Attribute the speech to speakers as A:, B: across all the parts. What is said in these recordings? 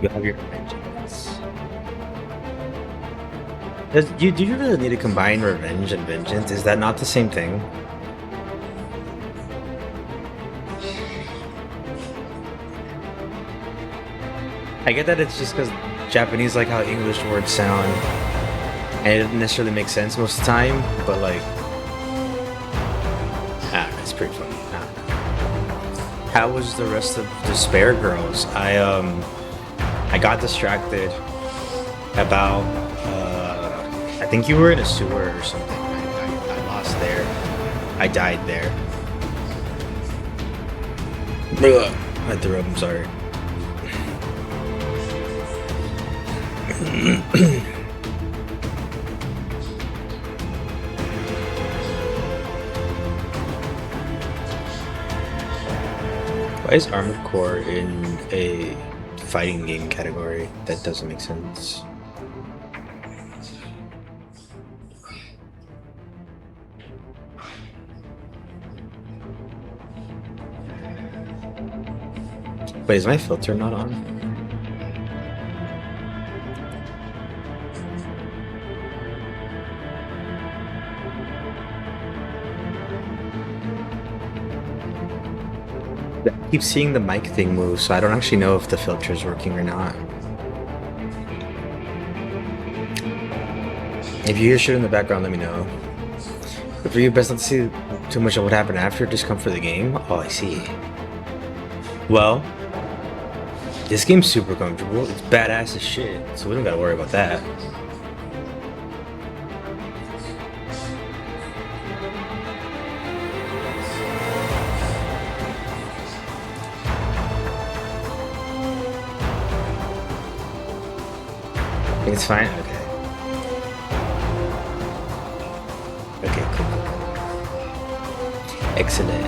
A: You have your vengeance. Do you really need to combine revenge and vengeance? Is that not the same thing? I get that it's just because Japanese like how English words sound, and it doesn't necessarily make sense most of the time, but like, it's pretty funny. How was the rest of the Spare Girls? I got distracted about, I think you were in a sewer or something. I lost there. I died there. Ugh. I threw up, I'm sorry. Why is Armored Core in a fighting game category? That doesn't make sense. Wait, is my filter not on? I keep seeing the mic thing move, so I don't actually know if the filter is working or not. If you hear shit in the background, let me know. But for you, best not to see too much of what happened after, just come for the game. Oh, I see. Well, this game's super comfortable. It's badass as shit, so we don't gotta worry about that. It's fine? Okay. Okay, cool. Excellent.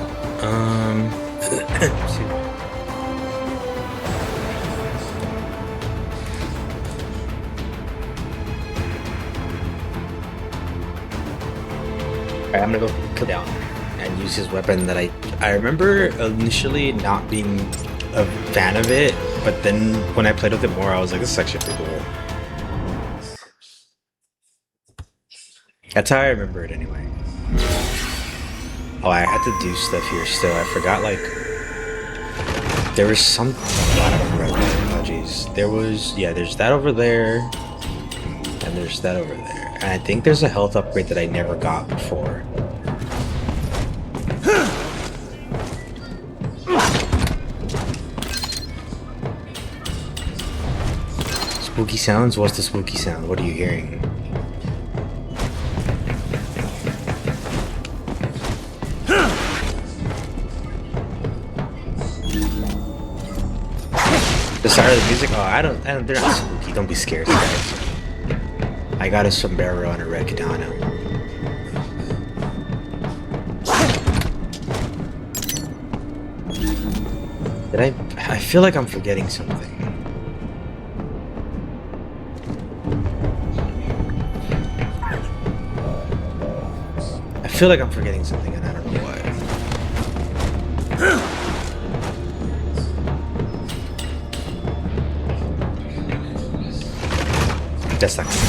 A: Alright, I'm gonna go kill down and use his weapon that I remember initially not being a fan of it, but then when I played with it more, I was like, this is actually pretty cool. That's how I remember it anyway. Oh, I had to do stuff here still. I forgot, like, there was some, I don't remember. Oh, jeez. There was, yeah, there's that over there, and there's that over there. And I think there's a health upgrade that I never got before. Spooky sounds? What's the spooky sound? What are you hearing? The start of the music? Oh, I don't, they're not spooky. Don't be scared, guys. I got a sombrero and a red katana. I feel like I'm forgetting something. I feel like I'm forgetting something and I don't know what. That's not good.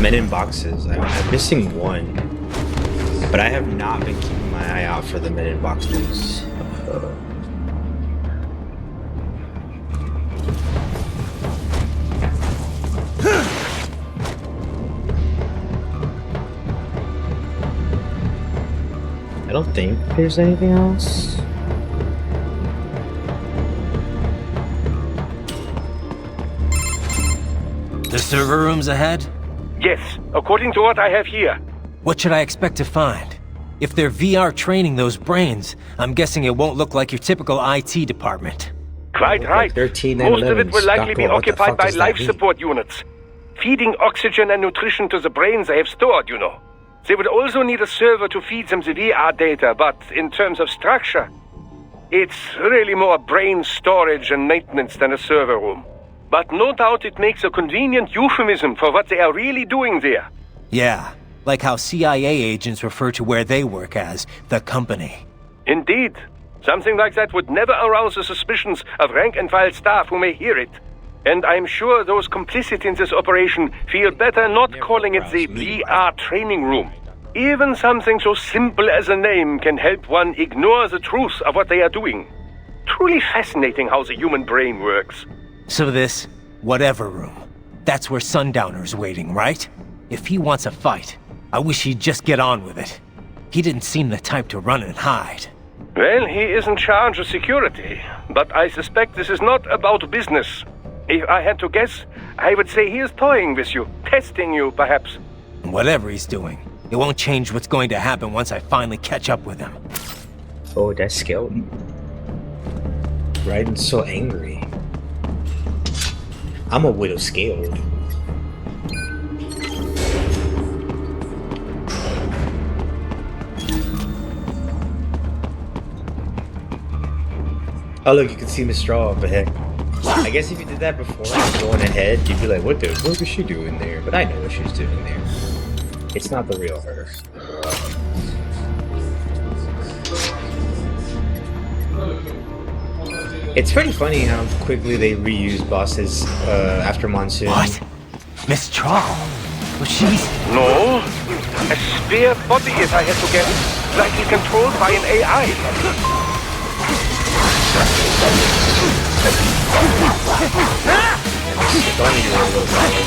A: Men in boxes. I'm missing one. But I have not been keeping my eye out for the men in boxes. I don't think there's anything else.
B: The server room's ahead?
C: Yes, according to what I have here.
B: What should I expect to find? If they're VR training those brains, I'm guessing it won't look like your typical IT department.
C: Quite right.
A: 13
C: Most of it will likely be
A: Doctor, what the
C: occupied
A: fuck
C: by
A: does that
C: life
A: mean?
C: support units. Feeding oxygen and nutrition to the brains they have stored, you know. They would also need a server to feed them the VR data, but in terms of structure, it's really more brain storage and maintenance than a server room. But no doubt it makes a convenient euphemism for what they are really doing there.
B: Yeah, like how CIA agents refer to where they work as the company.
C: Indeed. Something like that would never arouse the suspicions of rank-and-file staff who may hear it. And I'm sure those complicit in this operation feel better not calling it the VR training room. Even something so simple as a name can help one ignore the truth of what they are doing. Truly fascinating how the human brain works.
B: So this, whatever room, that's where Sundowner's waiting, right? If he wants a fight, I wish he'd just get on with it. He didn't seem the type to run and hide.
C: Well, he is in charge of security, but I suspect this is not about business. If I had to guess, I would say he is toying with you, testing you, perhaps.
B: Whatever he's doing, it won't change what's going to happen once I finally catch up with him.
A: Oh, that's Skeleton. Raiden's so angry. I'm a widow scared. Oh look, you can see Mistral up ahead. I guess if you did that before, like going ahead, you'd be like, what the fuck is she doing there? But I know what she's doing there. It's not the real her. It's pretty funny how quickly they reuse bosses after Monsoon.
B: What? Mistral? Well, she's...
C: No. A spare body, if I had to guess. Likely controlled by an AI.
A: Funny, you're a little solid.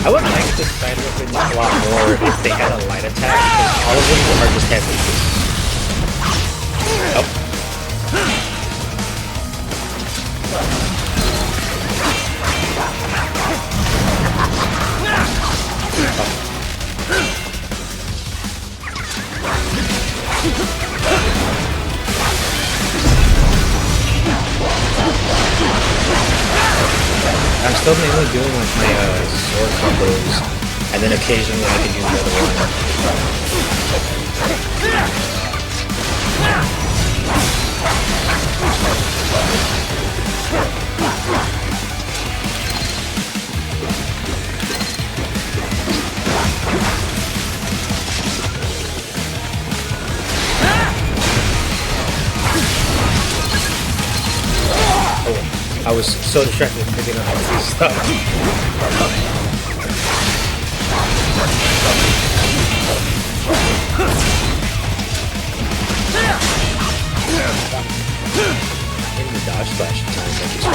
A: I would like this side weapon a lot more if they had a light attack, because all of them are just heavy. Oh. I'm still mainly doing like my sword combos, and then occasionally I can do the other one. I was so distracted figuring out how to do stuff. In the dodge slash times I just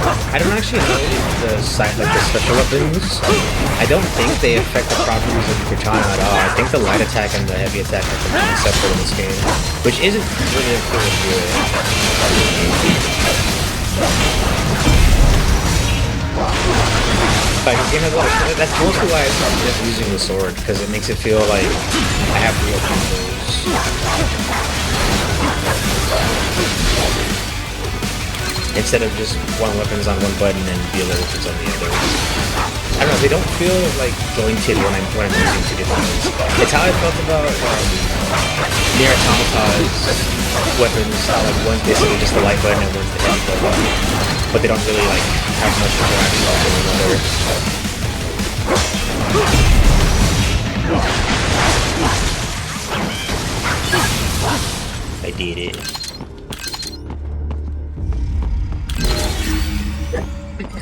A: I don't actually know if the special weapons, I don't think they affect the properties of the Katana at all. I think the light attack and the heavy attack are completely separate in this game, which isn't really a cool good. But this game has a lot of, that's mostly why I started just using the sword, because it makes it feel like I have real combos. Instead of just one weapon's on one button and the other weapon's on the other. I don't know, they don't feel like jointed when I'm using two different ones. It's how I felt about Nier Automata's weapons, how like one's basically just the light button and one's the heavy button. But they don't really like have much interaction with one another. I did it.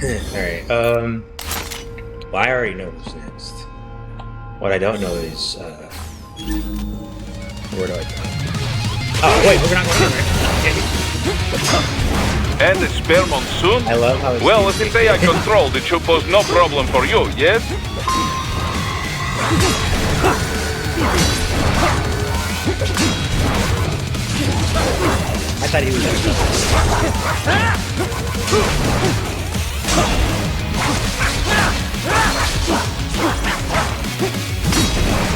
A: Alright, well, I already know who's next. What I don't know is, where do I go? Oh, wait, we're not going on, right?
D: And a spare monsoon?
A: I love how it's
D: well, if it's AI controlled, it should pose no problem for you, yes?
A: I thought he was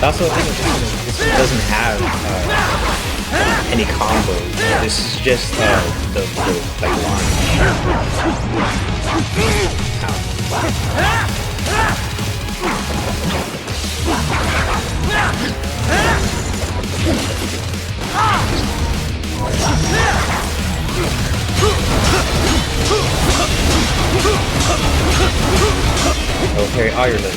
A: also, the thing is, this doesn't have any combos. This is just the like launch. Oh, Harry Ireland.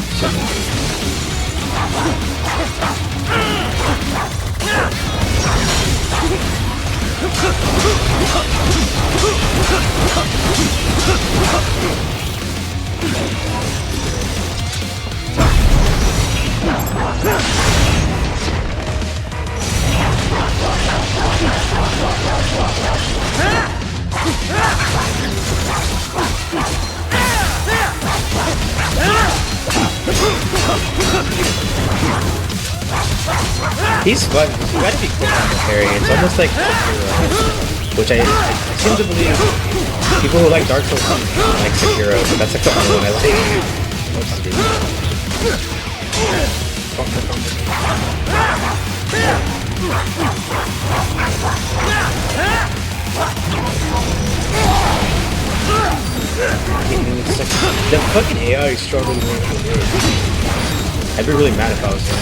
A: He's fun. You gotta be quick on the parry. It's almost like Sekiro, which I seem to believe people who like Dark Souls like Sekiro, but that's like the only one I like. The fucking AI is stronger than me. I'd be really mad if I was there.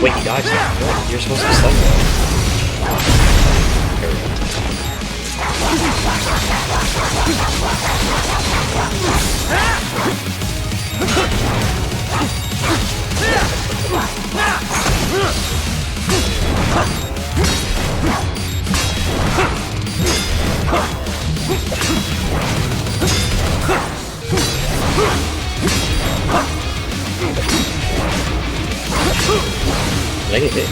A: Wait, he dodged that. What? You're supposed to be stunned though. There we go. Look at it.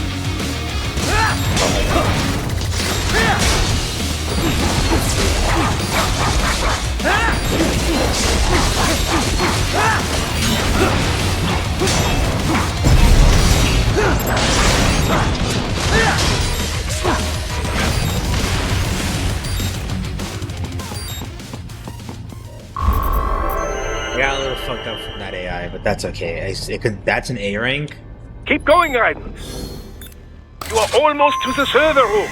A: I got a little fucked up from that AI, but that's okay. That's an A rank.
C: Keep going, Raiden. You are almost to the server room.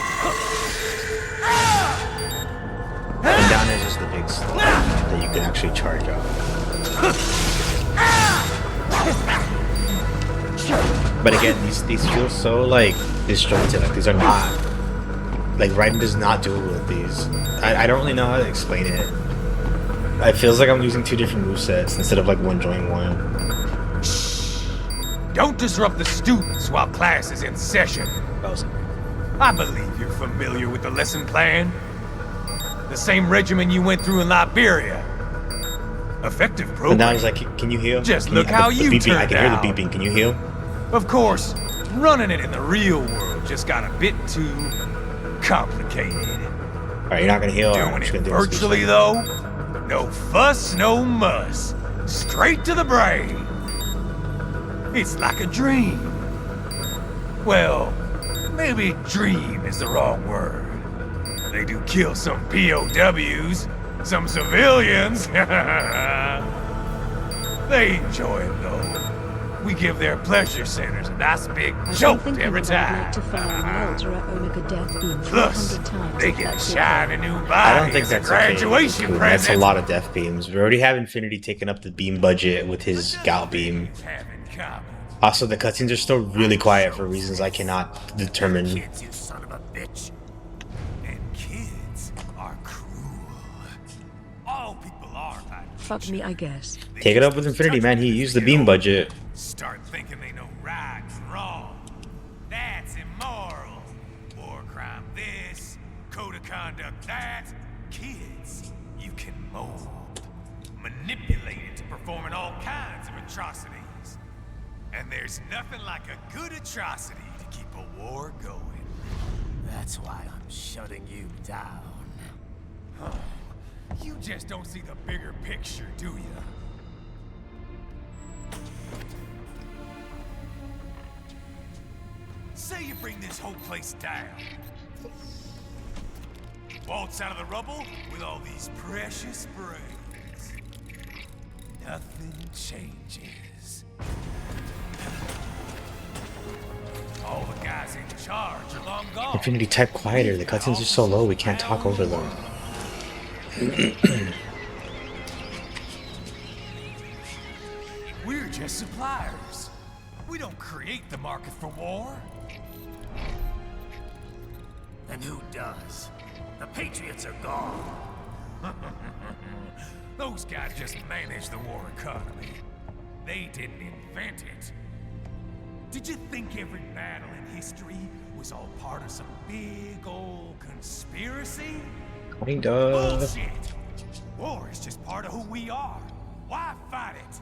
A: And down is just the big stuff that you can actually charge up. But again, these feel so like disjointed. Like these are not like Raiden does not duel with these. I don't really know how to explain it. It feels like I'm using two different movesets instead of like one join one.
E: Don't disrupt the students while class is in session.
A: Bowser.
E: I believe you're familiar with the lesson plan. The same regimen you went through in Liberia. Effective
A: But
E: program.
A: now he's like, can you heal?
E: Just
A: Can
E: look how you
A: beeping, I
E: turned
A: can hear
E: out.
A: the beeping. Can you heal?
E: Of course, running it in the real world just got a bit too complicated.
A: Alright, you're not gonna heal.
E: Doing it virtually though, no fuss, no muss. Straight to the brain. It's like a dream. Well, maybe dream is the wrong word. They do kill some POWs, some civilians. They enjoy it though. We give their pleasure centers a nice big jolt every time. Plus, they get a shiny new body
A: I don't think
E: as a
A: that's
E: graduation
A: okay.
E: present.
A: That's a lot of death beams. We already have Infinity taking up the beam budget with his Gout beam. Also, the cutscenes are still really quiet for reasons I cannot determine.
E: Kids, you son of a bitch. And kids are cruel. All people are, Pat.
F: Fuck me, I guess.
A: Take it up with Infinity, man. He used the beam budget.
E: Start thinking they know right and wrong. That's immoral. War crime this, code of conduct that. Kids, you can mold, manipulate into performing all kinds of atrocities. And there's nothing like a good atrocity to keep a war going. That's why I'm shutting you down. Oh, you just don't see the bigger picture, do you? Say you bring this whole place down. Waltz out of the rubble with all these precious brains. Nothing changes. All the guys in charge are long gone.
A: Infinity, type quieter. The cutscenes are so low, we can't talk over them.
E: We're just suppliers. We don't create the market for war. And who does? The Patriots are gone. Those guys just manage the war economy. They didn't invent it. Did you think every battle in history was all part of some big old conspiracy?
A: Kind of.
E: Bullshit! War is just part of who we are. Why fight it?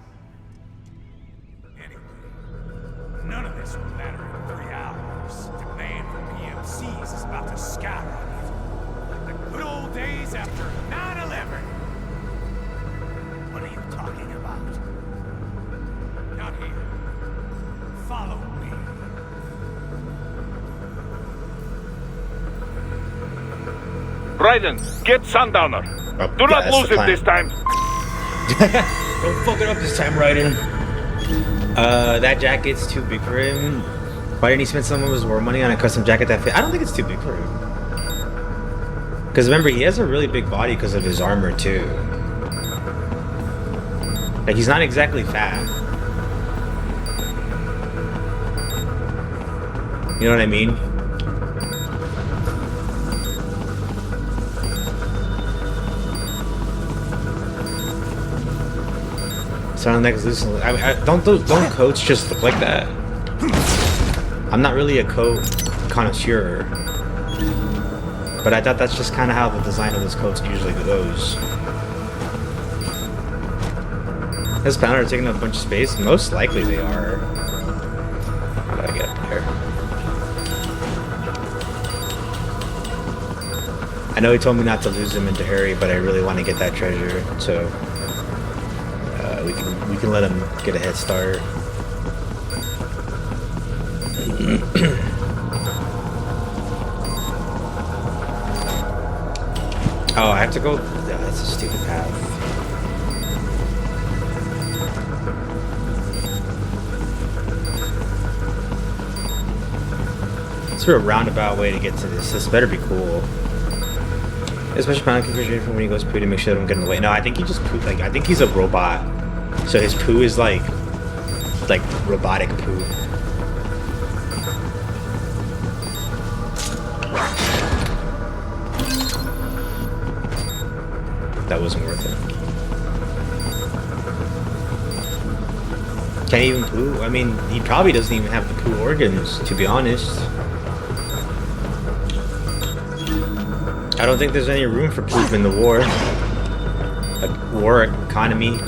E: Anyway, none of this will matter in 3 hours. Demand for PMCs is about to skyrocket. Like the good old days after 9/11. What are you talking about? Not here. Follow me.
D: Raiden, get Sundowner.
A: Oh,
D: Do
A: yeah,
D: not
A: that's
D: lose
A: the
D: it
A: plan.
D: this time.
A: Don't fuck it up this time, Raiden. That jacket's too big for him. Why didn't he spend some of his war money on a custom jacket that fit? I don't think it's too big for him. Because remember, he has a really big body because of his armor too. Like, he's not exactly fat. You know what I mean? Sound like don't coats just look like that? I'm not really a coat connoisseur, but I thought that's just kind of how the design of this coat usually goes. This panel are taking up a bunch of space. Most likely they are. How do I get up there? I know he told me not to lose him into Harry, but I really want to get that treasure, so we can let him get a head start. Oh, I have to go. Yeah, that's a stupid path. It's sort of a roundabout way to get to this. This better be cool. Especially panel configuration from when he goes poo to make sure they don't get in the way. No, I think he just poo. Like, I think he's a robot, so his poo is like robotic poo. That wasn't worth it. Can't even poo. I mean, he probably doesn't even have the poo organs, to be honest. I don't think there's any room for poop in the war. Like, war economy.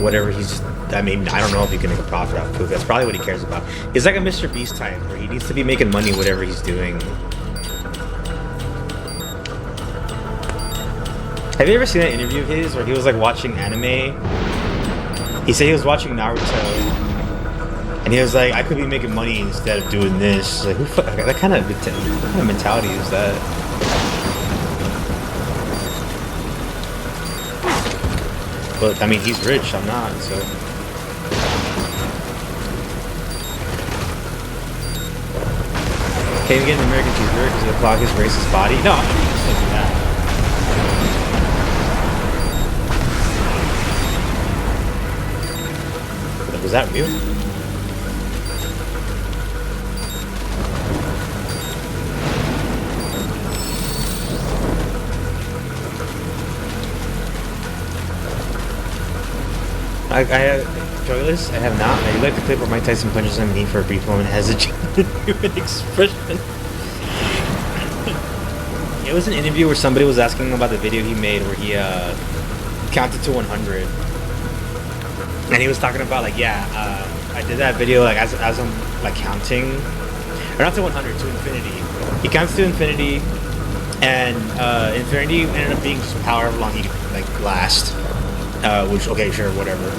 A: Whatever he's... I mean, I don't know if he can make a profit off poop. That's probably what he cares about. He's like a Mr. Beast type, where he needs to be making money whatever he's doing. Have you ever seen that interview of his where he was like watching anime? He said he was watching Naruto, and he was like, I could be making money instead of doing this. Like, what kind of mentality is that? But I mean, he's rich. I'm not. So can't even get an American cheeseburger because it'll clog his racist body. No, I'm not gonna do that. Was that real? I have joyless. I have not. I do like the clip where Mike Tyson punches him knee for a brief moment has a genuine expression. It was an interview where somebody was asking him about the video he made where he counted to 100. And he was talking about like, yeah, I did that video like as I'm like counting, or not to 100, to infinity. He counts to infinity, and infinity ended up being just however long he could like last. Which, okay, sure, whatever.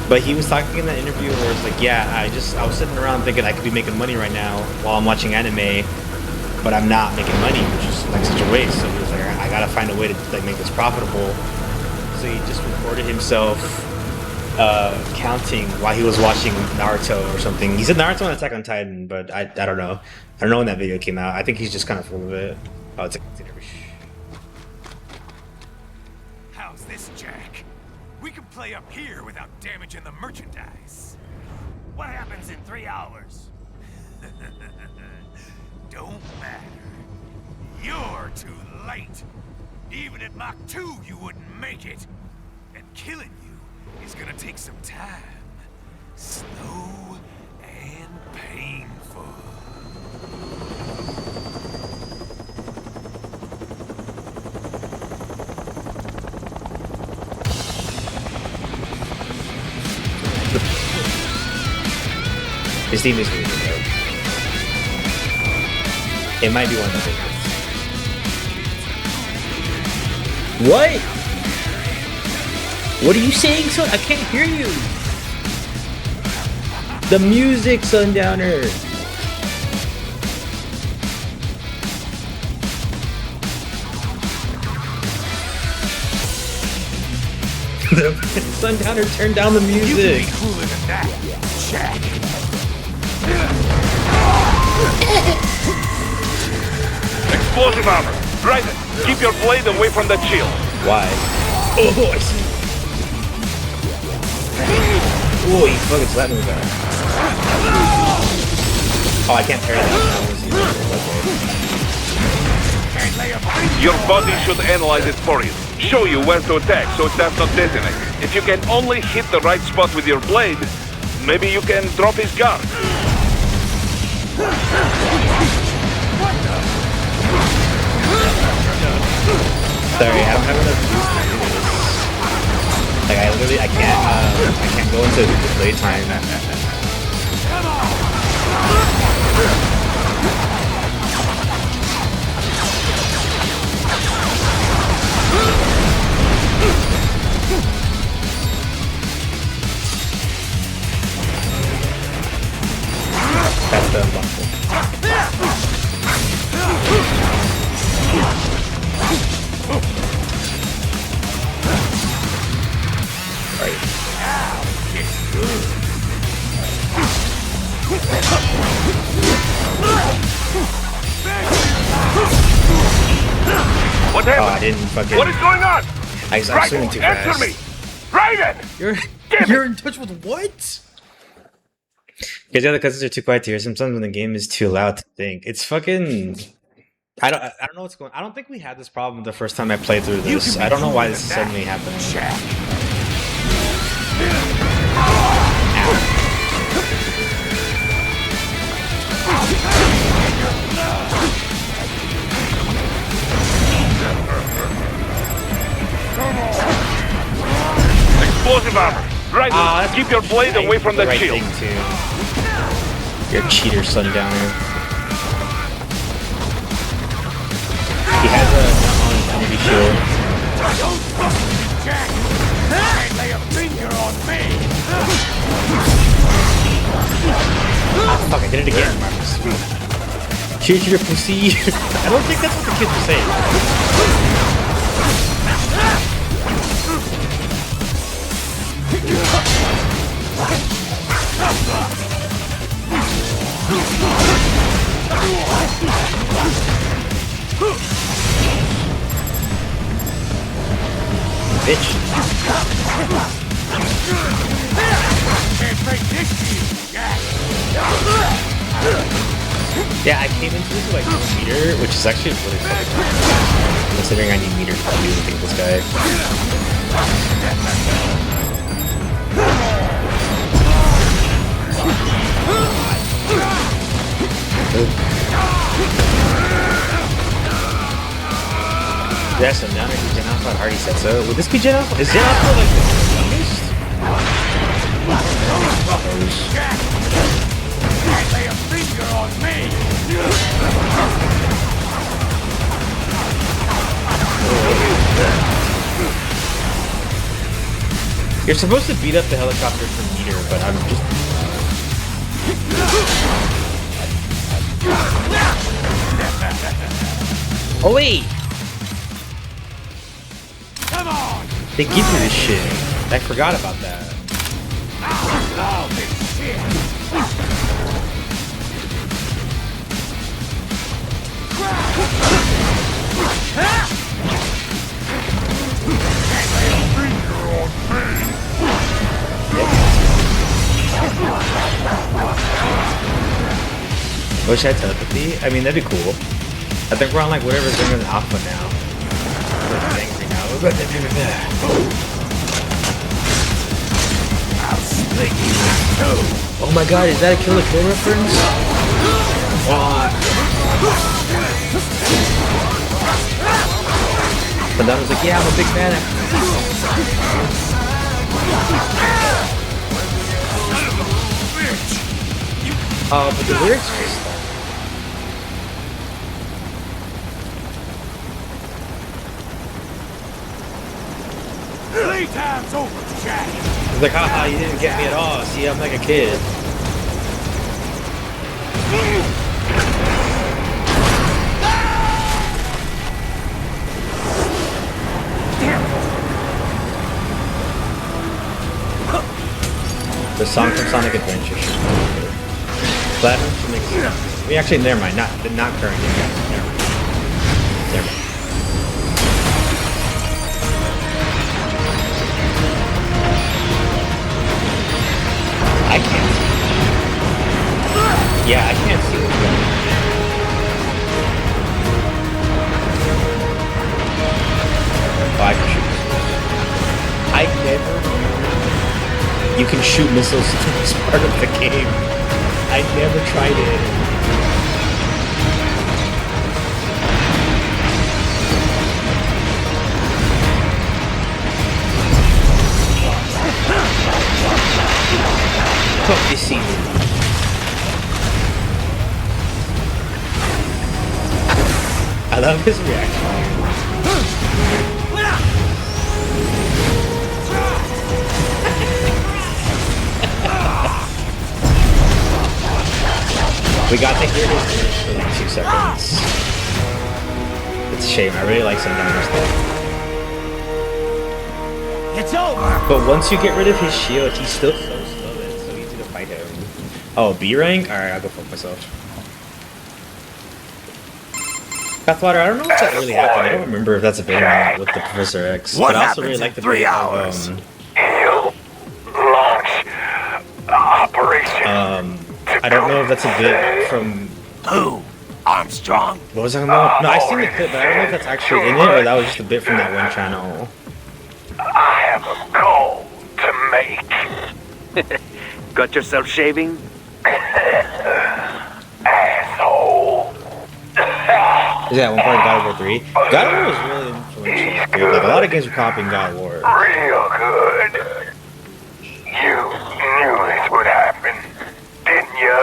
A: But he was talking in that interview where it's like, yeah, I was sitting around thinking I could be making money right now while I'm watching anime, but I'm not making money, which is like such a waste. So he was like, I gotta find a way to like make this profitable. So he just recorded himself counting while he was watching Naruto or something. He said Naruto and Attack on Titan, but I don't know. I don't know when that video came out. I think he's just kind of full of it. Oh, it's
E: How's this, Jack? We can play up here without damaging the merchandise. What happens in 3 hours? Don't matter. You're too late. Even at Mach 2, you wouldn't make it. And killing you is gonna take some time. Slow and painful.
A: His theme is really good. It might be one of the favorites. What? What are you saying, son? I can't hear you. The music, Sundowner. Sundowner, turn down the
E: You can
A: music.
E: be cooler than that, Jack.
D: Explosive armor. Right. Keep your blade away from that shield.
A: Why? Oh, I see. Oh, he fucking slapped me with that. Oh, I can't parry that.
D: Your body should analyze it for you. Show you where to attack so it does not detonate. If you can only hit the right spot with your blade, maybe you can drop his guard.
A: Sorry, I don't have enough juice to do this. Like, I can't go into the playtime. That's the unlockable. Right.
D: What
A: Oh, I
D: happened?
A: didn't fucking.
D: What is going on?
A: I'm swimming too
D: Raiden, answer
A: fast.
D: me! Raiden!
A: You're in touch with what? Because the other cousins are too quiet to hear. Sometimes when the game is too loud to think. It's fucking. I don't know what's going. I don't think we had this problem the first time I played through this. I don't know why this is suddenly happening.
D: Explosive armor. Raiden, keep your blade away from that
A: right
D: shield.
A: thing too. You're a cheater, Sundowner. He has a infinity shield.
E: Jack! Can't lay a finger on me!
A: Fuck, I did it again, Marcus. Cheater pussy. I don't think that's what the kids are saying. Bitch.
E: Can't break this to you, Jack!
A: Yeah, I came into this with like no meter, which is actually really fucking hard, considering I need meter to do anything with this guy. Yeah, so now I do Gen Alpha. I already said so. Would this be Gen Alpha? Is Gen Alpha like the youngest?
E: Jack! Can't lay a finger on me!
A: You're supposed to beat up the helicopter for meter, but I'm just. Oh wait!
E: Come on!
A: They give you this shit. I forgot about that.
E: Oh, this shit!
A: Wish I had telepathy. I mean, that'd be cool. I think we're on like whatever zone in Alpha now. We're angry now. Oh my god, is that a Kill la Kill reference? What? But then I was like, yeah, I'm a big fan of but the lyrics just
E: Playtime's over, Jack.
A: it's like, haha, you didn't get me at all. See, I'm like a kid. The song from Sonic Adventure. Platinum should make sense. I mean, actually, never mind. Not currently. Never mind. Never mind. I can't see. Yeah, I can't see what's going on. Oh, I can shoot missiles. I never. You can shoot missiles in this part of the game. I never tried it. Fuck this scene. I love his reaction. We got to hear his finish for like 2 seconds. It's a shame. I really like Sundowners though.
B: It's over!
A: But once you get rid of his shield, he's still so slow that it's so easy to fight him. Oh, B rank? Alright, I'll go fuck myself. Pathwater, I don't know if that really happened. I don't remember if that's a bit or not with the Professor X.
B: What
A: but I also
B: happens
A: really like
B: in
A: the
B: 3
A: bit
B: hours?
A: of,
C: He'll launch operation.
A: I don't know if that's a bit from...
B: Who? Armstrong?
A: What was I talking about? No, I seen the clip, but I don't know if that's actually in it or that was just a bit from that one channel.
C: I have a call to make.
D: Got yourself shaving?
C: Asshole.
A: Is that one part of God of War 3? God of War was really influential. Dude. Like, a lot of games were copying God of War.
C: Real good. You knew this would happen, didn't you?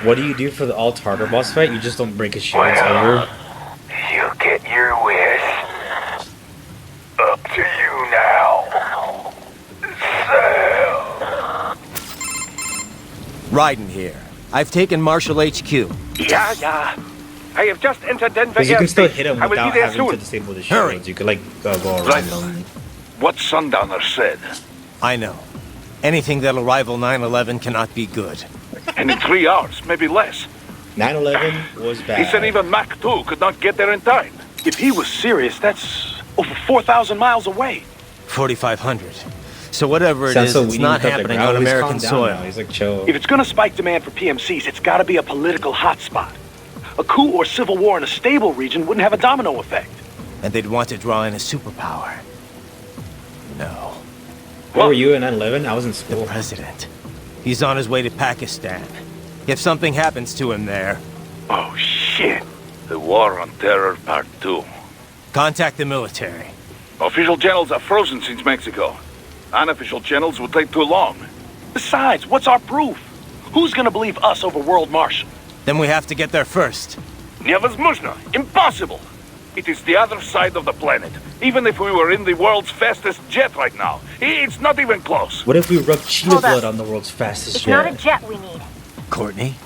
A: What do you do for the all-Tartar boss fight? You just don't break his shields ever.
C: You'll get your wish. Up to you now. Sam.
B: Raiden here. I've taken Marshall HQ.
C: Yeah. I have just entered Denver.
A: Because you can still
C: airspace.
A: hit him
C: I will
A: without
C: be there
A: having to
C: soon.
A: disable the
B: Hurry.
A: shields. You could, like, go around
D: Right.
A: them.
D: What Sundowner said.
B: I know. Anything that'll rival 9/11 cannot be good.
D: And in 3 hours, maybe less.
A: 9/11 was bad.
D: He said even Mach 2 could not get there in time.
F: If he was serious, that's over 4,000 miles away.
B: 4,500. So whatever it
A: Sounds
B: is,
A: so
B: it's
A: weedy
B: not
A: without the
B: happening
A: growl.
B: on
A: He's
B: American
A: calmed down
B: soil.
A: now. He's like, chill.
F: If it's gonna spike demand for PMCs, it's gotta be a political hotspot. A coup or civil war in a stable region wouldn't have a domino effect.
B: And they'd want to draw in a superpower. No.
A: Where were you in 9/11? I was in
B: The
A: school.
B: president. He's on his way to Pakistan. If something happens to him there,
D: Oh, shit. The War on Terror Part 2.
B: contact the military.
D: Official channels are frozen since Mexico. Unofficial channels would take too long.
F: Besides, what's our proof? Who's gonna believe us over World Marshal?
B: Then we have to get there first.
D: Невозможно. Impossible. It is the other side of the planet. Even if we were in the world's fastest jet right now, it's not even close.
A: What if we rubbed cheetah
G: Hold up.
A: blood on the world's fastest
G: It's
A: jet?
G: not a jet we need.
B: Courtney?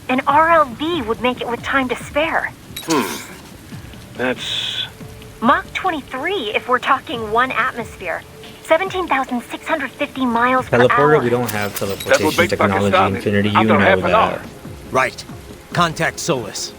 G: An RLV would make it with time to spare.
F: That's...
G: Mach 23 if we're talking 1 atmosphere. 17,650 miles per
A: Teleporter,
G: hour.
A: we don't have
D: That would
A: teleportation
D: make
A: technology.
D: Pakistan
A: Infinity, you
D: under
A: know
D: half an
A: that.
D: hour.
B: Right. Contact Solus.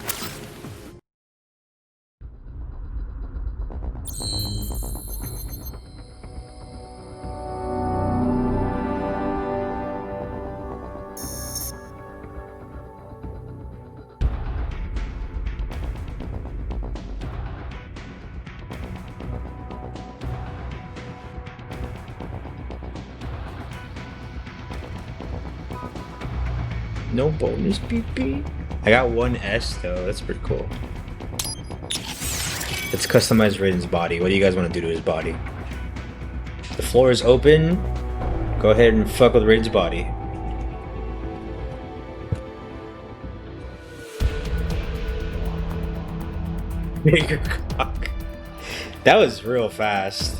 A: No bonus PP. I got one S though. That's pretty cool. Let's customize Raiden's body. What do you guys want to do to his body? The floor is open. Go ahead and fuck with Raiden's body. Bigger cock. That was real fast.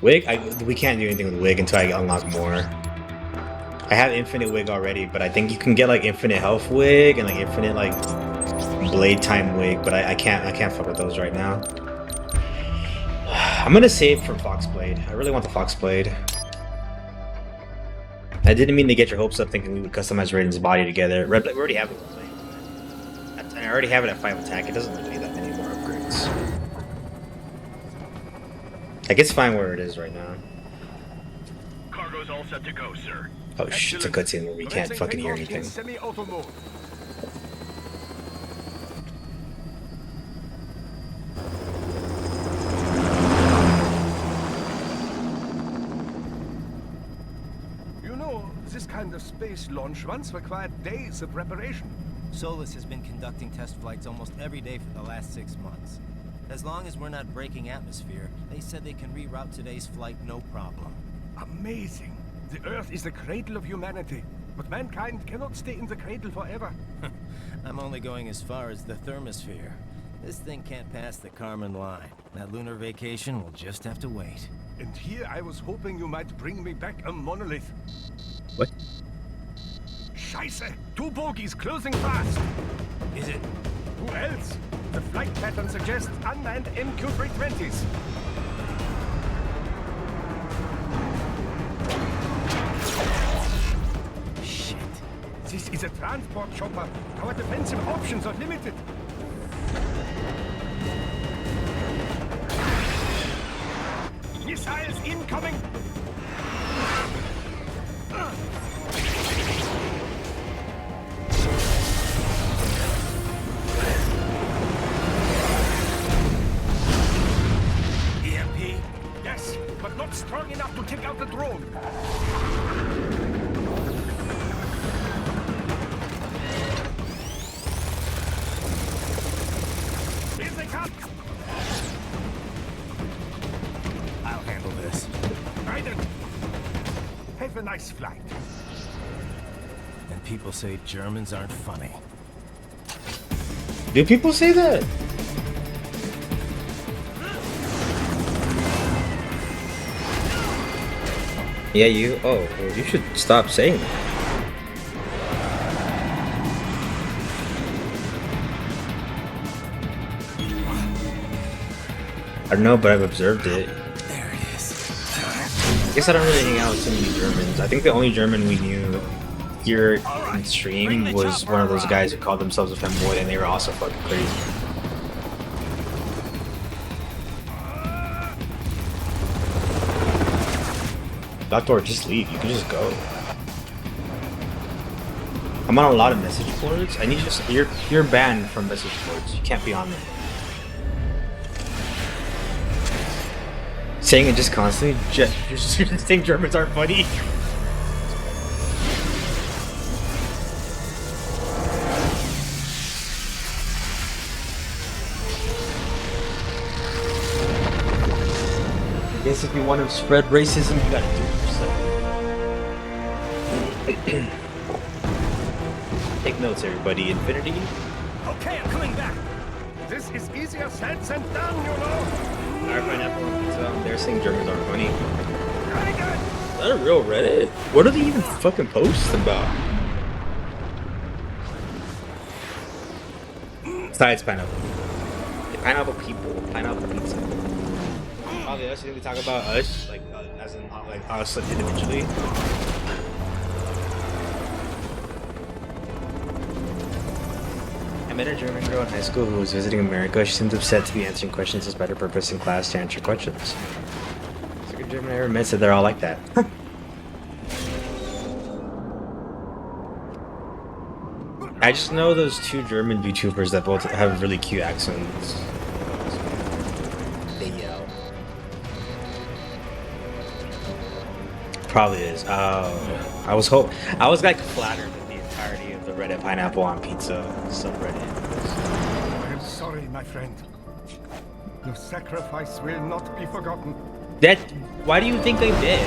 A: Wig? We can't do anything with Wig until I unlock more. I have infinite Wig already, but I think you can get like infinite health Wig and like infinite like blade time Wig, but I can't fuck with those right now. I'm gonna save from Foxblade. I really want the Foxblade. I didn't mean to get your hopes up thinking we would customize Raiden's body together. Red Blade, we already have it. I already have it at 5 attack. It doesn't really need that many more upgrades. Like, it's fine where it is right now.
F: Cargo's all set to go, sir.
A: Oh shit, it's a cutscene where we can't fucking hear anything.
F: Semi-auto mode. You know, this kind of space launch once required days of preparation.
B: Solus has been conducting test flights almost every day for the last 6 months. As long as we're not breaking atmosphere, they said they can reroute today's flight no problem.
F: Amazing. The Earth is the cradle of humanity, but mankind cannot stay in the cradle forever.
B: I'm only going as far as the thermosphere. This thing can't pass the Karman line. That lunar vacation will just have to wait.
F: And here I was hoping you might bring me back a monolith.
A: What?
F: Scheiße! 2 bogies closing fast!
B: Is it?
F: Who else? The flight pattern suggests unmanned MQ-320s.
B: Shit.
F: This is a transport chopper. Our defensive options are limited. Missiles incoming!
E: EMP?
F: Yes, but not strong enough to take out the drone. Here they come!
B: I'll handle this.
F: Raiden! Have a nice flight.
B: And people say Germans aren't funny.
A: Do people say that? Yeah, you. Oh, well, you should stop saying that. I don't know, but I've observed it.
B: There it is.
A: I guess I don't really hang out with too many Germans. I think the only German we knew here in stream was one of those guys who called themselves a femboy, and they were also fucking crazy. Doctor, just leave. You can just go. I'm on a lot of message boards. I need you to. You're banned from message boards. You can't be on them. Saying it just constantly. You're just saying Germans aren't funny. I guess if you want to spread racism, you gotta do it yourself. Take notes, everybody. Infinity.
F: Okay, I'm coming back. This is easier said than done, you know.
A: Our pineapple and pizza. They're saying Germans aren't funny.
F: Very good.
A: Is that a real Reddit? What are they even fucking posts about? Besides pineapple. The pineapple people. Pineapple pizza. Oh, the us, you think we talk about us? Like, as in, like, us individually? I met a German girl in high school who was visiting America. She seemed upset to be answering questions despite her purpose in class to answer questions. Second German I ever met said they're all like that. I just know those two German VTubers that both have really cute accents. They yell. Probably is. I was like flattered that the entirety of the Reddit pineapple on pizza subreddit.
E: I am sorry, my friend. Your sacrifice will not be forgotten.
A: Why do you think they did?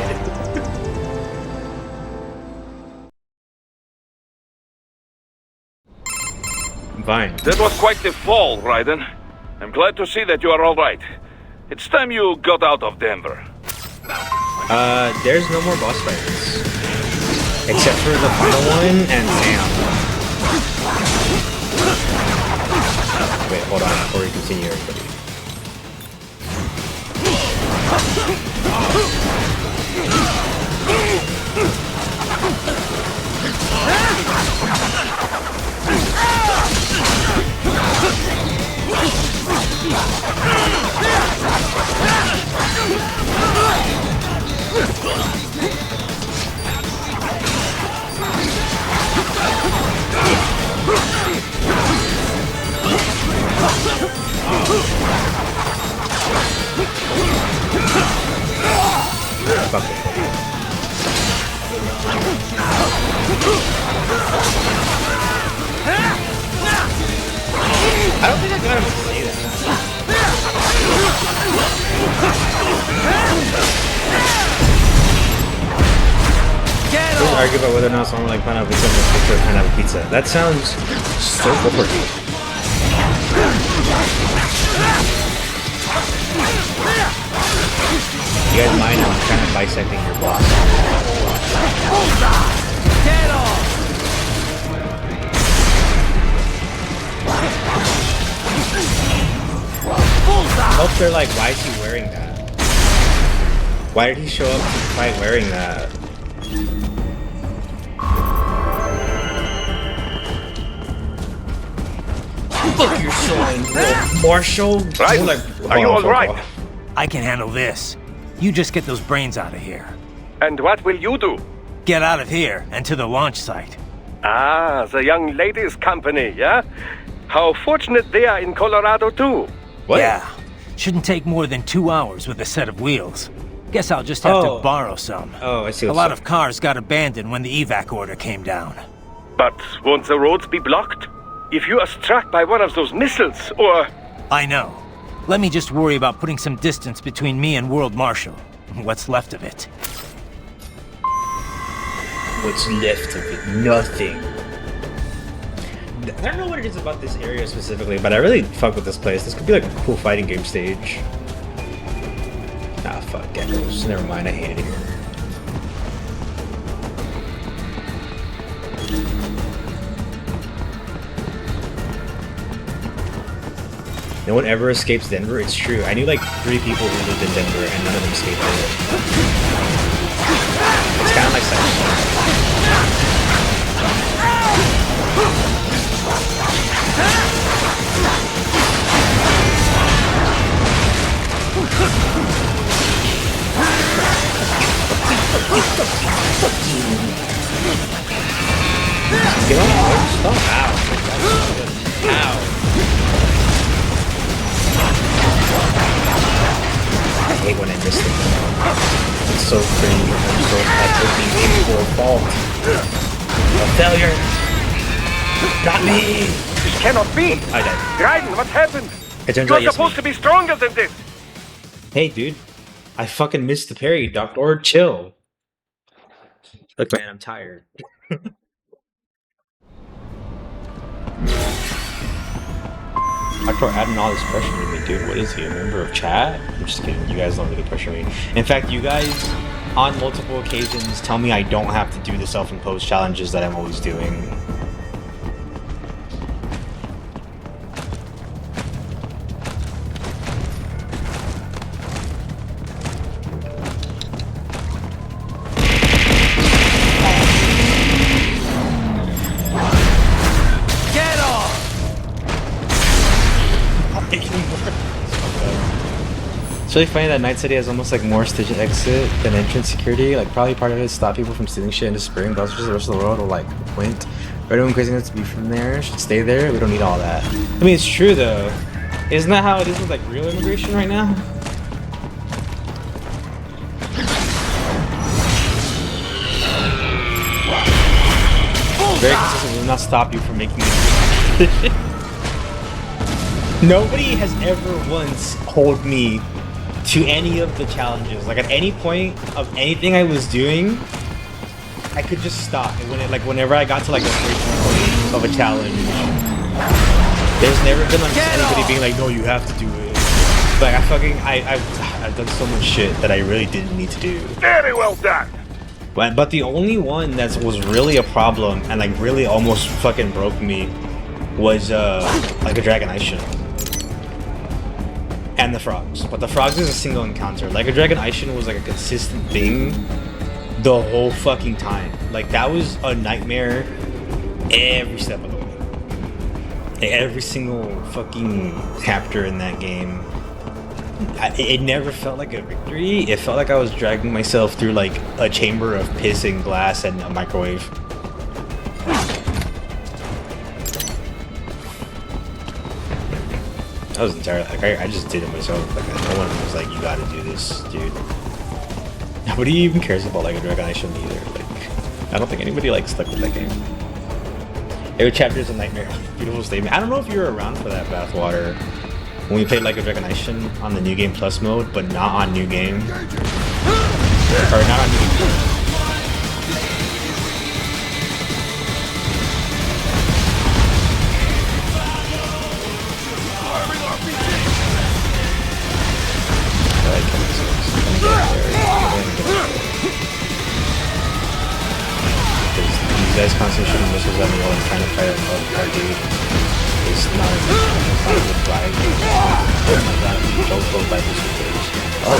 A: Fine.
D: That was quite the fall, Raiden. I'm glad to see that you are all right. It's time you got out of Denver.
A: There's no more boss fights. Except for the final one and Sam. Wait, hold on before we continue, everybody. Fuck it. I don't think I got him to say that. Let's argue about whether or not someone like pineapple pizza is a picture of pineapple pizza. That sounds so boring. You guys mind I'm kind of bisecting your boss?
B: Get off!
A: I hope they're like, why is he wearing that? Why did he show up to the fight wearing that? Look, you're showing Marshall.
C: Right. Are you all right?
B: I can handle this. You just get those brains out of here.
C: And what will you do?
B: Get out of here and to the launch site.
C: Ah, the young ladies' company, yeah? How fortunate they are in Colorado, too.
A: What?
B: Yeah. Shouldn't take more than 2 hours with a set of wheels. Guess I'll just have to borrow some.
A: Oh, I see.
B: A lot of cars got abandoned when the evac order came down.
C: But won't the roads be blocked? If you are struck by one of those missiles, or...
B: I know. Let me just worry about putting some distance between me and World Marshal. What's left of it.
A: What's left of it? Nothing. I don't know what it is about this area specifically, but I really fuck with this place. This could be like a cool fighting game stage. Ah, fuck, geckos. Never mind, I hate it here. No one ever escapes Denver? It's true. I knew like 3 people who lived in Denver and none of them escaped it. It's kind of like Cyberpunk. Get on, stop. Ow. Ow. I hate when I miss them. It's so cringe. I'm so happy being capable of fault. A failure. Not me.
C: This cannot be!
A: I died.
C: Raiden, what happened?
A: It turns
C: You're
A: out yes,
C: supposed to be stronger than this!
A: Hey, dude. I fucking missed the parry, Doctor. Chill. Look, man, I'm tired. Doctor adding all this pressure to me, dude. What is he, a member of chat? I'm just kidding. You guys don't really pressure me. In fact, you guys, on multiple occasions, tell me I don't have to do the self-imposed challenges that I'm always doing. It's really funny that Night City has almost like more stage exit than entrance security. Like probably part of it is stop people from stealing shit into Spring, but also just the rest of the world will like point We're doing crazy enough to be from there. Should stay there. We don't need all that. I mean, it's true though. Isn't that how it is with like real immigration right now? Very consistent. Will not stop you from making it. Nobody has ever once told me to any of the challenges. Like at any point of anything I was doing, I could just stop. And when it, like whenever I got to like a breaking point of a challenge, there's never been like anybody being like, no, you have to do it. Like I've done so much shit that I really didn't need to do.
C: Very well done.
A: But the only one that was really a problem and like really almost fucking broke me was like a Dragon Ice Shin. And the frogs. But the frogs is a single encounter. Like a Dragon Ice Shin was like a consistent thing the whole fucking time. Like that was a nightmare every step of the way. Like, every single fucking chapter in that game. It never felt like a victory. It felt like I was dragging myself through like a chamber of piss and glass and a microwave. I was entirely like I just did it myself. Like no one was like, you gotta do this, dude. Nobody even cares about like a Dragon Ice Shin either. Like I don't think anybody like stuck with that game. Every chapter is a nightmare. Beautiful statement. I don't know if you were around for that, Bathwater, when we played like a Dragon Ice Shin on the New Game Plus mode, but not on New Game. Or not on New Game. These guys constantly shooting missiles at me while I'm trying to fire our dude. It's not a good drive. Oh my god, don't go by this with oh.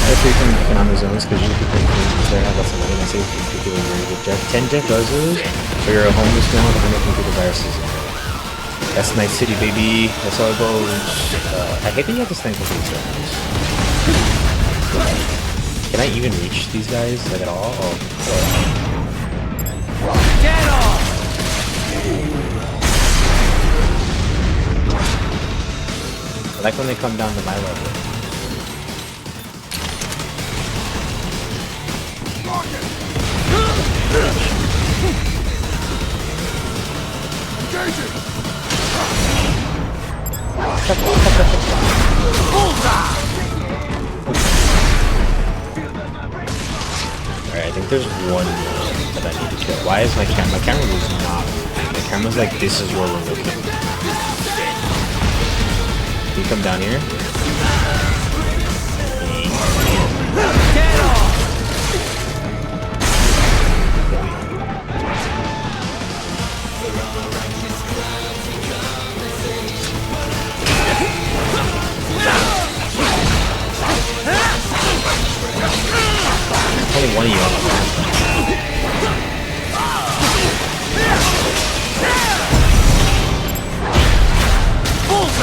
A: I frequent economic zones because usually people there have lots of money and I say people are very good Jeff. 10 Jeff Bezos, or you're a homeless man with 100 computer viruses. That's Night City, baby. That's how it goes. I hate that you have to snipe with these guys. Can I even reach these guys, like, at all? Oh,
E: Get off!
A: I like when they come down to my level. Alright, I think there's one more that I need to kill. Why is my camera? My camera was not. My camera's like, this is where we're looking. Can you come down here?
E: Get off!
A: Only one of you on the map.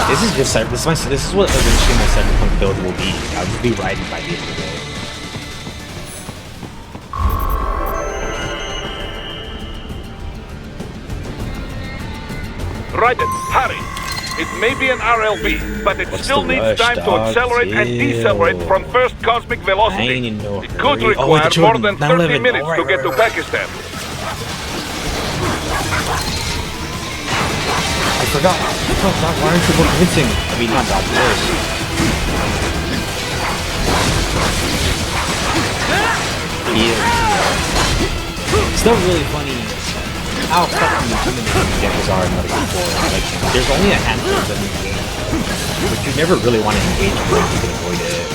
A: This is just this is what eventually my Cyberpunk build will be. I'll just be riding by the end of the day.
C: Right it, hurry. It may be an RLB, but it
A: What's
C: still
A: the
C: needs
A: rush,
C: time to
A: dog?
C: accelerate and
A: Chill.
C: decelerate from first cosmic
A: I
C: velocity.
A: ain't in no
C: It
A: hurry.
C: could
A: Oh, with
C: require
A: the
C: more
A: children.
C: than
A: 9/11.
C: 30 minutes
A: Alright,
C: to get to
A: right.
C: Pakistan.
A: I forgot. Why aren't you convincing? I mean, not Doc, yours. It's still really funny how fucking intimidating Yakuza are in Metal Gear 4. Like, there's only a handful of them in the game, but you never really want to engage with them, you can avoid it.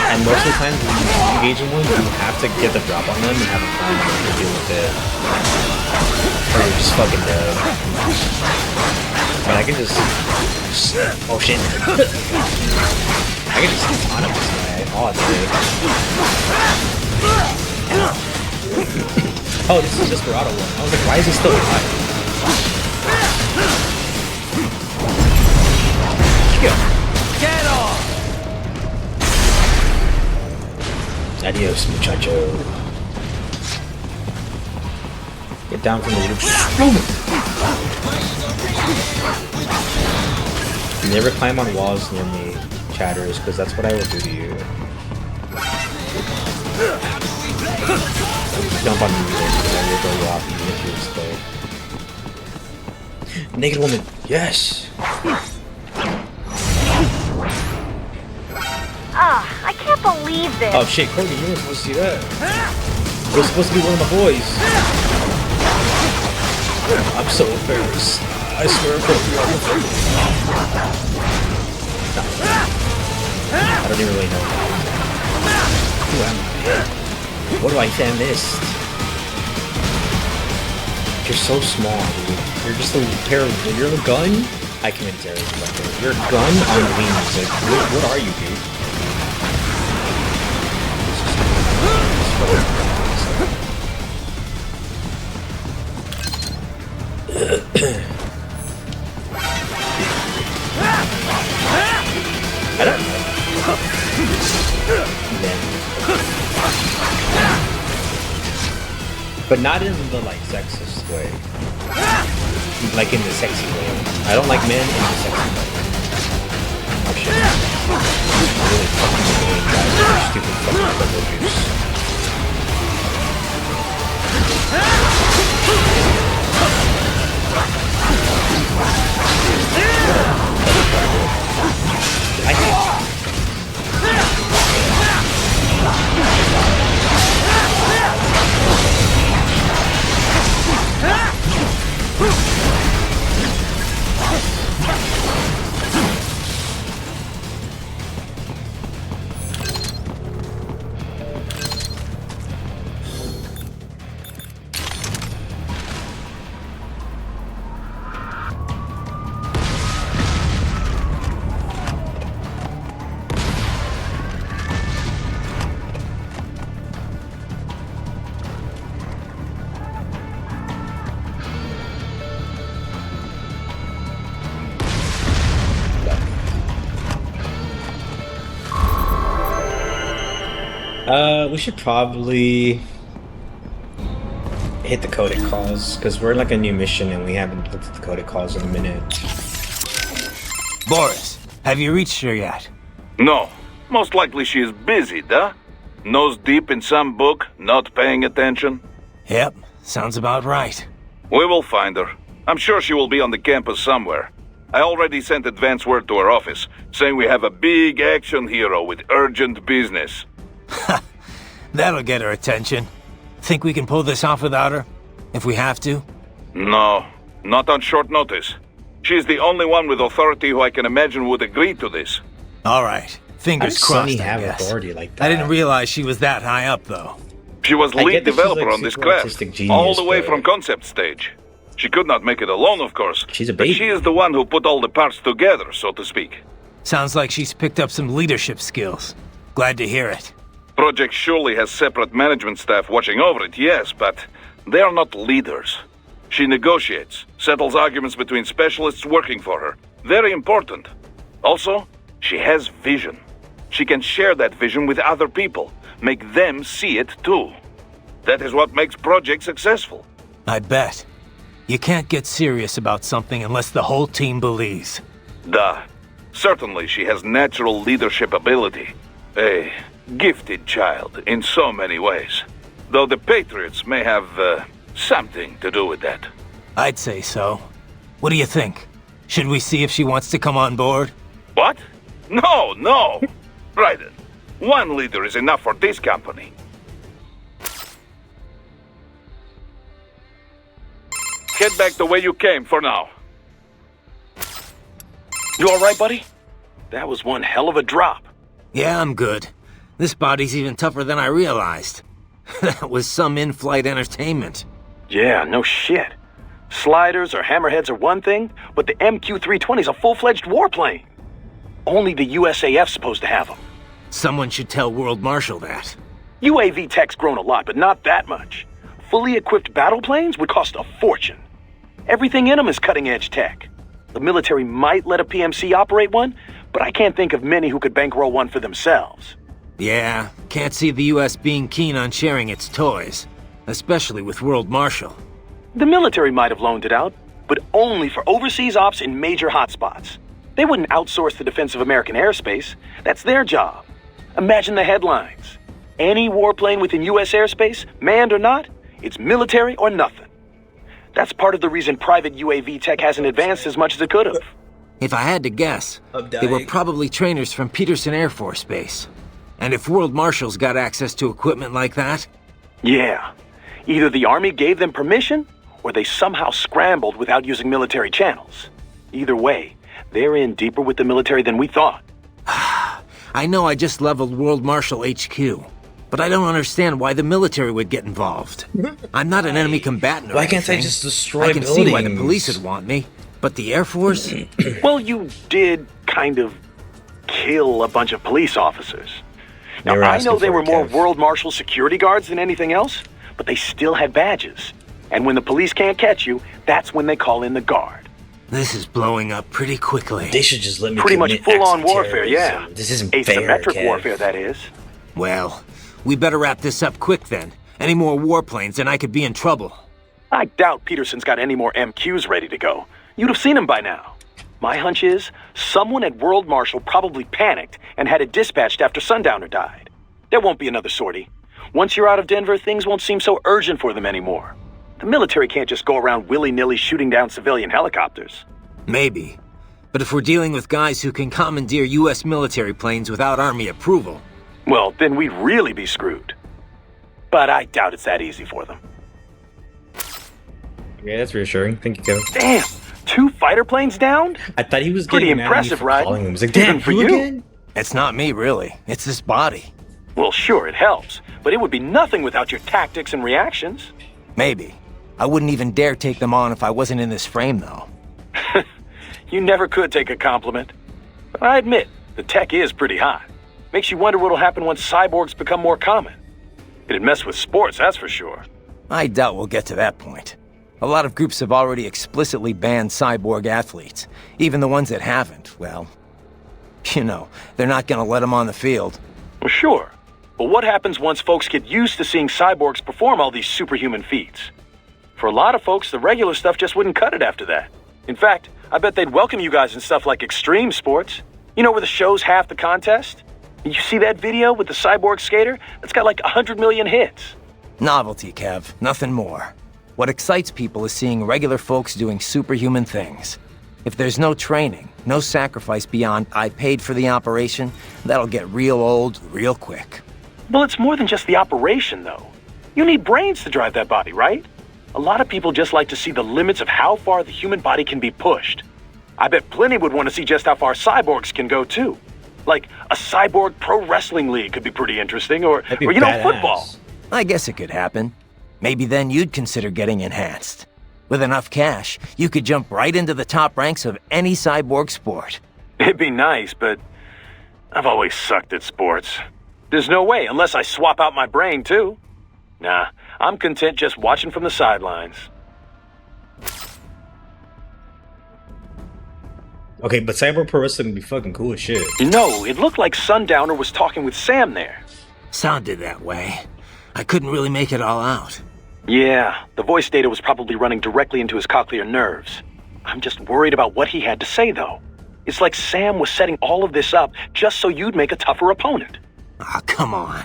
A: And most of the times when you engage in one, you have to get the drop on them and have a plan to deal with it. Or you're just fucking dead. I mean, I can just... Oh shit. I can just taunt him this guy. Oh, dude. Oh, this is Desperado one. I was like, why is he still alive?
E: Get off!
A: Adios, muchacho. down from the roof. Never climb on walls near me, chatters, because that's what I will do to you. Jump on me, because I will go you off even if you explode. Naked woman, yes!
G: I can't believe this.
A: Oh shit, Cody, you weren't supposed to see that. It was supposed to be one of my boys. I'm so embarrassed. I swear, Cody, I don't even really know. Who am I? What do I missed? You're so small, dude. You're just a pair of... You're a gun? I committed terrorism. You're a gun on wings. Like, what are you, dude? I don't know. But not in the like sexist way. Like in the sexy way. I don't like men in the sexy way. Oh shit. Really fucking annoying guys with their stupid fucking purple juice. I hate you. We should probably hit the codec calls, because we're in like a new mission and we haven't looked at the codec calls in a minute.
B: Boris, have you reached her yet?
D: No. Most likely she is busy, duh? Nose deep in some book, not paying attention?
B: Yep, sounds about right.
D: We will find her. I'm sure she will be on the campus somewhere. I already sent advance word to her office, saying we have a big action hero with urgent business.
B: That'll get her attention. Think we can pull this off without her? If we have to?
D: No, not on short notice. She's the only one with authority who I can imagine would agree to this.
B: Alright, fingers
A: How does Sunny
B: crossed, I
A: have
B: guess.
A: authority like that?
B: I didn't realize she was that high up, though.
D: She was
A: I
D: lead
A: get that she's,
D: developer
A: like,
D: on this
A: super
D: craft,
A: artistic genius,
D: all the way
A: but-
D: from concept stage. She could not make it alone, of course.
A: She's a
D: but
A: baby.
D: she is the one who put all the parts together, so to speak.
B: Sounds like she's picked up some leadership skills. Glad to hear it.
D: Project surely has separate management staff watching over it, yes, but they are not leaders. She negotiates, settles arguments between specialists working for her. Very important. Also, she has vision. She can share that vision with other people, make them see it too. That is what makes Project successful.
B: I bet. You can't get serious about something unless the whole team believes.
D: Duh. Certainly she has natural leadership ability. A gifted child in so many ways. Though the Patriots may have something to do with that.
B: I'd say so. What do you think? Should we see if she wants to come on board?
D: What? No, no! Raiden, one leader is enough for this company. Head back the way you came for now.
F: You alright, buddy? That was one hell of a drop.
B: Yeah, I'm good. This body's even tougher than I realized. That was some in-flight entertainment.
F: Yeah, no shit. Sliders or hammerheads are one thing, but the MQ-320's a full-fledged warplane. Only the USAF's supposed to have them.
B: Someone should tell World Marshal that.
F: UAV tech's grown a lot, but not that much. Fully equipped battle planes would cost a fortune. Everything in them is cutting-edge tech. The military might let a PMC operate one, but I can't think of many who could bankroll one for themselves.
B: Yeah, can't see the US being keen on sharing its toys. Especially with World Marshal.
F: The military might have loaned it out, but only for overseas ops in major hotspots. They wouldn't outsource the defense of American airspace. That's their job. Imagine the headlines. Any warplane within U.S. airspace, manned or not, it's military or nothing. That's part of the reason private UAV tech hasn't advanced as much as it could have.
B: If I had to guess,
A: I'm
B: they were
A: dying.
B: probably trainers from Peterson Air Force Base. And if World Marshals got access to equipment like that,
F: Yeah. Either the Army gave them permission, or they somehow scrambled without using military channels. Either way, they're in deeper with the military than we thought.
B: I know I just leveled World Marshal HQ, but I don't understand why the military would get involved. I'm not an enemy combatant or
A: Why can't they
B: anything.
A: just destroy
B: I can see why the
A: buildings?
B: police would want me, but the Air Force?
F: Well, you did kind of kill a bunch of police officers.
A: They
F: Now,
A: were
F: I
A: asking
F: know they
A: for
F: were
A: it,
F: more
A: Kev.
F: World Marshal security guards than anything else, but they still had badges. And when the police can't catch you, that's when they call in the guard.
B: This is blowing up pretty quickly.
A: They should just let me
F: Pretty much
A: commit
F: full-on
A: acts of
F: warfare, yeah.
A: terrorism. This isn't fair,
F: Asymmetric
A: Kev.
F: warfare, that is.
B: Well, we better wrap this up quick then. Any more warplanes and I could be in trouble.
F: I doubt Peterson's got any more MQs ready to go. You'd have seen them by now. My hunch is, someone at World Marshal probably panicked and had it dispatched after Sundowner died. There won't be another sortie. Once you're out of Denver, things won't seem so urgent for them anymore. The military can't just go around willy-nilly shooting down civilian helicopters.
B: Maybe. But if we're dealing with guys who can commandeer U.S. military planes without Army approval,
F: Well, then we'd really be screwed. But I doubt it's that easy for them.
A: Yeah, that's reassuring. Thank you, Kevin.
F: Damn! 2 fighter planes downed?
A: I thought he was
F: Pretty
A: getting mad at me
F: impressive,
A: for
F: right?
A: calling him. He's like,
F: Even
A: damn,
F: for
A: you
F: you.
A: again?
B: it's not me really. It's this body.
F: Well, sure, it helps. But it would be nothing without your tactics and reactions.
B: Maybe. I wouldn't even dare take them on if I wasn't in this frame, though.
F: You never could take a compliment. But I admit, the tech is pretty hot. Makes you wonder what'll happen once cyborgs become more common. It'd mess with sports, that's for sure.
B: I doubt we'll get to that point. A lot of groups have already explicitly banned cyborg athletes. Even the ones that haven't, well, you know, they're not gonna let them on the field.
F: Well, sure. But what happens once folks get used to seeing cyborgs perform all these superhuman feats? For a lot of folks, the regular stuff just wouldn't cut it after that. In fact, I bet they'd welcome you guys in stuff like extreme sports. You know, where the show's half the contest? You see that video with the cyborg skater? That's got like 100 million hits.
B: Novelty, Kev. Nothing more. What excites people is seeing regular folks doing superhuman things. If there's no training, no sacrifice beyond I paid for the operation, that'll get real old real quick.
F: Well, it's more than just the operation, though. You need brains to drive that body, right? A lot of people just like to see the limits of how far the human body can be pushed. I bet plenty would want to see just how far cyborgs can go, too. Like, a cyborg pro wrestling league could be pretty interesting, or
A: That'd be
F: you know,
A: badass.
F: football.
B: I guess it could happen. Maybe then you'd consider getting enhanced. With enough cash, you could jump right into the top ranks of any cyborg sport.
F: It'd be nice, but I've always sucked at sports. There's no way, unless I swap out my brain, too. Nah, I'm content just watching from the sidelines.
A: Okay, but Cyber Pro Wrestling would be fucking cool as shit.
F: You know, it looked like Sundowner was talking with Sam there.
B: Sounded that way. I couldn't really make it all out.
F: Yeah, the voice data was probably running directly into his cochlear nerves. I'm just worried about what he had to say, though. It's like Sam was setting all of this up just so you'd make a tougher opponent.
B: Ah, come on.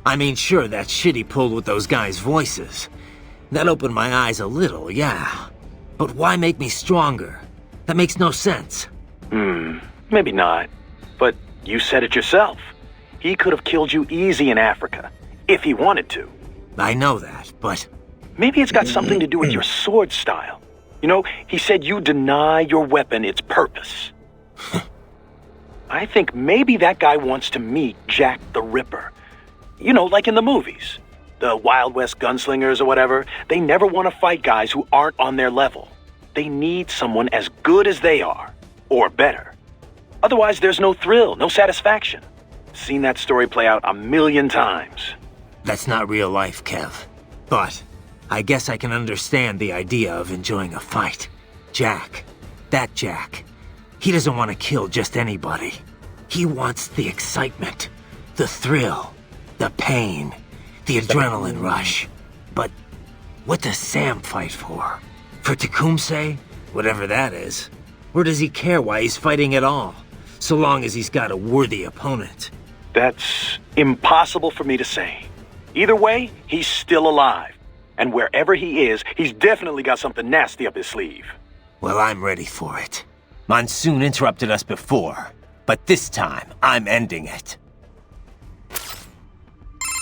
B: I mean, sure, that shit he pulled with those guys' voices. That opened my eyes a little, yeah. But why make me stronger? That makes no sense.
F: Maybe not. But you said it yourself. He could have killed you easy in Africa, if he wanted to.
B: I know that, but
F: Maybe it's got something to do with your sword style. You know, he said you deny your weapon its purpose. I think maybe that guy wants to meet Jack the Ripper. You know, like in the movies. The Wild West gunslingers or whatever, they never want to fight guys who aren't on their level. They need someone as good as they are, or better. Otherwise, there's no thrill, no satisfaction. Seen that story play out a million times.
B: that's not real life, Kev. But I guess I can understand the idea of enjoying a fight. Jack, that Jack, he doesn't want to kill just anybody. He wants the excitement, the thrill, the pain, the adrenaline rush. But What does Sam fight for? For Tecumseh? Whatever that is. Or does he care why he's fighting at all? So long as he's got a worthy opponent.
F: That's impossible for me to say. Either way, he's still alive. And wherever he is, he's definitely got something nasty up his sleeve.
B: Well, I'm ready for it. Monsoon interrupted us before, but this time, I'm ending it.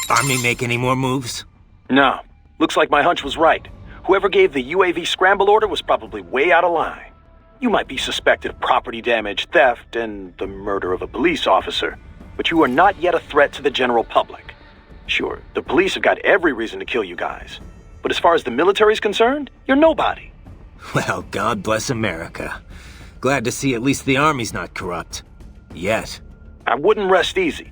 B: Army make any more moves?
F: No. Looks like my hunch was right. Whoever gave the UAV scramble order was probably way out of line. You might be suspected of property damage, theft, and the murder of a police officer, but you are not yet a threat to the general public. Sure, the police have got every reason to kill you guys, but as far as the military's concerned, you're nobody.
B: Well, God bless America. Glad to see at least the Army's not corrupt. Yet.
F: I wouldn't rest easy.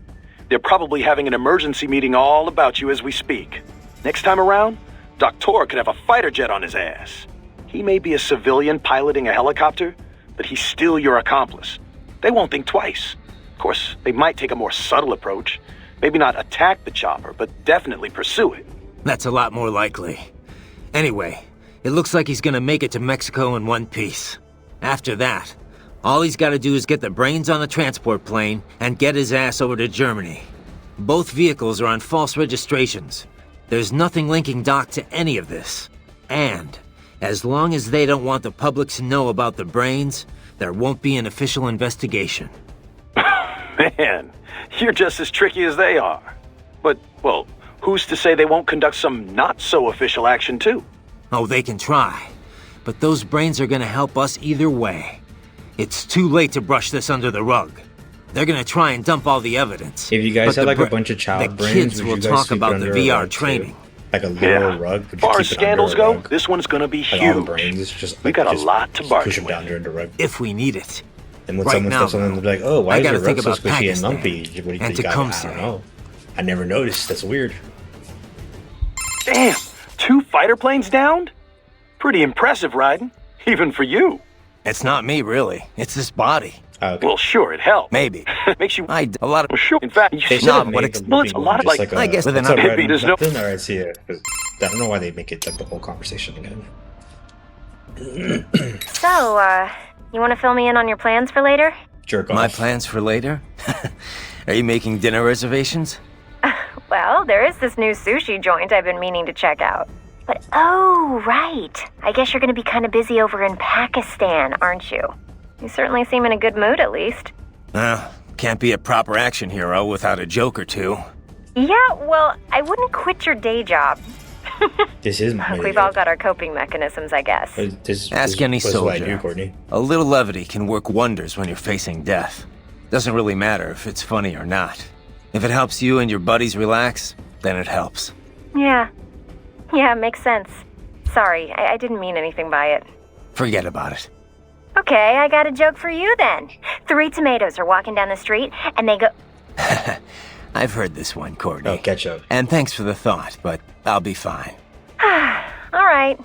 F: They're probably having an emergency meeting all about you as we speak. Next time around, Doctor could have a fighter jet on his ass. He may be a civilian piloting a helicopter, but he's still your accomplice. They won't think twice. Of course, they might take a more subtle approach. Maybe not attack the chopper, but definitely pursue it.
B: That's a lot more likely. Anyway, it looks like he's gonna make it to Mexico in one piece. After that, all he's gotta do is get the brains on the transport plane and get his ass over to Germany. Both vehicles are on false registrations. There's nothing linking Doc to any of this. And, as long as they don't want the public to know about the brains, there won't be an official investigation.
F: Man, you're just as tricky as they are. But, well, who's to say they won't conduct some not-so-official action, too?
B: Oh, they can try. But those brains are gonna help us either way. It's too late to brush this under the rug. They're gonna try and dump all the evidence.
A: If you guys
B: but
A: had
B: the
A: like a bunch of child
B: the
A: brains,
B: kids
A: would
B: will
A: you guys
B: talk
A: sweep it
B: about the
A: under a
B: VR
A: rug, too?
B: training.
A: Like a literal rug? Would
F: As far
A: you
F: as
A: keep it under
F: scandals
A: a
F: go,
A: rug?
F: this one's gonna be
A: Like all the
F: huge.
A: brains, just
F: We
A: like,
F: got a
A: just
F: lot to bargain
A: push them
F: with.
A: down under the rug.
B: If we need it.
A: And when
B: Right
A: someone
B: now,
A: steps on them, they'll be like, "Oh, why
B: I
A: is
B: gotta
A: your
B: think
A: rug so
B: about
A: squishy and
B: Pakistan
A: lumpy? What do you
B: and
A: think? I
B: Tecumseh.
A: don't know. I never noticed. That's weird."
F: Damn, 2 fighter planes downed? Pretty impressive, Raiden. Even for you.
B: It's not me, really. It's this body.
A: Oh, okay.
F: Well, sure, it helps.
B: Maybe.
F: Makes you...
B: A lot of...
F: Well, sure. In fact, you
A: They
F: should
A: should
B: not
A: have
B: what
A: made
B: ex-
A: the
F: well, it's
A: movie
F: a lot
A: one
F: of,
A: just
F: like,
A: a,
B: I guess with an
A: what's up,
B: update,
A: Red?
F: there's no-
A: Nothing? Alright, see ya. 'Cause I don't know why they make it like the whole conversation again.
G: So, you want to fill me in on your plans for later?
A: Jerk off.
B: My plans for later? Are you making dinner reservations?
G: Well, there is this new sushi joint I've been meaning to check out. But, oh, right. I guess you're going to be kind of busy over in Pakistan, aren't you? You certainly seem in a good mood, at least.
B: Can't be a proper action hero without a joke or two.
G: Yeah, well, I wouldn't quit your day job.
A: This is my
G: We've all got our coping mechanisms, I guess.
B: Ask any
A: this is what I
B: soldier.
A: do, Courtney.
B: A little levity can work wonders when you're facing death. Doesn't really matter if it's funny or not. If it helps you and your buddies relax, then it helps.
G: Yeah. Yeah, makes sense. Sorry, I didn't mean anything by it.
B: Forget about it.
G: Okay, I got a joke for you then. 3 tomatoes are walking down the street, and they go...
B: I've heard this one, Courtney.
A: Oh, ketchup.
B: And thanks for the thought, but I'll be fine.
G: All right.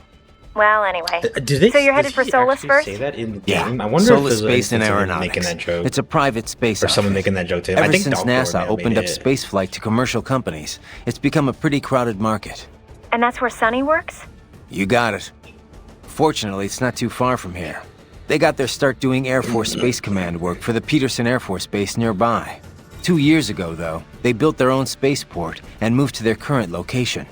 G: Well, anyway.
A: Do they?
G: So you're headed
A: does
G: for
A: he
G: Solus
A: actually
G: first?
A: Say that in the
B: Yeah.
A: game. I wonder
B: Solus
A: if there's
B: Space and
A: someone
B: Aeronautics.
A: making that joke,
B: It's a private space
A: or someone
B: outfit.
A: making that joke to him.
B: Ever
A: I think
B: since
A: Doctor may
B: NASA
A: have
B: opened
A: made
B: up
A: it.
B: spaceflight to commercial companies, it's become a pretty crowded market.
G: And that's where Sunny works?
B: You got it. Fortunately, it's not too far from here. They got their start doing Air Force Space Command work for the Peterson Air Force Base nearby. 2 years ago, though, they built their own spaceport and moved to their current location.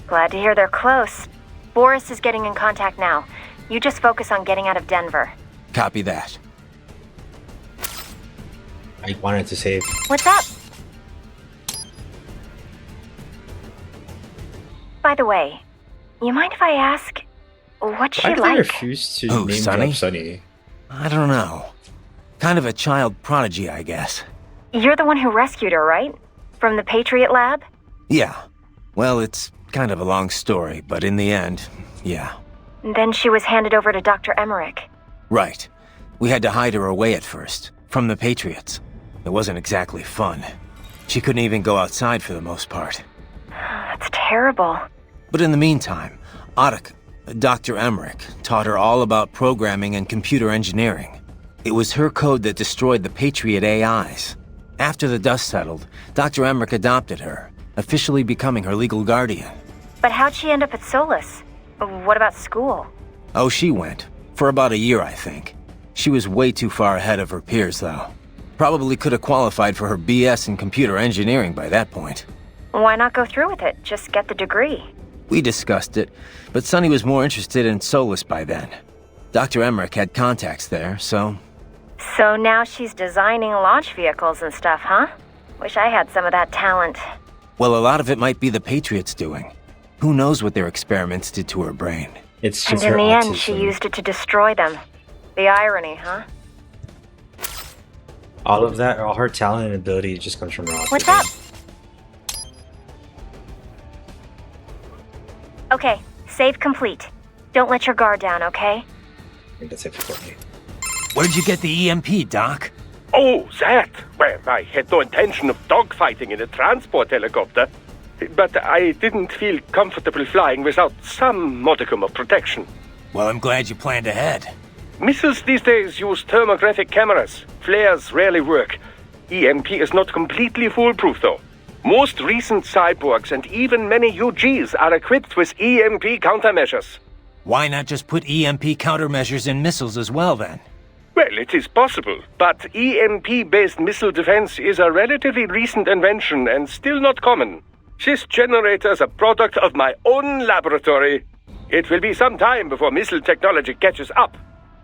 G: Glad to hear they're close. Boris is getting in contact now. You just focus on getting out of Denver.
B: Copy that.
A: I wanted to save.
G: What's up? By the way, you mind if I ask, what's
A: Why
G: she
A: did they
G: like?
A: refuse to
B: Who,
A: name
B: Sonny?
A: drop Sunny?
B: I don't know. Kind of a child prodigy, I guess.
G: You're the one who rescued her, right? From the Patriot Lab?
B: Yeah. Well, it's kind of a long story, but in the end, yeah.
G: Then she was handed over to Dr. Emmerich.
B: Right. We had to hide her away at first, from the Patriots. It wasn't exactly fun. She couldn't even go outside for the most part.
G: That's terrible.
B: But in the meantime, Otto, Dr. Emmerich, taught her all about programming and computer engineering. It was her code that destroyed the Patriot AIs. After the dust settled, Dr. Emmerich adopted her, officially becoming her legal guardian.
G: But how'd she end up at Solus? What about school?
B: Oh, she went. For about a year, I think. She was way too far ahead of her peers, though. Probably could have qualified for her BS in computer engineering by that point.
G: Why not go through with it? Just get the degree.
B: We discussed it, but Sonny was more interested in Solus by then. Dr. Emmerich had contacts there, so...
G: So now she's designing launch vehicles and stuff, huh? Wish I had some of that talent.
B: Well, a lot of it might be the Patriots doing. Who knows what their experiments did to her brain?
A: It's
G: And
A: just
G: in
A: her
G: the
A: autism.
G: end, she used it to destroy them. The irony, huh?
A: all of that, all her talent and ability just comes from her autism.
G: What's up? Okay, save complete. Don't let your guard down, okay?
A: I think that's it for Courtney.
B: Where'd you get the EMP, Doc?
C: Oh, that! Well, I had no intention of dogfighting in a transport helicopter. But I didn't feel comfortable flying without some modicum of protection.
B: Well, I'm glad you planned ahead.
C: Missiles these days use thermographic cameras. Flares rarely work. EMP is not completely foolproof, though. Most recent cyborgs and even many UGs are equipped with EMP countermeasures.
B: Why not just put EMP countermeasures in missiles as well, then?
C: Well, it is possible, but EMP-based missile defense is a relatively recent invention and still not common. This generator is a product of my own laboratory. It will be some time before missile technology catches up.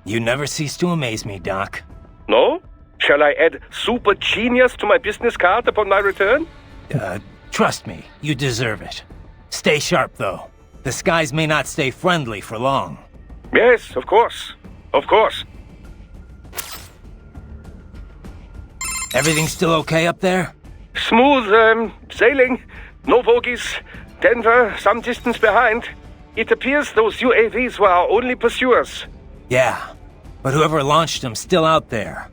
B: You never cease to amaze me, Doc.
C: No? Shall I add super genius to my business card upon my return?
B: Trust me, you deserve it. Stay sharp, though. The skies may not stay friendly for long.
C: Yes, of course. Of course.
B: Everything still okay up there?
C: Smooth, sailing. No bogies. Denver, some distance behind. It appears those UAVs were our only pursuers.
B: Yeah, but whoever launched them still out there.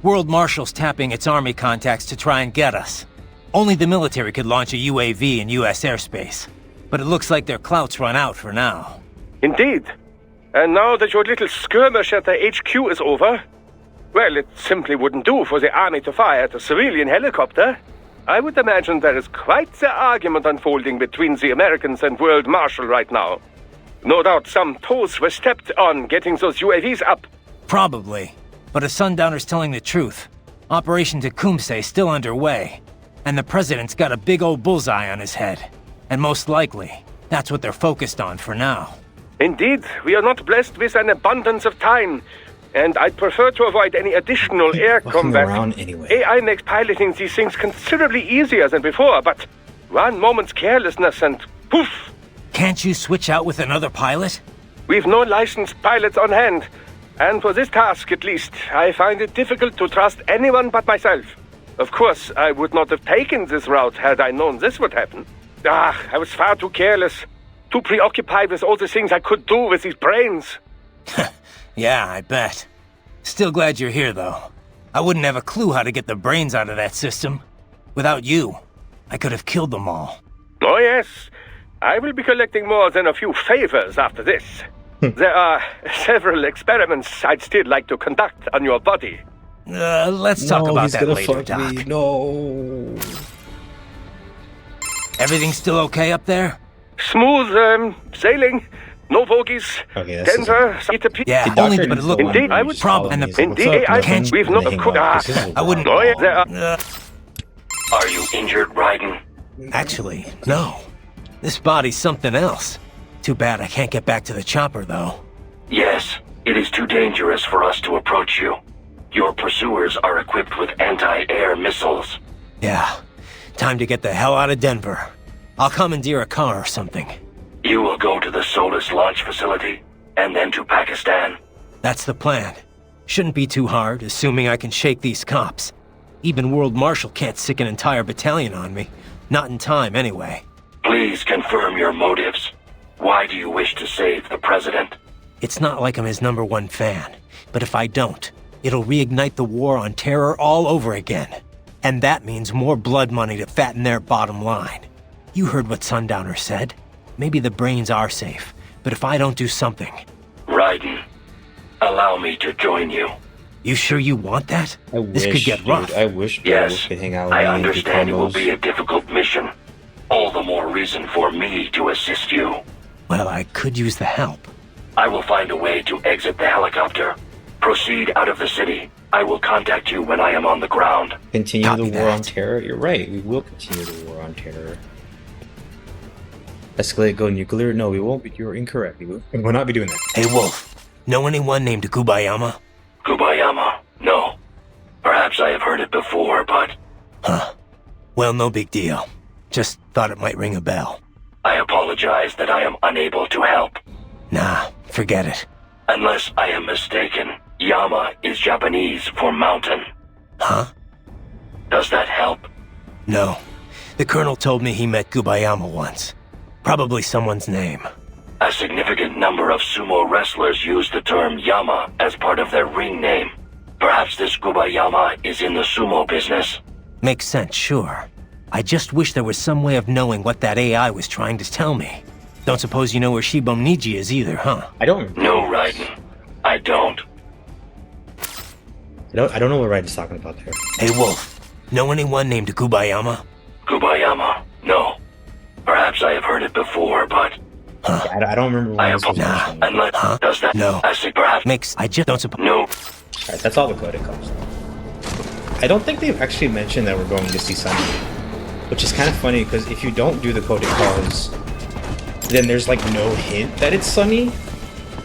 B: World Marshal's tapping its army contacts to try and get us. Only the military could launch a UAV in U.S. airspace. But it looks like their clout's run out for now.
C: Indeed. And now that your little skirmish at the HQ is over, well, it simply wouldn't do for the army to fire at a civilian helicopter. I would imagine there is quite the argument unfolding between the Americans and World Marshal right now. No doubt some toes were stepped on getting those UAVs up.
B: Probably. But if Sundowner's telling the truth, Operation Tecumseh's still underway. And the President's got a big old bullseye on his head. And most likely, that's what they're focused on for now.
C: Indeed, we are not blessed with an abundance of time. And I'd prefer to avoid any additional air
A: Fucking
C: combat.
A: around anyway.
C: AI makes piloting these things considerably easier than before, but one moment's carelessness and poof!
B: Can't you switch out with another pilot?
C: We've no licensed pilots on hand. And for this task, at least, I find it difficult to trust anyone but myself. Of course, I would not have taken this route had I known this would happen. I was far too careless. Too preoccupied with all the things I could do with these brains.
B: Yeah, I bet. Still glad you're here, though. I wouldn't have a clue how to get the brains out of that system. Without you, I could have killed them all.
C: Oh yes, I will be collecting more than a few favors after this. There are several experiments I'd still like to conduct on your body.
B: Let's talk about
A: he's
B: that
A: gonna
B: later,
A: fuck
B: Doc.
A: me. No.
B: Everything still okay up there?
C: Smooth, sailing. No bogies.
A: Okay, this
C: Denver, it appears.
B: Yeah,
A: The
B: only
A: doctor
B: but it
A: needs
B: look.
A: the one
C: Indeed,
A: where
C: I
A: you
C: would
A: just follow
B: Indeed,
A: me. He's like,
C: indeed,
A: "What's up,
C: I
A: man?"
B: can't-
C: we've
A: And
C: not
A: they hang
C: could.
A: up, 'cause this is
B: I wouldn't-
C: Oh, yeah,
A: wild.
C: there are.
F: Are you injured, Raiden?
B: Actually, no. This body's something else. Too bad I can't get back to the chopper, though.
F: Yes, it is too dangerous for us to approach you. Your pursuers are equipped with anti-air missiles.
B: Yeah, time to get the hell out of Denver. I'll commandeer a car or something.
F: You will go to the Solus launch facility, and then to Pakistan.
B: That's the plan. Shouldn't be too hard, assuming I can shake these cops. Even World Marshal can't sick an entire battalion on me. Not in time, anyway.
F: Please confirm your motives. Why do you wish to save the President?
B: It's not like I'm his #1 fan, but if I don't, it'll reignite the war on terror all over again. And that means more blood money to fatten their bottom line. You heard what Sundowner said. Maybe the brains are safe, but if I don't do something...
F: Raiden, allow me to join you.
B: You sure you want that?
A: I
B: This
A: wish,
B: could get
A: dude,
B: rough.
A: I wish bro
F: Yes,
A: could hang out with
F: I
A: me and do
F: understand it will
A: combos.
F: be a difficult mission. All the more reason for me to assist you.
B: Well, I could use the help.
H: I will find a way to exit the helicopter. Proceed out of the city. I will contact you when I am on the ground.
A: Continue
B: Copy
A: the war on
B: that.
A: terror? You're right, we will continue the war on terror. Escalate, go nuclear? No, we won't be. You're incorrect. We will not be doing that.
B: Hey, Wolf. Know anyone named Gubayama?
H: Gubayama? No. Perhaps I have heard it before, but
B: Huh. Well, no big deal. Just thought it might ring a bell.
H: I apologize that I am unable to help.
B: Nah, forget it.
H: Unless I am mistaken, Yama is Japanese for mountain.
B: Huh?
H: Does that help?
B: No. The Colonel told me he met Gubayama once. Probably someone's name.
H: A significant number of sumo wrestlers use the term Yama as part of their ring name. Perhaps this Gubayama is in the sumo business.
B: Makes sense, sure. I just wish there was some way of knowing what that AI was trying to tell me. Don't suppose you know where Shiboniji is either, huh?
A: I don't.
H: No, Raiden. I don't.
A: I don't know what Raiden's talking about there.
B: Hey, Wolf. Know anyone named Gubayama?
H: Gubayama? No. Perhaps I have heard it before, but
B: Huh?
A: I don't remember when
H: I
A: I was supposed to
B: Nah.
A: mention it.
H: unless
B: Huh?
H: does that
B: No.
H: I say perhaps
B: I just don't suppose.
H: no.
A: Alright, that's all the code it comes. I don't think they've actually mentioned that we're going to see Sunny. Which is kind of funny, because if you don't do the coded calls, then there's like no hint that it's Sunny.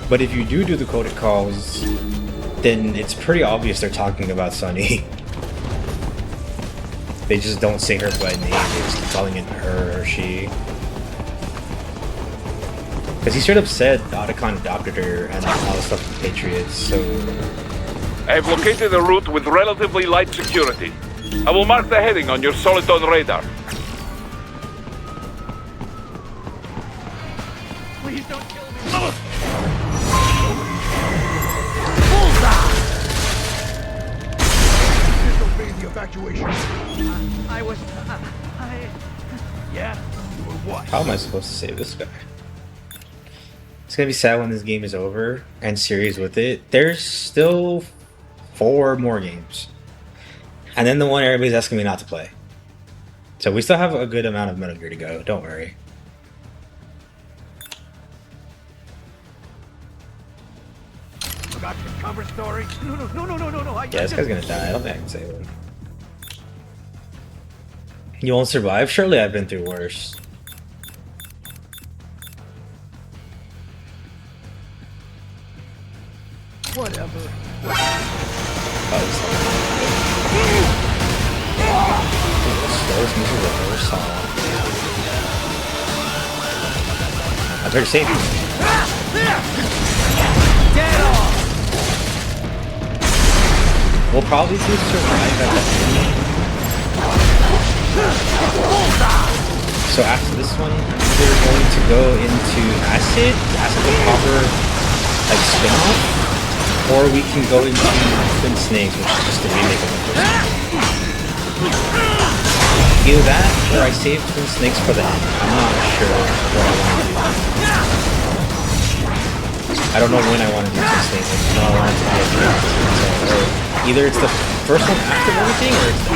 A: But if you do the coded calls, then it's pretty obvious they're talking about Sunny. They just don't say her by name, they just keep calling it her or she. Because he straight up said Otacon adopted her and all the stuff with the Patriots, so...
D: I have located a route with relatively light security. I will mark the heading on your Soliton radar.
E: Please don't kill me. Disobey the evacuation. I was... Yeah? You were what?
A: How am I supposed to save this guy? It's gonna be sad when this game is over and series with it. There's still 4 more games. And then the one everybody's asking me not to play. So we still have a good amount of Metal Gear to go, don't worry.
E: Forgot your cover story? No.
A: Yeah, this guy's gonna die. I don't think I can save him. You won't survive? Surely I've been through worse.
E: Whatever.
A: Slowest music I've ever saw. I better save you. We'll probably see survive at the end. So after this one, we're going to go into Acid the proper like spin-off, or we can go into Twin Snakes, which is just a remake of the first one. Either that, or I save Twin Snakes for the end. I'm not sure what I want to do. I don't know when I want to do Twin Snakes. I just know I want it to be a dream. So, either it's the first one after everything, or it's the...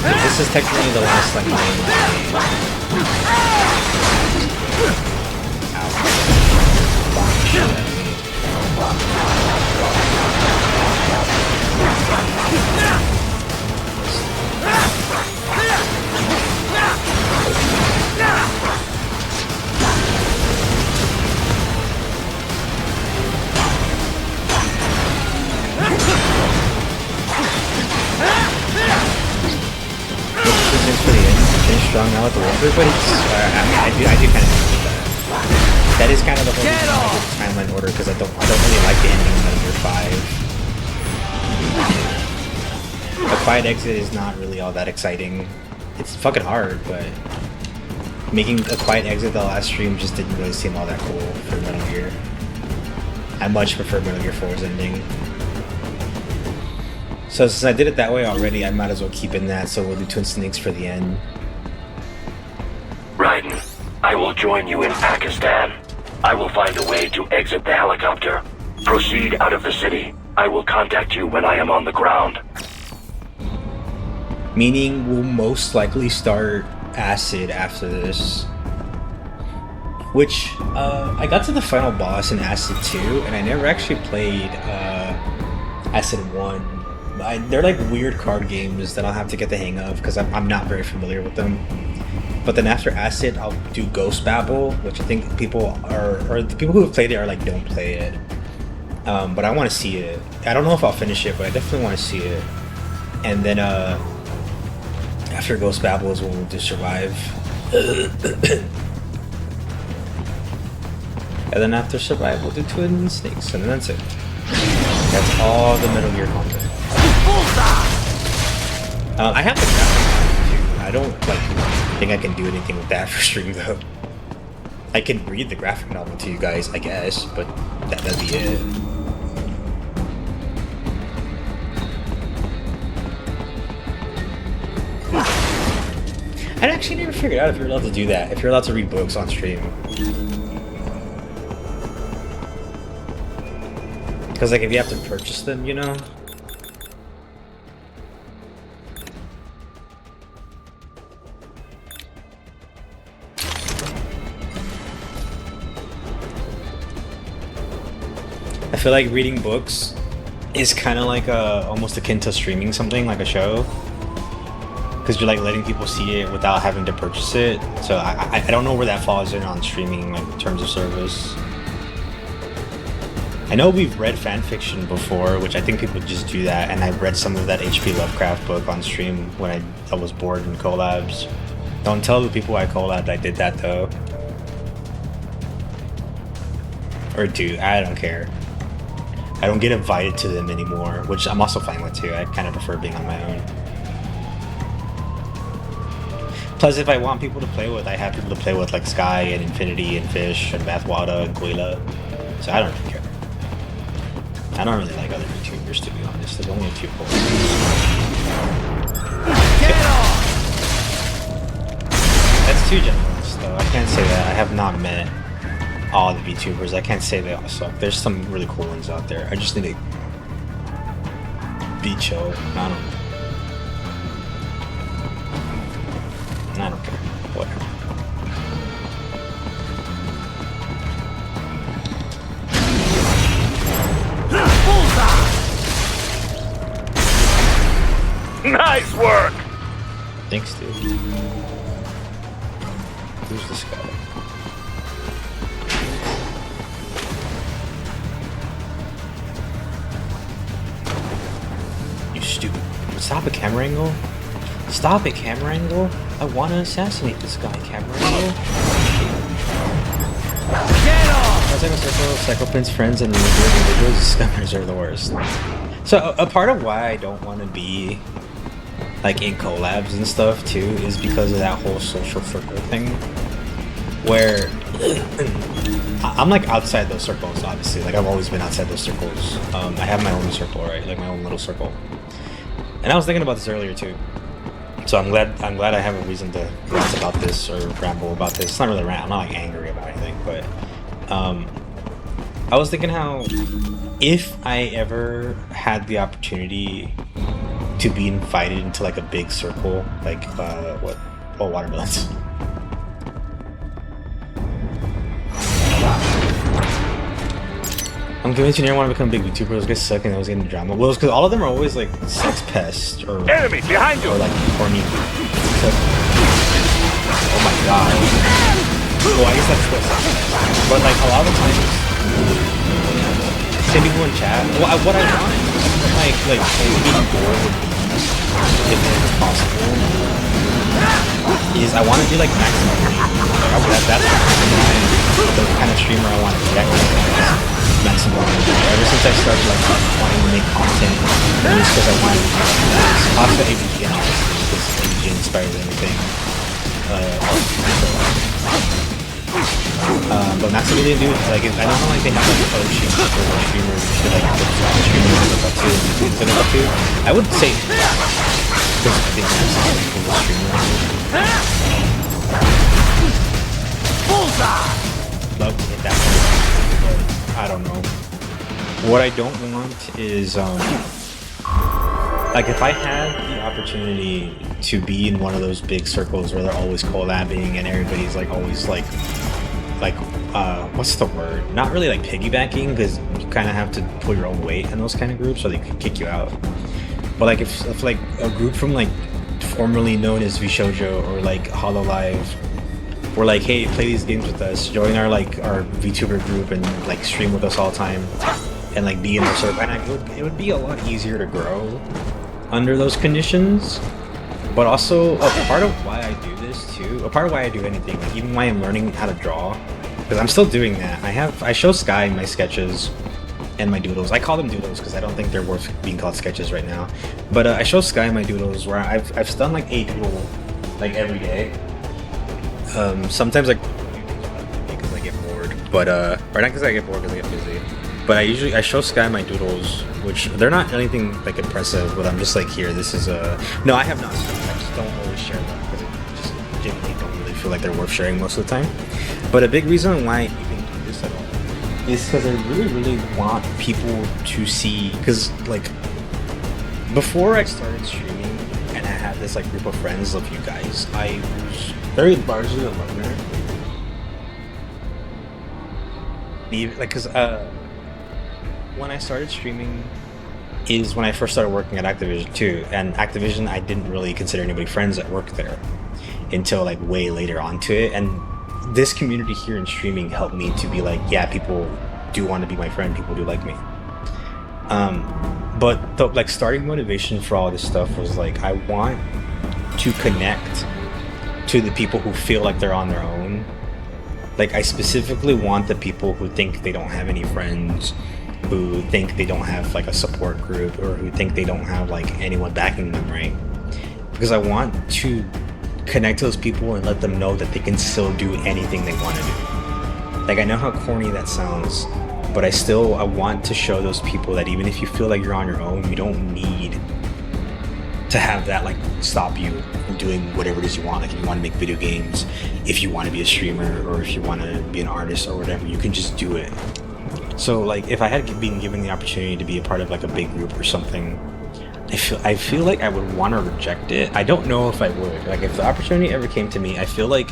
A: This is technically the last like main game. Finish strong now with the Wolfer, but it's, I do kind of think that. That is kind of the whole reason why I did the timeline order, because I don't really like the ending of Metal Gear 5. A quiet exit is not really all that exciting. It's fucking hard, but making a quiet exit the last stream just didn't really seem all that cool for Metal Gear. I much prefer Metal Gear 4's ending. So since I did it that way already, I might as well keep in that, so we'll do Twin Snakes for the end.
H: Raiden, I will join you in Pakistan. I will find a way to exit the helicopter. Proceed out of the city. I will contact you when I am on the ground.
A: Meaning we'll most likely start Acid after this. Which I got to the final boss in Acid 2, and I never actually played Acid 1. They're like weird card games that I'll have to get the hang of because I'm not very familiar with them. But then after Acid, I'll do Ghost Babel, which I think people or the people who have played it are like, don't play it. But I want to see it. I don't know if I'll finish it, but I definitely want to see it. And then after Ghost Babel is when we'll do Survive. And then after Survive, we'll do Twin Snakes, and then that's it. That's all the Metal Gear content. I have the graphic novel too. I don't think I can do anything with that for stream though. I can read the graphic novel to you guys, I guess, but that'd be it. I'd actually never figured out if you're allowed to do that. If you're allowed to read books on stream. Because like if you have to purchase them, you know? I feel like reading books is kind of like almost akin to streaming something, like a show. Because you're like letting people see it without having to purchase it. So I don't know where that falls in on streaming, like in terms of service. I know we've read fan fiction before, which I think people just do that, and I've read some of that H.P. Lovecraft book on stream when I was bored in collabs. Don't tell the people I collabed I did that though. Or do, I don't care. I don't get invited to them anymore, which I'm also fine with too. I kind of prefer being on my own. Plus, if I want people to play with, I have people to play with like Sky and Infinity and Fish and Bathwater and Guila. So I don't really care. I don't really like other YouTubers, to be honest. There's only a few cool. That's too generous, though. I can't say that. I have not met all the VTubers. I can't say they all suck. There's some really cool ones out there. I just need to be chill. I don't know. I don't care. Whatever.
C: Nice work!
A: Thanks, dude. Who's this guy? You stupid. Stop it, camera angle. Stop it, camera angle. I want to assassinate this guy, camera angle. Get off! I was like a circle of Cyclopin's friends and individuals. Scummers are the worst. So a part of why I don't want to be like in collabs and stuff too is because of that whole social circle thing where I'm like outside those circles, obviously. Like I've always been outside those circles. I have my own circle, right? Like my own little circle. And I was thinking about this earlier too. So I'm glad I have a reason to rant about this or ramble about this. It's not really rant, I'm not like angry about anything, but I was thinking how if I ever had the opportunity to be invited into like a big circle, like watermelons. I'm convinced you never want to become a big YouTuber. Those guys suck and I was getting drama. Well, it's because all of them are always like sex pests or
C: Enemy behind you!
A: Or like horny. So, oh my god. Well, I guess that's what sex pests. But like a lot of the times, same people in chat. What I want, like being bored would be, if it's possible, is I want to do like maximum. Like, that's the kind of streamer I want to be. Maximum. Ever since I started like wanting to make content, just because I wanted to do this. Also ABG and all this, because ABG inspires everything. But Maximilian dude, like I don't know, like they have like other streamers or streamers who like streamers look up to and YouTubers look up to. I would say because I think Maximilian is the coolest streamer. Bullseye! Love to hit that one, but I don't know. What I don't want is like if I had the opportunity to be in one of those big circles where they're always collabing and everybody's like always like like what's the word? Not really like piggybacking, because you kind of have to pull your own weight in those kind of groups, so they can kick you out. But like if like a group from like formerly known as VShojo or like Hololive were like, hey, play these games with us, join our VTuber group and like stream with us all the time, and like be in our server, and it would be a lot easier to grow under those conditions. But also a part of why I do this too, a part of why I do anything, like even why I'm learning how to draw, because I'm still doing that. I show Sky my sketches and my doodles. I call them doodles because I don't think they're worth being called sketches right now. But I show Sky my doodles where I've done like a doodle like every day. Sometimes like because I get bored, but or not because I get bored, because I get busy. But I show Sky my doodles, which they're not anything like impressive, but I'm just like, here, this is no, I have not. I just don't always share them because I just genuinely don't really feel like they're worth sharing most of the time. But a big reason why I even do this at all is because I really want people to see, because like before I started streaming and I had this like group of friends of you guys, I was very largely a loner. Like, because when I started streaming is when I first started working at Activision too, and Activision, I didn't really consider anybody friends that worked there until like way later on to it. And this community here in streaming helped me to be like, yeah, people do want to be my friend, people do like me. But the like starting motivation for all this stuff was like, I want to connect to the people who feel like they're on their own. Like, I specifically want the people who think they don't have any friends, who think they don't have like a support group, or who think they don't have like anyone backing them, right? Because I want to connect to those people and let them know that they can still do anything they want to do. Like, I know how corny that sounds, but I want to show those people that even if you feel like you're on your own, you don't need to have that like stop you from doing whatever it is you want. Like, if you want to make video games, if you want to be a streamer, or if you want to be an artist or whatever, you can just do it. So like, if I had been given the opportunity to be a part of like a big group or something, I feel like I would want to reject it. I don't know if I would. Like, if the opportunity ever came to me, I feel like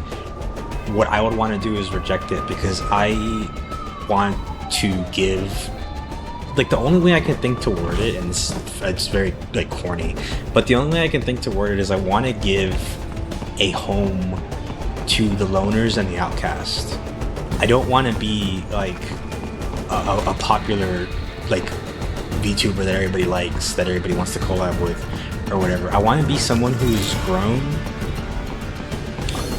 A: what I would want to do is reject it, because I want to give, like, the only way I can think to word it, and it's very like corny, but the only way I can think to word it is I want to give a home to the loners and the outcast. I don't want to be like a popular like VTuber that everybody likes, that everybody wants to collab with or whatever. I want to be someone who's grown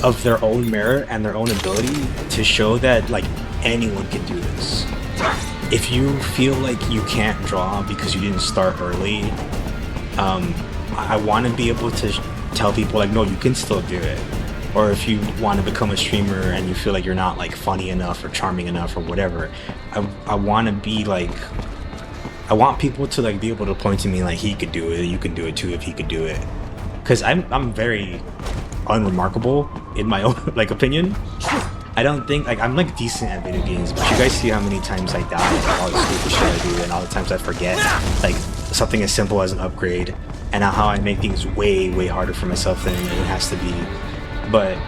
A: of their own merit and their own ability to show that like anyone can do this. If you feel like you can't draw because you didn't start early, I want to be able to tell people like, no, you can still do it. Or if you want to become a streamer and you feel like you're not like funny enough or charming enough or whatever, I want to be like, I want people to like be able to point to me like, he could do it, you can do it too if he could do it. Because I'm very unremarkable in my own like opinion. I don't think, like, I'm like decent at video games, but you guys see how many times I die and all the stupid shit I do, and all the times I forget like something as simple as an upgrade, and how I make things way harder for myself than it has to be. But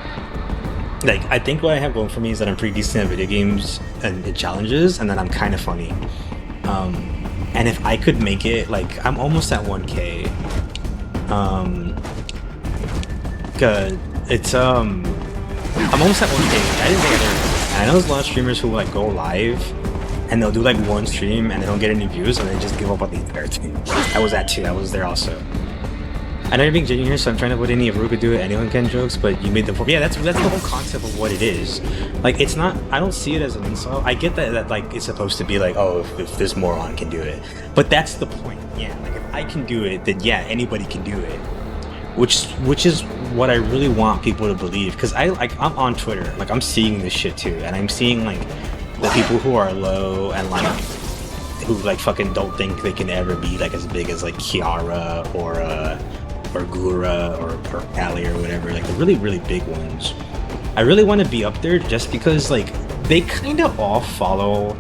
A: like, I think what I have going for me is that I'm pretty decent at video games and challenges, and that I'm kind of funny. And if I could make it, like, I'm almost at 1K. I'm almost at 1K. I didn't think and I know there's a lot of streamers who like go live and they'll do like one stream and they don't get any views and they just give up on the entire thing. I was at 2. I was there also. I know you're being genuine here, so I'm trying to put any Aruka do it, anyone can jokes, but you made the point. Yeah, that's the whole concept of what it is. Like, it's not, I don't see it as an insult. I get that like it's supposed to be like, oh, if this moron can do it. But that's the point. Yeah, like if I can do it, then yeah, anybody can do it. Which is what I really want people to believe, because I'm on Twitter, like I'm seeing this shit too, and I'm seeing like the people who are low and like who like fucking don't think they can ever be like as big as like Kiara or Gura or Ali or whatever, like the really big ones. I really want to be up there just because like they kind of all follow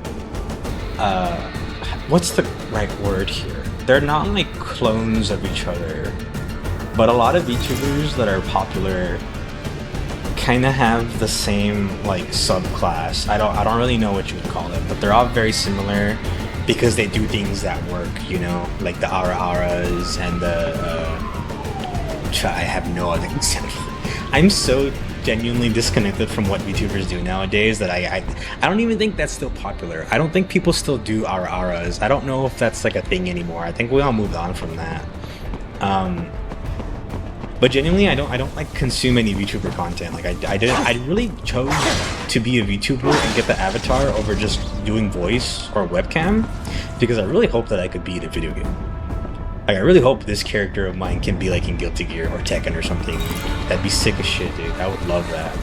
A: what's the right word here? They're not like clones of each other. But a lot of VTubers that are popular kind of have the same like subclass. I don't really know what you would call it, but they're all very similar because they do things that work. You know, like the Aras and the. I have no other example. I'm so genuinely disconnected from what VTubers do nowadays that I don't even think that's still popular. I don't think people still do Aras. I don't know if that's like a thing anymore. I think we all moved on from that. But genuinely, I don't like consume any VTuber content. Like I really chose to be a VTuber and get the avatar over just doing voice or webcam because I really hope that I could be in a video game. Like I really hope this character of mine can be like in Guilty Gear or Tekken or something. That'd be sick as shit, dude. I would love that.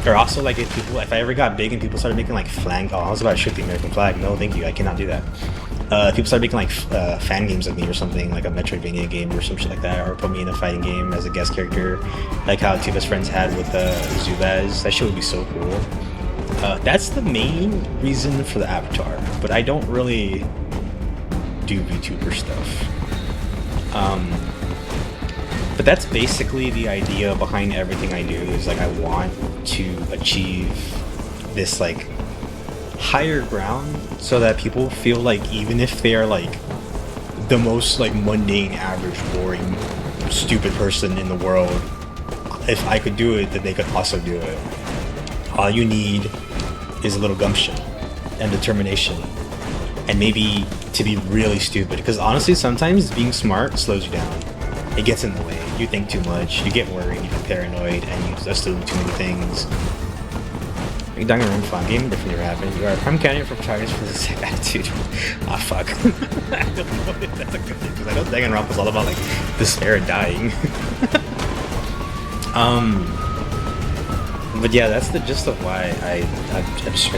A: Or also like if I ever got big and people started making like I was about to shoot the American flag. No, thank you. I cannot do that. People started making like fan games of me or something, like a Metroidvania game or some shit like that, or put me in a fighting game as a guest character, like how two best friends had with Zubaz. That shit would be so cool. That's the main reason for the avatar, but I don't really do VTuber stuff. But that's basically the idea behind everything I do. Is like I want to achieve this like higher ground so that people feel like even if they are like the most like mundane, average, boring, stupid person in the world, if I could do it, then they could also do it. All you need is a little gumption and determination, and maybe to be really stupid. Because honestly, sometimes being smart slows you down. It gets in the way. You think too much. You get worried. You get paranoid, and you assume too many things. Are you Danganronpa? I'm gaming differently what happened. You are a prime candidate for targets for the same attitude. Ah, fuck. I don't know if that's a good thing, because I know Danganronpa is all about, like, despair and dying. But yeah, that's the gist of why I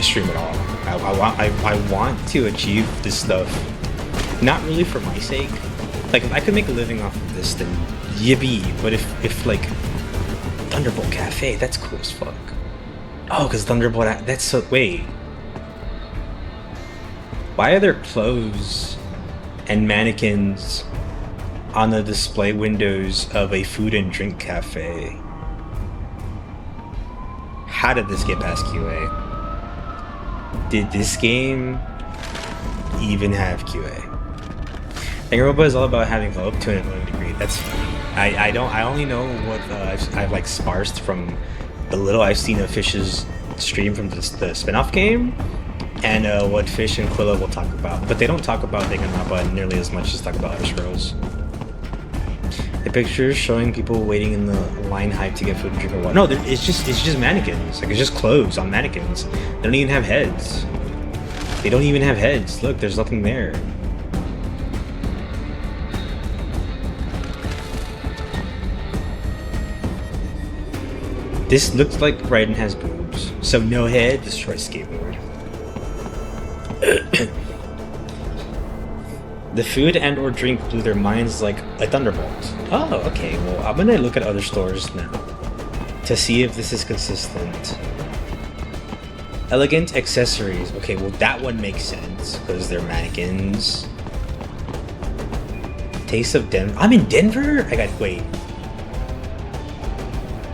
A: stream it all. I want to achieve this stuff, not really for my sake. Like, if I could make a living off of this, then yippee. But if like, Thunderbolt Cafe, that's cool as fuck. Oh, because Thunderbolt, that's so, wait. Why are there clothes and mannequins on the display windows of a food and drink cafe? How did this get past QA? Did this game even have QA? Danganronpa is all about having hope to an annoying degree. That's funny. I only know what I've like sparsed from the little I've seen of Fish's stream from the spin-off game, and what Fish and Quilla will talk about. But they don't talk about Danganronpa nearly as much as talk about Elder Scrolls. The pictures showing people waiting in the line hype to get food and drink or what? No, it's just mannequins. Like, it's just clothes on mannequins. They don't even have heads. They don't even have heads. Look, there's nothing there. This looks like Raiden has boobs. So no head, destroy skateboard. The food and or drink blew their minds like a thunderbolt. Oh, okay. Well, I'm gonna look at other stores now to see if this is consistent. Elegant accessories. Okay, well that one makes sense because they're mannequins. Taste of Denver. I'm in Denver? wait.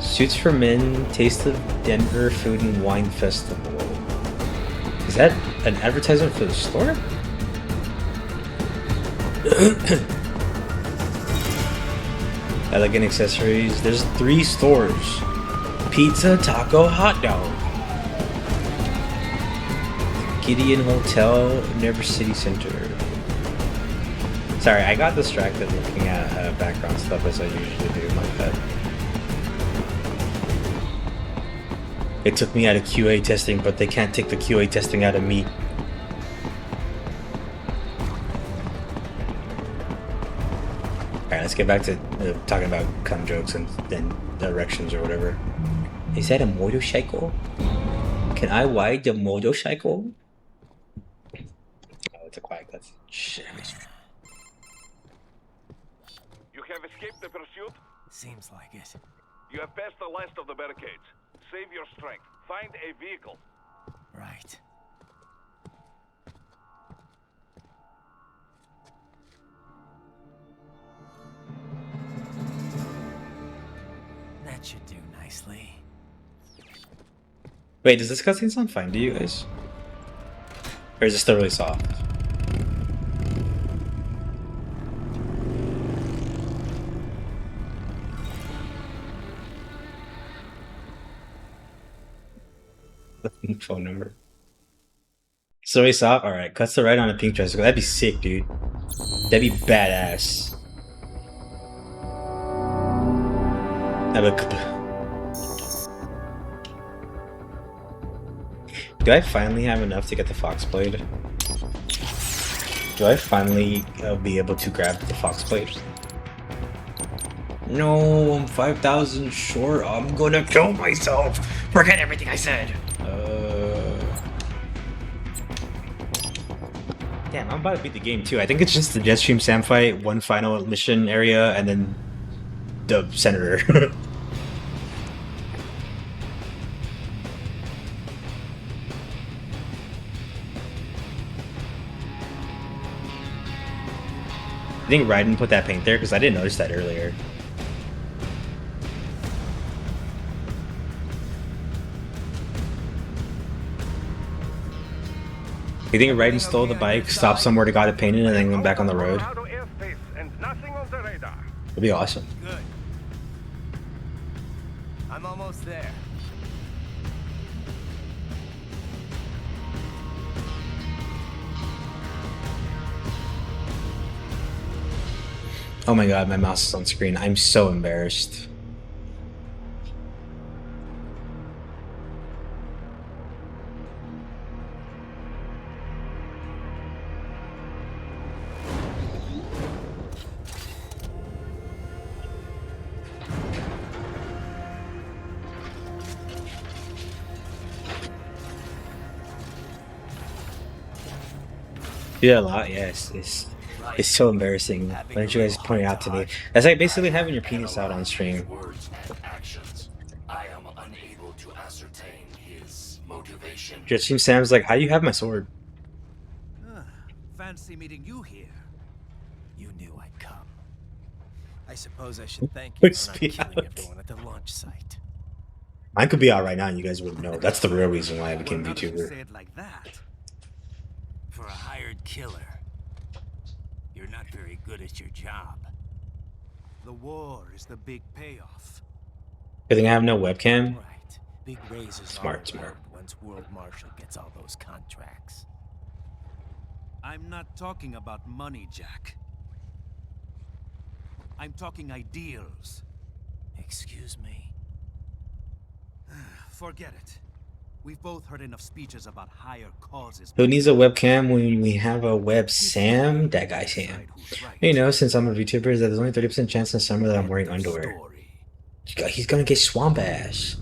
A: Suits for Men, Taste of Denver Food and Wine Festival. Is that an advertisement for the store? Elegant accessories. There's 3 stores. Pizza, taco, hot dog. Gideon Hotel, Never City Center. Sorry, I got distracted looking at background stuff as I usually do. My bad. It took me out of QA testing, but they can't take the QA testing out of me. Alright, let's get back to talking about cum jokes and erections or whatever. Is that a motorcycle? Can I ride the motorcycle? Oh, it's a quack. That's shit.
D: You have escaped the pursuit?
B: Seems like it.
D: You have passed the last of the barricades. Save your strength. Find a vehicle.
B: Right.
A: Wait, does this cutscene sound fine to you guys? Or is it still really soft? Phone number. So we saw. All right, cuts to right on a pink tricycle. That'd be sick, dude. That'd be badass. Do I finally have enough to get the Fox Blade? Do I finally be able to grab the Fox Blade? No, I'm 5,000 short. I'm gonna kill myself. Forget everything I said. Damn, I'm about to beat the game too. I think it's just the Jetstream Sam fight, one final mission area, and then the Senator. I think Raiden put that paint there because I didn't notice that earlier. You think Raiden stole the bike, stopped somewhere to got it painted, and then went back on the road? It'd be awesome.
B: Good. I'm almost there.
A: Oh my god, my mouse is on screen. I'm so embarrassed. Yeah, a lot. Yes, it's so embarrassing. Why don't you guys point it out to me? That's like basically having your penis out on stream.
H: Words and actions. I am unable to ascertain his motivation.
A: Jetstream Sam's like, how do you have my sword?
E: Fancy meeting you here.
B: You knew I'd come. I suppose I should thank you
A: Quick
B: for not
A: speed
B: killing
A: out.
B: everyone at the launch site.
A: Mine could be out right now and you guys wouldn't know. That's the real reason why I became a
E: Well, now that you
A: YouTuber.
E: say it like that.
B: For a hired killer, you're not very good at your job.
E: The war is the big payoff.
A: I think I have no webcam.
B: Right. Big raises
A: Smart,
B: all
A: smart.
B: around once World Marshal gets all those contracts.
E: I'm not talking about money, Jack. I'm talking ideals.
B: Excuse me?
E: Forget it. We've both heard enough speeches about higher causes.
A: Who needs a webcam when we have a web Sam? That guy Sam.
E: Decide who's right.
A: You know, since I'm a VTuber, there's only 30% chance in summer that I'm wearing underwear.
E: Story.
A: He's gonna get swamp ass.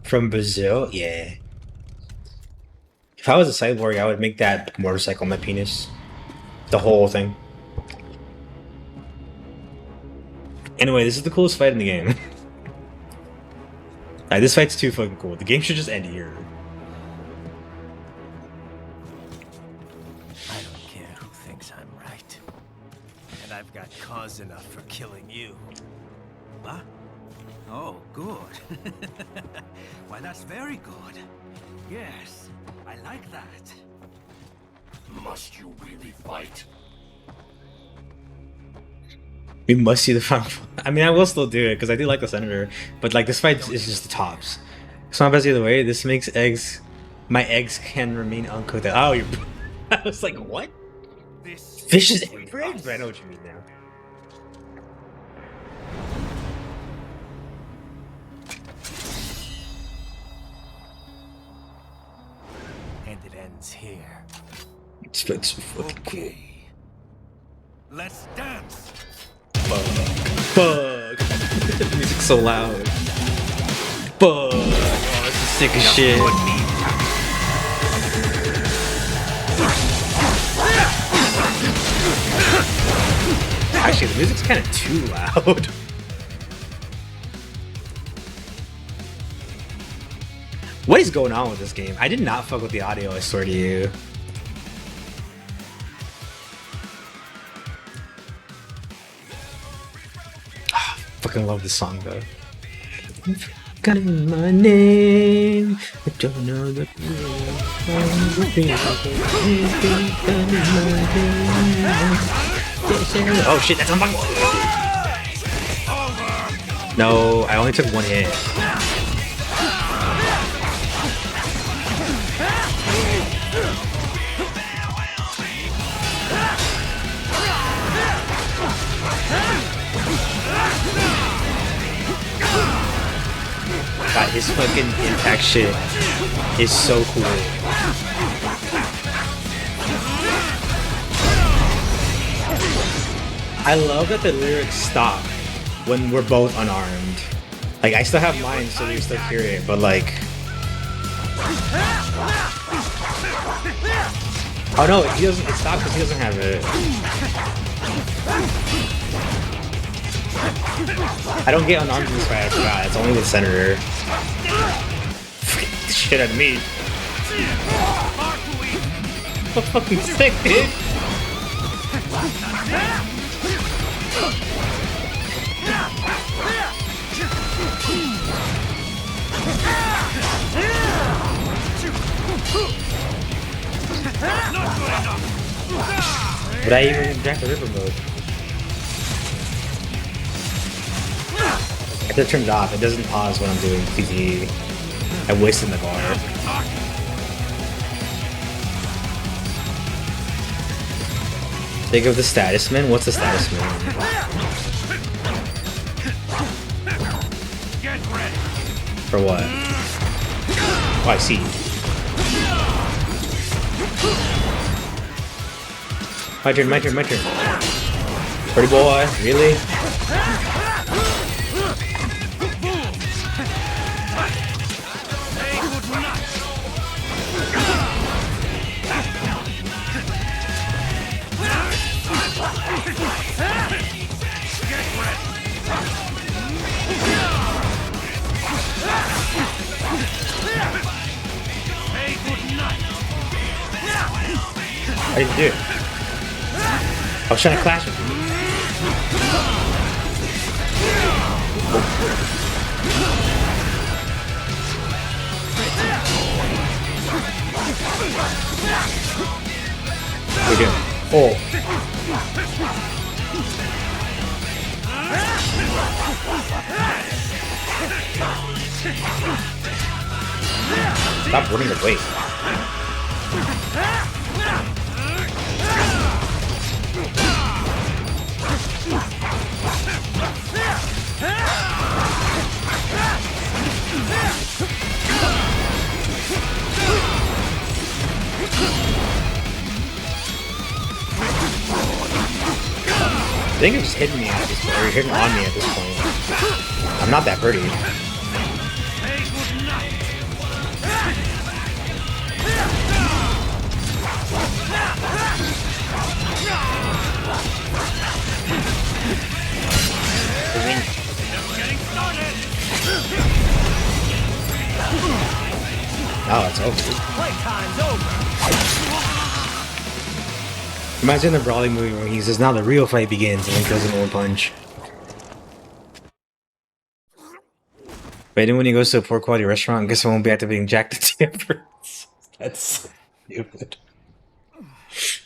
A: From Brazil? Yeah. If I was a cyborg, I would make that motorcycle my penis. The whole thing. Anyway, this is the coolest fight in the game. Alright, this fight's too fucking cool. The game should just end here.
B: I don't care who thinks I'm right. And I've got cause enough for killing you.
E: Huh? Oh, good. Why, that's very good. Yes, I like that.
H: Must you really fight?
A: We must see the final. I mean, I will still do it because I do like the Senator, but like this fight is just the tops. So I'm best either way. This makes eggs. My eggs can remain uncooked. Oh, you. I was like, what?
E: This
A: Fish is egg bread? But I know what you mean now.
B: And it ends here.
A: It's fucking cool.
E: okay. Let's dance.
A: Fuck. The music's so loud. Fuck. Oh, this is sick as shit. Actually, the music's kind of too loud. What is going on with this game? I did not fuck with the audio, I swear to you. Fucking love this song though. Calling my name. I don't know the Oh shit, that's on my. No, I only took one hit. God, his fucking impact shit is so cool. I love that the lyrics stop when we're both unarmed. Like, I still have mine, so we still hear it, but like... Oh no, he doesn't, it stopped because he doesn't have it. I don't get unarmed in this fight, I forgot. It's only with Senator. Shit at me. So fucking sick, dude. Would I even jack the river mode? I have to turn it off. It doesn't pause when I'm doing PvE. I wasted my bar. Think of the status man. What's the status man? For what? Oh, I see. My turn, my turn, my turn. Pretty boy, really? I didn't do it. I was trying to clash with you. What are you doing? Oh. Stop running away. I think it's just hitting me at this point, or you're hitting on me at this point. I'm not that pretty. Oh, it's over. Imagine the Brawly movie where he says, "Now the real fight begins," and then goes in one punch. But then when he goes to a poor quality restaurant, I guess I won't be activating Jack the Tipper. That's stupid.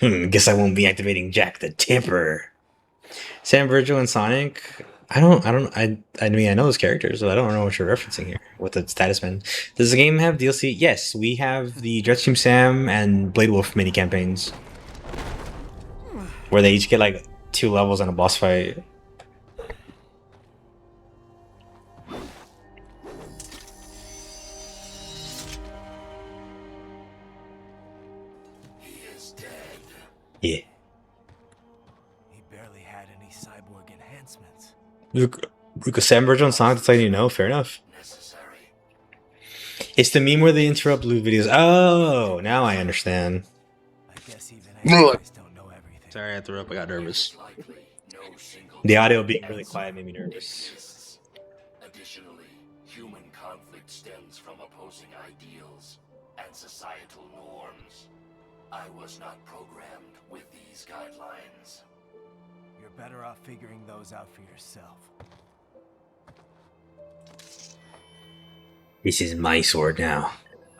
A: Guess I won't be activating Jack the Tipper. Sam, Virgil, and Sonic. I mean, I know those characters, but I don't know what you're referencing here with the status man. Does the game have DLC? Yes, we have the Jetstream Sam and Blade Wolf mini campaigns, where they each get like 2 levels and a boss fight.
H: He is dead.
A: Yeah.
B: He barely had any cyborg enhancements.
A: Ruka, Sam, Virgil, and Sonic, that's all you know. Fair enough.
H: Necessary.
A: It's the meme where they interrupt loot videos. Oh, now I understand.
B: I guess even guys don't know everything.
A: Sorry, I threw up. I got nervous.
H: Likely no single
A: The audio being really quiet made me nervous.
H: Additionally, human conflict stems from opposing ideals and societal norms. I was not programmed with these guidelines.
B: You're better off figuring those out for yourself.
A: This is my sword now.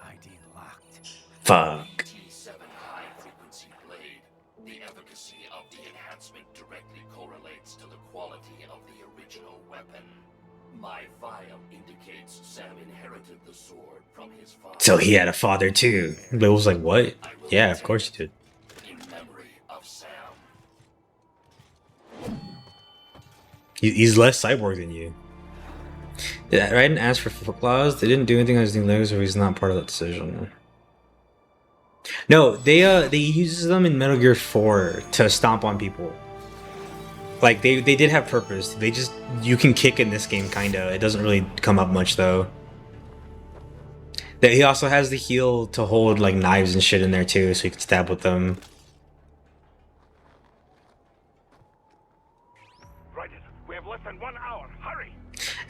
E: ID locked.
A: Fuck.
H: T7 high-frequency blade. The efficacy of the enhancement directly correlates to the quality of the original weapon. My file indicates Sam inherited the sword from his father.
A: So he had a father too. But it was like, what? Yeah, of course he did.
H: In memory of Sam.
A: He's less cyborg than you. Did Raiden ask for foot claws? They didn't do anything on his new legs, or he's not part of that decision. No, they uses them in Metal Gear 4 to stomp on people. Like they did have purpose. They just you can kick in this game kinda. It doesn't really come up much though. He also has the heel to hold like knives and shit in there too, so you can stab with them.
C: Raiden, we have less than 1 hour. Hurry!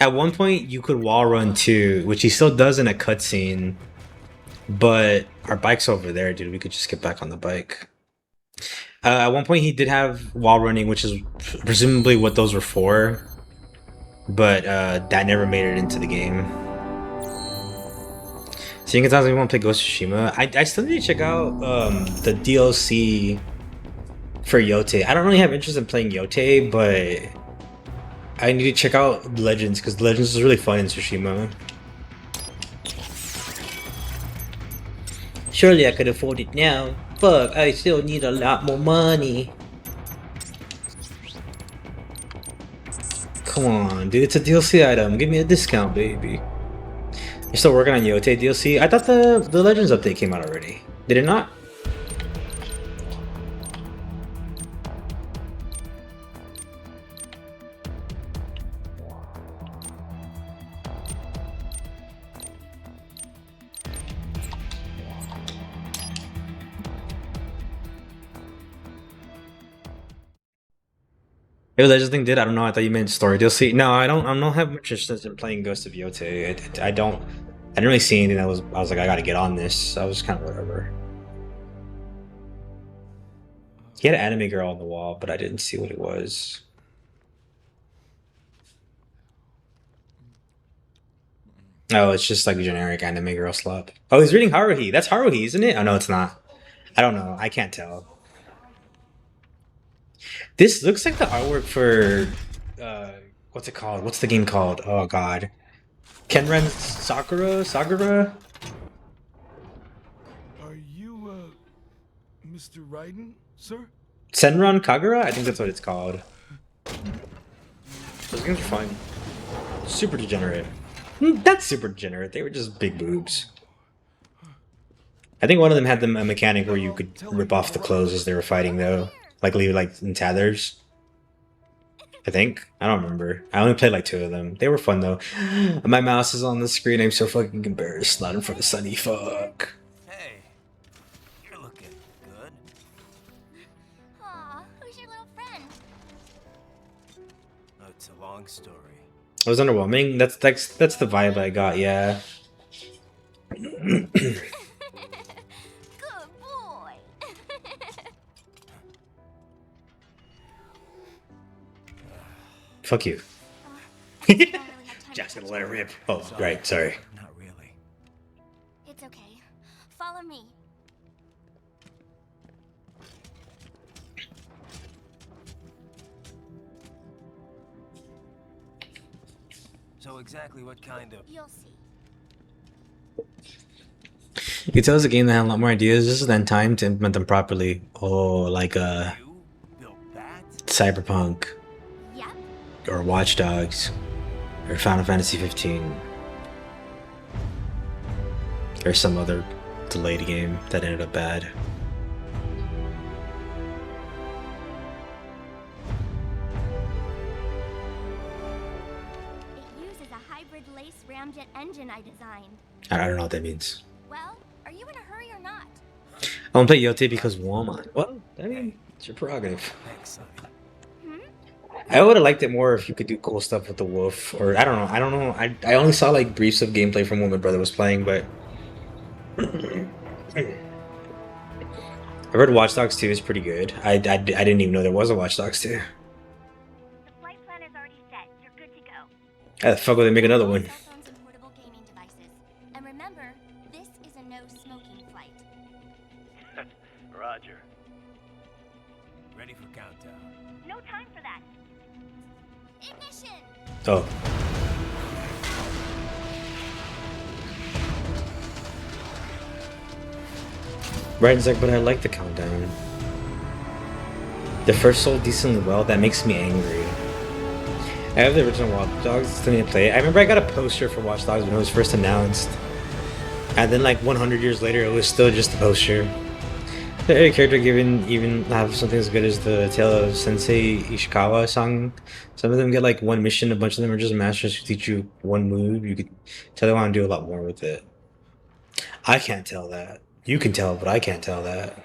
A: At one point, you could wall run too, which he still does in a cutscene. But our bike's over there, dude. We could just get back on the bike. At one point, he did have wall running, which is presumably what those were for. But that never made it into the game. Seeing as we want to play Ghost of Tsushima, I still need to check out the DLC for Yote. I don't really have interest in playing Yote, but I need to check out Legends, because Legends is really fun in Tsushima. Surely I could afford it now. Fuck, I still need a lot more money. Come on, dude, it's a DLC item. Give me a discount, baby. You're still working on Yote DLC? I thought the Legends update came out already. Did it not? Maybe Legends thing did. I don't know. I thought you meant story DLC. No, I don't have much interest in playing Ghost of Yote. I didn't really see anything that was. I was like, I gotta get on this. I was kind of whatever. He had an anime girl on the wall, but I didn't see what it was. Oh, it's just like a generic anime girl slop. Oh, he's reading Haruhi. That's Haruhi, isn't it? Oh no, it's not. I don't know. I can't tell. This looks like the artwork for what's it called? What's the game called? Oh god. Kenren Sagura?
I: Are you, Mr. Raiden, sir?
A: Senran Kagura? I think that's what it's called. Those games are fun. Super degenerate. That's super degenerate. They were just big boobs. I think one of them had a mechanic where you could rip off the clothes as they were fighting though. Like leave it like in tethers. I think. I don't remember. I only played like 2 of them. They were fun though. My mouse is on the screen. I'm so fucking embarrassed. Not in front of Sunny. Fuck.
E: Hey, you're looking good.
J: Aw, who's your little friend?
E: Oh, it's a long story.
A: It was underwhelming. That's the vibe I got. Yeah.
J: Good boy.
A: Fuck you.
J: Don't really have time to
A: Jack's gonna
J: catch
A: let it
J: up.
A: rip. Oh, right. Sorry.
E: Not really.
J: It's okay. Follow me.
E: So exactly what kind of...
J: You'll see.
A: You can tell it's a game that had a lot more ideas. This is then time to implement them properly. Oh, like
E: You built that?
A: Cyberpunk
J: Yep.
A: or Watch Dogs or Final Fantasy 15 or some other delayed game that ended up bad.
J: It uses a hybrid lace ramjet engine I designed.
A: I don't know what that means.
J: Well, are you in a hurry or not?
A: I want to play Yote because Walmart. Well, I mean, it's your prerogative.
E: Thanks, Sonny.
A: I would have liked it more if you could do cool stuff with the wolf, or I don't know. I only saw like briefs of gameplay from when my brother was playing, but I heard Watch Dogs 2 is pretty good. I didn't even know there was a Watch Dogs 2.
J: The flight plan is already set. You're good to go.
A: How the fuck would they make another one?
J: Cell phones and portable gaming devices.
F: Roger.
E: Ready for countdown.
J: No time for that. Ignition!
A: Oh. Ryan's like, but I like the countdown. The first sold decently well, that makes me angry. I have the original Watch Dogs, still need to play it. I remember I got a poster for Watch Dogs when it was first announced. And then like 100 years later, it was still just a poster. The character given even have something as good as the Tale of Sensei Ishikawa song. Some of them get like one mission, a bunch of them are just masters who teach you one move. You could tell they want to do a lot more with it. I can't tell that. You can tell, but I can't tell that.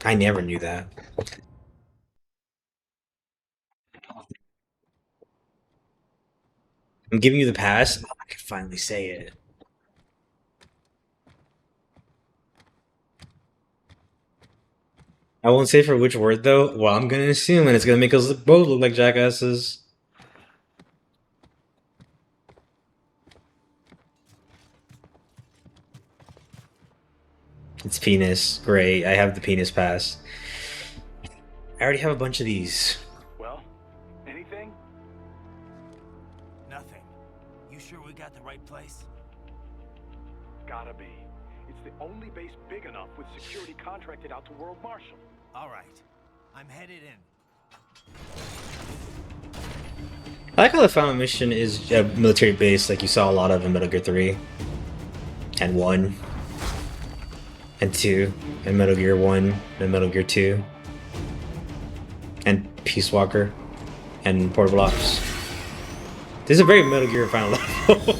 A: I never knew that. I'm giving you the pass. I can finally say it. I won't say for which word though. Well, I'm gonna assume, and it's gonna make us both look like jackasses. It's penis. Great. I have the penis pass. I already have a bunch of these.
F: Well, anything?
E: Nothing. You sure we got the right place?
F: Gotta be. It's the only base big enough with security contracted out to World Marshal.
E: All right. I'm headed in.
A: I like how the final mission is a military base, like you saw a lot of in Metal Gear 3, and 1, and 2, and Metal Gear 1, and Metal Gear 2, and Peace Walker, and Portable Ops. This is a very Metal Gear final level.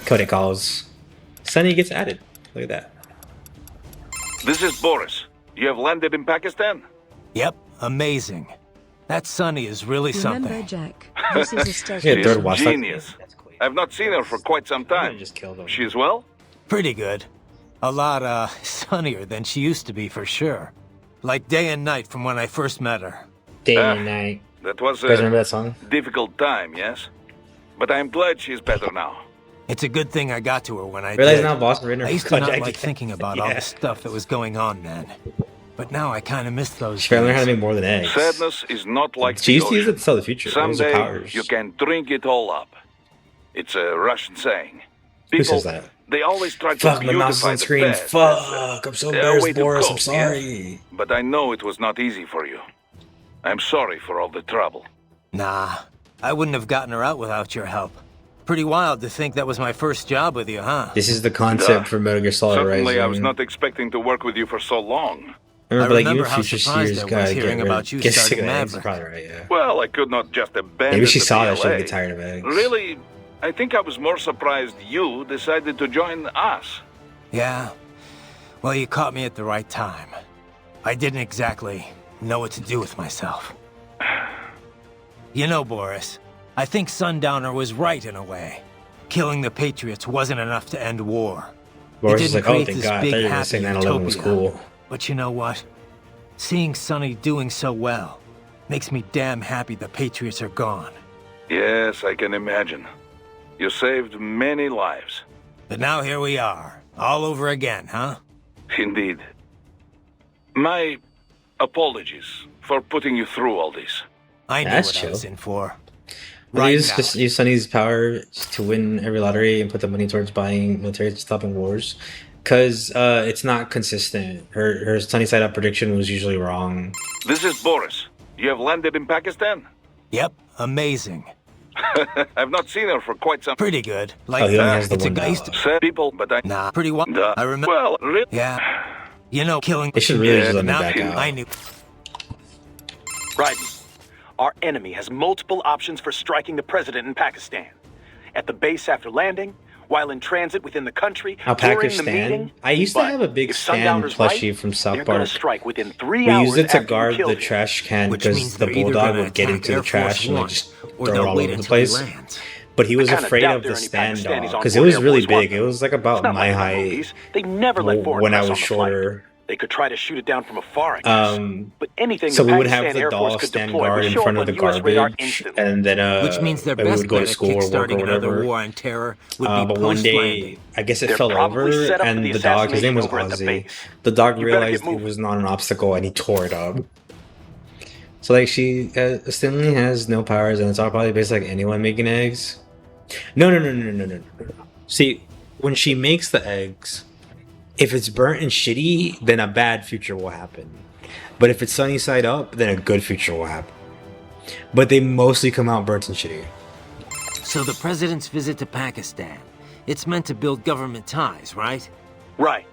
A: Cody calls. Sunny gets added. Look at that.
D: This is Boris. You have landed in Pakistan?
B: Yep, amazing. That Sunny is really
K: Remember,
B: something.
K: Jack, this is a study.
A: Yeah,
D: She's
A: third watch.
D: genius. I've not seen her for quite some time.
A: Just killed him.
D: She's well?
B: Pretty good. A lot, sunnier than she used to be for sure. Like day and night from when I first met her.
A: Day and night.
D: That was
A: You guys remember
D: a
A: that song?
D: difficult time, yes? But I'm glad she's better now.
B: It's a good thing I got to her when I
A: Realize
B: did.
A: now Boston Ritter
B: I used to
A: called
B: not
A: Jack
B: like
A: again.
B: thinking about all
A: Yeah.
B: the stuff that was going on then. But now I kind of miss those
A: She finally learned how to
B: days.
A: make more than eggs.
D: Sadness is not like
A: She
D: the
A: used to use it
D: ocean.
A: to sell the future. Those are
D: Someday
A: powers.
D: you can drink it all up. It's a Russian saying.
A: Who
D: People,
A: says that?
D: they always try to
A: Fuck, my mouse is
D: beautify
A: on
D: the
A: screen.
D: past.
A: Fuck, I'm so
D: way
A: embarrassed,
D: to
A: Boris.
D: cope,
A: I'm
D: yes?
A: sorry.
D: But I know it was not easy for you. I'm sorry for all the trouble.
B: Nah, I wouldn't have gotten her out without your help. Pretty wild to think that was my first job with you, huh?
A: This is the concept
D: Duh.
A: for Metal Gear Solid
D: Certainly,
A: Rising.
D: I was not expecting to work with you for so long.
A: I remember, like,
B: remember
A: even
B: how
A: future
B: surprised
A: series
B: I was
A: gotta
B: hearing
A: get
B: about you
A: get sick
B: starting
A: of eggs.
B: Maverick.
A: Probably right, yeah.
D: Well, I could not just abandon
A: Maybe she
D: the
A: saw that she
D: PLA.
A: would get tired of eggs.
D: Really, I think I was more surprised you decided to join us.
B: Yeah. Well, you caught me at the right time. I didn't exactly know what to do with myself. You know, Boris, I think Sundowner was right in a way. Killing the Patriots wasn't enough to end war.
A: Boris
B: it
A: is
B: didn't
A: like, oh,
B: create
A: thank
B: this
A: God. I
B: big,
A: thought you were
B: happy
A: saying 9/11 was
B: utopia.
A: cool.
B: But you know what? Seeing Sonny doing so well makes me damn happy the Patriots are gone.
D: Yes, I can imagine. You saved many lives.
B: But now here we are, all over again, huh?
D: Indeed. My apologies for putting you through all this.
B: I knew
A: That's
B: what I
A: chill.
B: was in for.
A: Well,
B: Right
A: use
B: now.
A: just use Sunny's power to win every lottery and put the money towards buying military stopping wars, because it's not consistent. Her Sunny side up prediction was usually wrong.
D: This is Boris. You have landed in Pakistan?
B: Yep, amazing.
D: I've not seen her for quite some
B: Pretty good.
A: Oh,
B: Like,
A: he only has the
B: it's a
A: one
B: guy.
A: dollar.
D: Sad people, but I...
B: Nah, pretty wild.
D: Duh.
B: I remember.
D: Well, really?
B: Yeah. You know, killing.
A: They should really
D: Yeah,
A: just let me
B: now
A: back out.
B: I knew.
F: Raiden, our enemy has multiple options for striking the president in Pakistan. At the base after landing, while in transit within the country,
A: Now,
F: during
A: Pakistan.
F: the meeting.
A: I used to
F: But
A: have a big
F: if
A: Stan
F: Sundowner's
A: plushie
F: right,
A: from South
F: they're gonna
A: Park.
F: strike within 3
A: We
F: hours
A: used it to
F: after you
A: guard
F: killed
A: the
F: him.
A: trash can
B: Which
A: because
B: means
A: the
B: they're either
A: bulldog
B: gonna
A: would get
B: attack
A: into the
B: Air Force
A: trash and like
B: One,
A: just
B: or
A: throw it
B: they'll
A: all
B: wait
A: over the
B: until he
A: place.
B: lands.
A: But he was
F: I kinda
A: afraid
F: doubt
A: of
F: there
A: the
F: are any
A: stand
F: Pakistanis
A: dog
F: on
A: because it
F: board
A: was
F: Air
A: really
F: Force One.
A: big. It was like about
F: It's not
A: my
F: like the
A: height
F: movies. They never let foreign
A: when I
F: press
A: was
F: on the flight.
A: shorter.
F: They could try to shoot it down from afar, I guess. But anything
A: So
F: the
A: we would
F: Pakistan
A: have the
F: Air Force
A: doll
F: could
A: stand
F: deploy
A: guard
F: would
A: in
F: show
A: front
F: up
A: of the
F: on US radar
A: garbage,
F: instantly.
A: and then
B: Which means their
A: we would
B: best
A: go
B: bet
A: to
B: at
A: school or work or
B: kickstarting another
A: whatever.
B: war on terror would be
A: But one day,
B: post-landing.
A: I guess it
F: They're
A: fell
F: probably
A: over,
F: set up for
A: and
F: the
A: the dog, his name was
F: assassination over at the
A: Ozzy.
F: base.
A: The dog
F: You better get
A: realized it
F: moving.
A: was not an obstacle, and he tore it up. So like she, Stanley has no powers, and it's all probably based like anyone making eggs. No. See, when she makes the eggs, if it's burnt and shitty, then a bad future will happen. But if it's sunny side up, then a good future will happen. But they mostly come out burnt and shitty.
B: So the president's visit to Pakistan, it's meant to build government ties, right?
F: Right.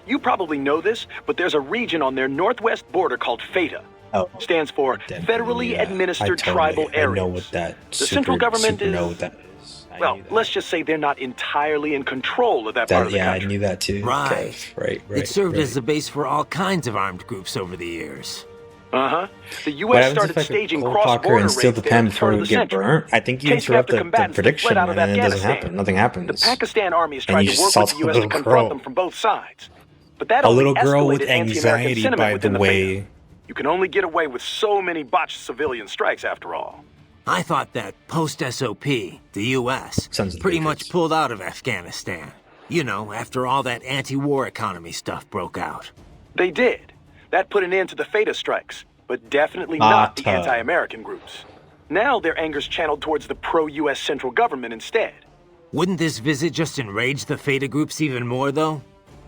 F: You probably know this, but there's a region on their northwest border called FATA.
A: Oh,
F: Stands for Federally Administered Tribal Areas.
A: I know what that.
F: The central government is...
A: know what that is. I
F: Well,
A: knew that.
F: let's just say they're not entirely in control of that part of the
A: Yeah, I
F: country.
A: knew that too.
B: Right.
A: Right.
B: It served as the base for all kinds of armed groups over the years.
F: Uh-huh. The
A: What
F: U.S.
A: happens
F: started
A: if I
F: staging
A: could cold cocker
F: cross-border
A: and
F: raids
A: steal the
F: there
A: pen
F: at the
A: before
F: turn
A: we
F: of the
A: get
F: century.
A: burnt? I think you
F: Chased
A: interrupt
F: after
A: the
F: combatants that
A: prediction,
F: fled out of
A: and it doesn't
F: Afghanistan.
A: happen. Nothing happens.
F: The Pakistan Army is
A: And
F: trying
A: you
F: to
A: just
F: work with
A: assault
F: the U.S.
A: a
F: to
A: little
F: confront
A: girl.
F: them from both sides. But that
A: A
F: only
A: little girl with
F: escalated anti-American
A: anxiety,
F: sentiment
A: by the
F: within
A: way.
F: FATA. You can only get away with so many botched civilian strikes after all.
B: I thought that post-SOP, the U.S.,
A: Sounds
B: pretty
A: ridiculous.
B: much pulled out of Afghanistan. You know, after all that anti-war economy stuff broke out.
F: They did. That put an end to the FATA strikes, but definitely not the
A: FATA.
F: anti-American groups. Now their anger's channeled towards the pro-U.S. central government instead.
B: Wouldn't this visit just enrage the FATA groups even more, though?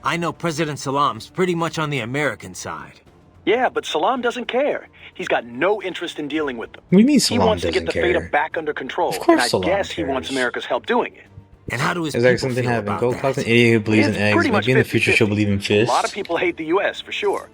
B: I know President Salam's pretty much on the American side.
F: Yeah, but Salam doesn't care. He's got no interest in dealing with them.
A: What do you mean
F: He
A: Salam
F: wants to get
A: doesn't
F: the FATA
A: care?
F: back under control,
A: Of course
F: and I
A: Salam
F: guess he wants
A: cares.
F: America's help doing it.
B: And how do his
A: Is there
B: people
A: something
B: feel
A: happening?
B: about
A: Go
B: that?
A: talk to an idiot who believes in
F: It's
A: eggs.
F: pretty much
A: Maybe in the future
F: 50-50.
A: she'll believe in fish.
F: A lot of people hate the U.S. for sure.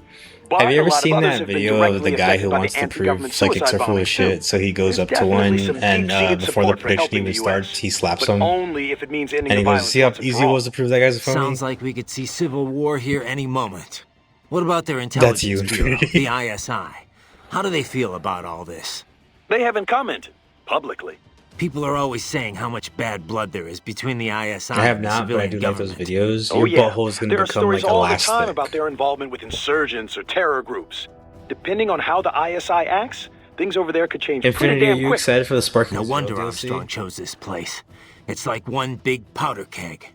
F: But
A: Have you
F: a
A: ever
F: lot of
A: seen
F: others
A: that
F: have been
A: video of
F: directly
A: the guy
F: affected
A: who
F: by the
A: wants to
F: anti-government
A: prove psychics
F: suicide
A: are full
F: bombings,
A: of shit?
F: too?
A: So he goes
F: There's
A: up to one,
F: definitely some
A: and
F: deep-seated
A: before the
F: support for
A: prediction
F: helping
A: even
F: the US,
A: starts, he slaps
F: but
A: him.
F: only if it means ending
A: And he
F: the
A: goes,
F: violence
A: see how
F: once and
A: easy
F: for
A: it
F: all.
A: was to prove that guy's a phony?
B: Sounds like we could see civil war here any moment. What about their intelligence
A: you,
B: bureau,
A: Infinity.
B: the ISI? How do they feel about all this?
F: They haven't commented publicly.
B: People are always saying how much bad blood there is between the ISI
A: I have
B: and the
A: not, but I
B: civilian
A: do like those
B: government.
A: videos.
F: Oh
A: Your
F: yeah,
A: butthole's gonna
F: there are
A: become
F: stories
A: like
F: all the
A: elastic.
F: time about their involvement with insurgents or terror groups. Depending on how the ISI acts, things over there could change pretty
A: Infinity, are
F: damn
A: you
F: quick.
A: excited for the Sparking
B: No
A: Zero
B: wonder
A: DLC?
B: Armstrong chose this place. It's like one big powder keg.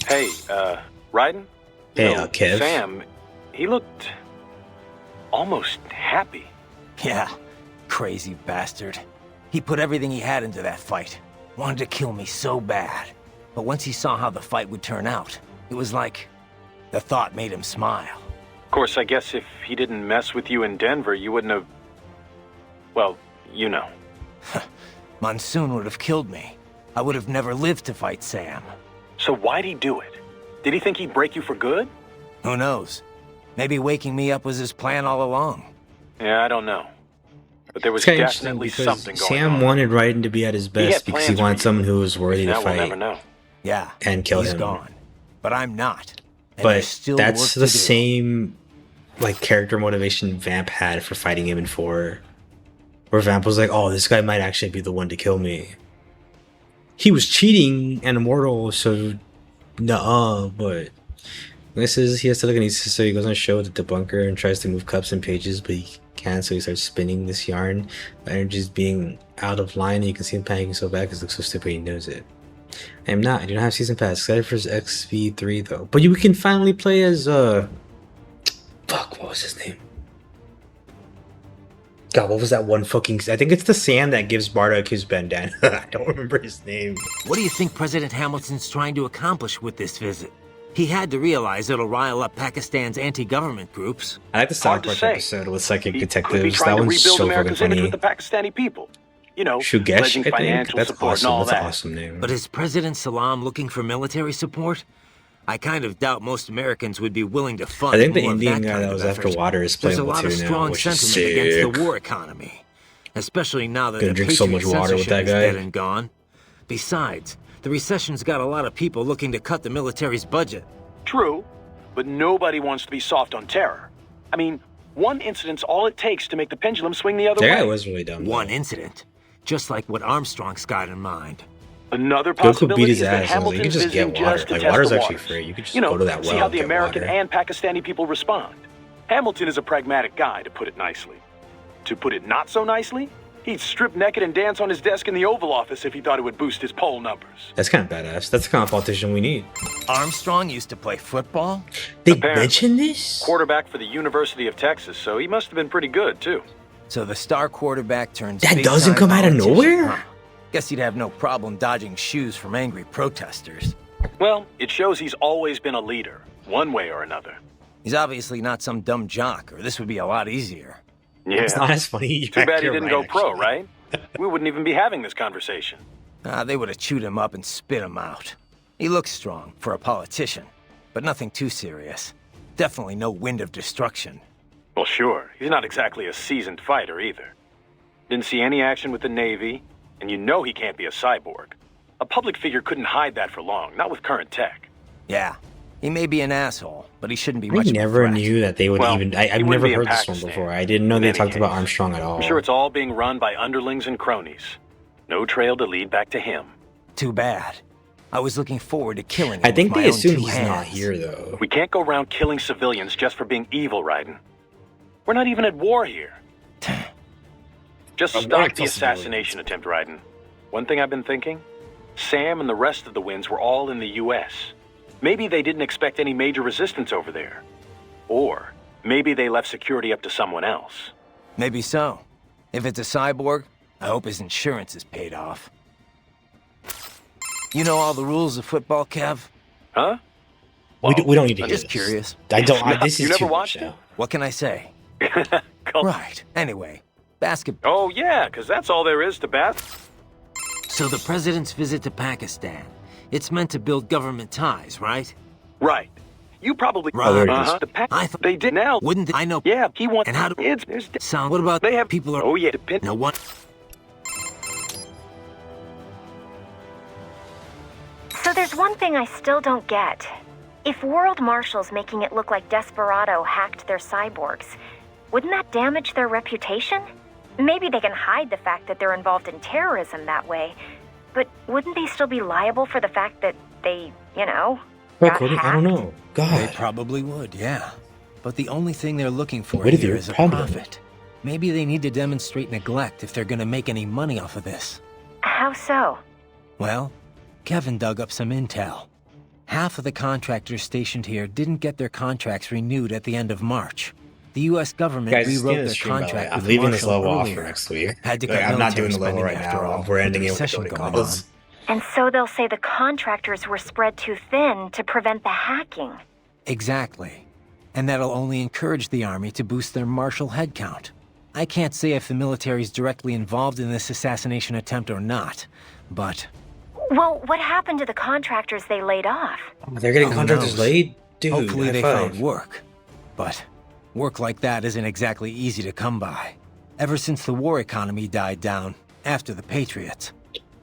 F: Hey, Raiden? You
A: Hey,
F: know,
A: Kev.
F: Sam, he looked almost happy.
B: Yeah, crazy bastard. He put everything he had into that fight. Wanted to kill me so bad. But once he saw how the fight would turn out, it was like the thought made him smile.
F: Of course, I guess if he didn't mess with you in Denver, you wouldn't have... Well, you know.
B: Monsoon would have killed me. I would have never lived to fight Sam.
F: So why'd he do it? Did he think he'd break you for good?
B: Who knows? Maybe waking me up was his plan all along.
F: Yeah, I don't know. But there was
A: It's kind of interesting
F: definitely
A: because
F: something going
A: Sam
F: on.
A: wanted Raiden to be at his
F: had
A: best because he
F: plans for
A: wanted
F: you.
A: someone who was worthy to
F: Now we'll never
A: fight
F: know.
B: Yeah,
A: and kill
B: he's
A: him.
B: gone. But I'm not. And there's
A: But
B: still work
A: that's
B: to
A: the
B: do.
A: same like character motivation Vamp had for fighting him in 4. Where Vamp was like, oh, this guy might actually be the one to kill me. He was cheating and immortal, so nuh-uh, but this is he has to look at his sister. He goes on a show with the debunker and tries to move cups and pages, but he can't, so he starts spinning this yarn. The energy is being out of line, and you can see him panicking so bad because it looks so stupid he knows it. I am not. I do not have season pass. Excited for XV3 though. But you can finally play as fuck, what was his name? God, what was that one fucking... I think it's the Sam that gives Bardock his bandana. I don't remember his name.
B: What do you think President Hamilton's trying to accomplish with this visit? He had to realize it'll rile up Pakistan's anti-government groups.
A: I like the South
F: Hard to
A: Park
F: say.
A: episode with Psychic
F: He could be
A: Detectives.
F: trying
A: That
F: to
A: one's
F: rebuild
A: so fucking
F: America's image
A: funny.
F: with the Pakistani people. You know,
A: Shugesh,
F: pledging
A: I think.
F: financial
A: That's
F: support
A: awesome.
F: and all
A: That's
F: that.
A: an awesome name.
B: But is President Salam looking for military support? I kind of doubt most Americans would be willing to fund
A: I think the
B: more of
A: Indian
B: that
A: guy
B: kind
A: that
B: of
A: was after
B: effort.
A: Water is
B: There's a
A: playable
B: lot of
A: too now,
B: strong
A: which is
B: sentiment against
A: sick.
B: the war economy, especially now that
A: Gonna
B: the
A: drink so much
B: Patriot
A: water with
B: censorship
A: that
B: is
A: guy.
B: dead and gone. Besides, the recession's got a lot of people looking to cut the military's budget.
F: True, but nobody wants to be soft on terror. I mean, one incident's all it takes to make the pendulum swing the other
A: That
F: way.
A: guy was really dumb.
B: One incident, just like what Armstrong's got in mind.
F: Another
A: Goku beat
F: possibility
A: his
F: is that
A: ass. You
F: Hamilton's
A: could just
F: visiting
A: get water.
F: just to
A: Like,
F: test
A: water's
F: the
A: actually
F: waters.
A: free. You could just
F: You know,
A: go to that well
F: see how
A: and
F: the
A: get
F: American
A: water.
F: and Pakistani people respond. Hamilton is a pragmatic guy, to put it nicely. To put it not so nicely, he'd strip naked and dance on his desk in the Oval Office if he thought it would boost his poll numbers.
A: That's kind of badass. That's the kind of politician we need.
B: Armstrong used to play football?
A: They
F: Apparently.
A: mentioned this?
F: Quarterback for the University of Texas, so he must have been pretty good, too.
B: So the star quarterback turns
A: That
B: big-time
A: doesn't come out of
B: politician,
A: nowhere?
B: huh? Guess he'd have no problem dodging shoes from angry protesters.
F: Well, it shows he's always been a leader, one way or another.
B: He's obviously not some dumb jock, or this would be a lot easier.
F: Yeah.
A: It's not as funny.
F: Too bad he
A: You're
F: didn't
A: right,
F: go pro,
A: actually.
F: right? We wouldn't even be having this conversation.
B: They would have chewed him up and spit him out. He looks strong for a politician, but nothing too serious. Definitely no wind of destruction.
F: Well, sure. He's not exactly a seasoned fighter either. Didn't see any action with the Navy, and you know he can't be a cyborg. A public figure couldn't hide that for long, not with current tech.
B: Yeah, he may be an asshole, but he shouldn't be
A: I
B: much of a
A: never
B: threat.
A: knew that they would
F: Well,
A: even.
F: he
A: I've
F: wouldn't
A: never
F: be in
A: heard this one
F: Pakistan,
A: before. I didn't know
F: in
A: they
F: any
A: talked about
F: case.
A: Armstrong at all.
F: I'm sure it's all being run by underlings and cronies. No trail to lead back to him.
B: Too bad. I was looking forward to killing him
A: I think
B: with my
A: they
B: own
A: assume
B: two
A: he's
B: hands.
A: not here, though.
F: We can't go around killing civilians just for being evil, Raiden. We're not even at war here. Just
A: I'm
F: stop
A: not
F: the
A: kill
F: assassination attempt, Raiden. One thing I've been thinking? Sam and the rest of the Winds were all in the U.S. Maybe they didn't expect any major resistance over there. Or maybe they left security up to someone else.
B: Maybe so. If it's a cyborg, I hope his insurance is paid off. You know all the rules of football, Kev?
F: Huh?
A: We don't need to
B: I'm
A: hear
B: just
A: this.
B: curious.
A: I don't. This
F: You
A: is
F: never
A: too much
F: watched it?
A: now.
B: What can I say?
F: Cool.
B: Right. Anyway, basketball.
F: Oh, yeah, because that's all there is to bas.
B: So the president's visit to Pakistan, it's meant to build government ties, right?
F: Right. You probably...
B: Right. There it is.
F: Uh-huh.
B: I thought
F: they did now.
B: Wouldn't they? I know.
F: Yeah, he wants...
B: And how do...
F: It's...
B: Sound. What about
F: They have...
B: people are...
F: Oh, yeah, depend...
B: No one...
G: So there's one thing I still don't get. If World Marshal's making it look like Desperado hacked their cyborgs, wouldn't that damage their reputation? Maybe they can hide the fact that they're involved in terrorism that way, but wouldn't they still be liable for the fact that they, you know,
A: Well,
G: got
A: Courtney, I don't know.
B: They
A: God.
B: probably would, yeah. But the only thing they're looking for
A: What if
B: here
A: they're
B: is a
A: problem?
B: profit. Maybe they need to demonstrate neglect if they're gonna make any money off of this.
G: How so?
B: Well, Kevin dug up some intel. Half of the contractors stationed here didn't get their contracts renewed at the end of March. The U.S. government
A: Guys, this
B: rewrote
A: game is
B: their
A: streamed, by the way.
B: contract
A: I'm
B: with
A: leaving this
B: Marshall
A: level off
B: earlier.
A: for next week.
B: Had to
A: Like,
B: cut
A: I'm not doing
B: military
A: the level
B: spending
A: right
B: after
A: now.
B: all,
A: We're
B: with
A: ending
B: the
A: it with
B: recession
A: the
B: going
A: calls.
G: And so they'll say the contractors were spread too thin to prevent the hacking.
B: Exactly. And that'll only encourage the Army to boost their Marshall headcount. I can't say if the military's directly involved in this assassination attempt or not, but...
G: Well, what happened to the contractors they laid off?
A: They're getting
B: Who
A: contractors
B: knows?
A: laid? Dude,
B: Hopefully
A: high
B: they
A: five.
B: found work. But work like that isn't exactly easy to come by. Ever since the war economy died down, after the Patriots,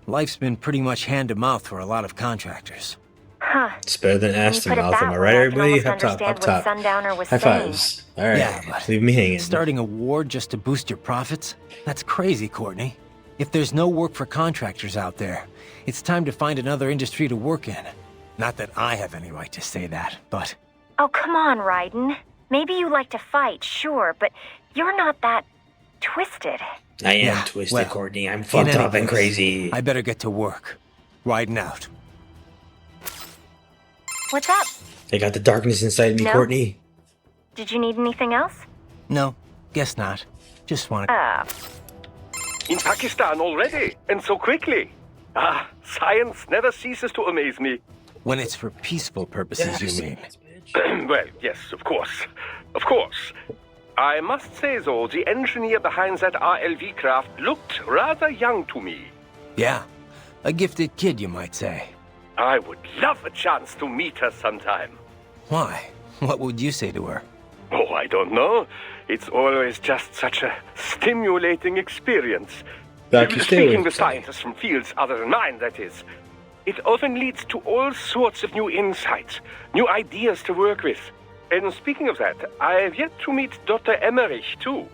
B: life's been pretty much hand-to-mouth for a lot of contractors.
G: Huh.
A: It's better than ass to
G: When you put it
A: mouth.
G: that
A: Am I
G: way,
A: right,
G: I can
A: everybody?
G: almost
A: Up top,
G: understand
A: up
G: what
A: top.
G: Sundowner was
A: High
G: saying.
A: fives. All right.
B: Yeah, but
A: Leave me hanging.
B: starting a war just to boost your profits? That's crazy, Courtney. If there's no work for contractors out there, it's time to find another industry to work in. Not that I have any right to say that, but...
G: Oh, come on, Raiden. Maybe you like to fight, sure, but you're not that twisted.
A: I am
B: Yeah,
A: twisted,
B: well,
A: Courtney. I'm
B: in
A: fucked
B: any
A: up and
B: case,
A: crazy.
B: I better get to work. Riding out.
G: What's up?
A: I got the darkness inside of me,
G: No?
A: Courtney.
G: Did you need anything else?
B: No, guess not. Just want
C: In Pakistan already, and so quickly. Ah, science never ceases to amaze me.
B: When it's for peaceful purposes, you mean?
C: Well, yes, of course. Of course. I must say, though, the engineer behind that RLV craft looked rather young to me.
B: Yeah, a gifted kid, you might say.
C: I would love a chance to meet her sometime.
B: Why? What would you say to her?
C: Oh, I don't know. It's always just such a stimulating experience.
A: Back you stay
C: Speaking
A: with
C: with scientists from fields other than mine, that is. It often leads to all sorts of new insights, new ideas to work with. And speaking of that, I have yet to meet Dr. Emmerich, too.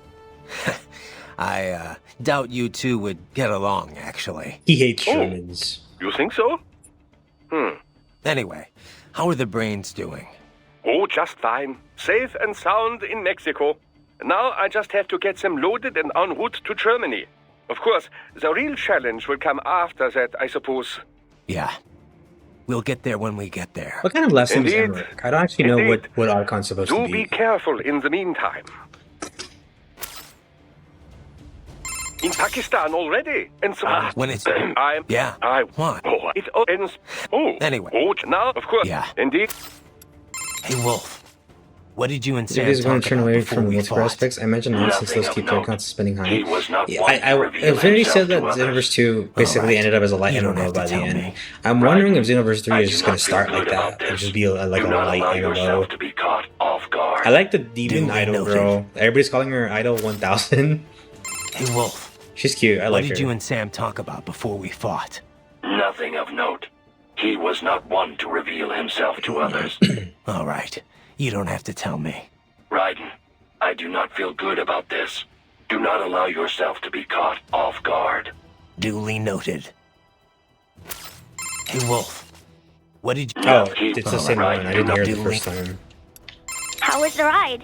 B: I doubt you two would get along, actually.
A: He hates
C: Oh.
A: Germans.
C: You think so?
B: Anyway, how are the brains doing?
C: Oh, just fine. Safe and sound in Mexico. Now I just have to get them loaded and en route to Germany. Of course, the real challenge will come after that, I suppose.
B: Yeah. We'll get there when we get there.
A: What kind of lessons
C: Indeed.
A: Emmerich? I don't actually know
C: Indeed.
A: what Archon's supposed
C: Do
A: to
C: be
A: be.
C: careful in the meantime. In Pakistan already, and so
B: When it's...
C: I'm.
B: Yeah. What?
C: Oh, it ends. Oh.
B: Anyway.
C: Oh, now, of course.
B: Yeah.
C: Indeed.
B: Hey, Wolf. What did you and
A: If
B: Sam
A: he's going
B: talk
A: to turn
B: about
A: away
B: before
A: from the
B: we
A: multiple
B: fought?
A: aspects, I imagine not since those
H: Nothing
A: keep
H: of
A: their counts spinning high.
H: He was not
A: Yeah,
H: one to reveal
A: Infinity said that
H: himself to others.
A: Xenoverse 2 basically
B: Alright.
A: ended up as a light
B: You don't
A: MMO
B: have to
A: by the
B: tell
A: end.
B: me.
A: I'm
H: Right.
A: wondering if Xenoverse 3
H: I
A: is
H: do
A: just going
H: not
A: to start
H: feel
A: like
H: good
A: that
H: about
A: and
H: this.
A: just be like
H: Do
A: a
H: not
A: light
H: allow yourself
A: MMO.
H: to be caught off guard.
A: I like the demon
B: Duly
A: idol
B: noted.
A: girl. Everybody's calling her Idol 1000.
B: Hey, Wolf.
A: She's cute. I
B: What
A: like
B: did
A: her.
B: you and Sam talk about before we fought?
H: Nothing of note. He was not one to reveal himself to others.
B: All right. You don't have to tell me.
H: Raiden, I do not feel good about this. Do not allow yourself to be caught off guard.
B: Duly noted. Hey, Wolf. What did you...
A: Oh, it's the same
H: Alright.
A: one. I didn't hear it the
B: Duly.
A: first time.
J: How was the ride?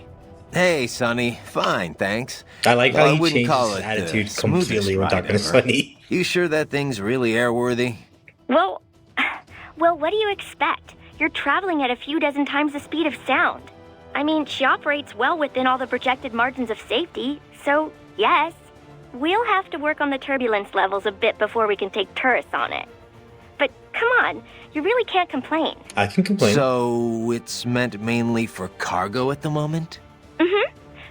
B: Hey, Sonny. Fine, thanks.
A: I like
B: Well,
A: how
B: I
A: he
B: wouldn't
A: changed
B: call
A: his
B: it the
A: attitude
B: smoothest
A: completely when
B: ride
A: talking to
B: ever.
A: Sunny.
B: You sure that thing's really airworthy?
J: Well, what do you expect? You're traveling at a few dozen times the speed of sound. I mean, she operates well within all the projected margins of safety, so yes. We'll have to work on the turbulence levels a bit before we can take tourists on it. But come on, you really can't complain.
A: I can complain.
B: So, it's meant mainly for cargo at the moment?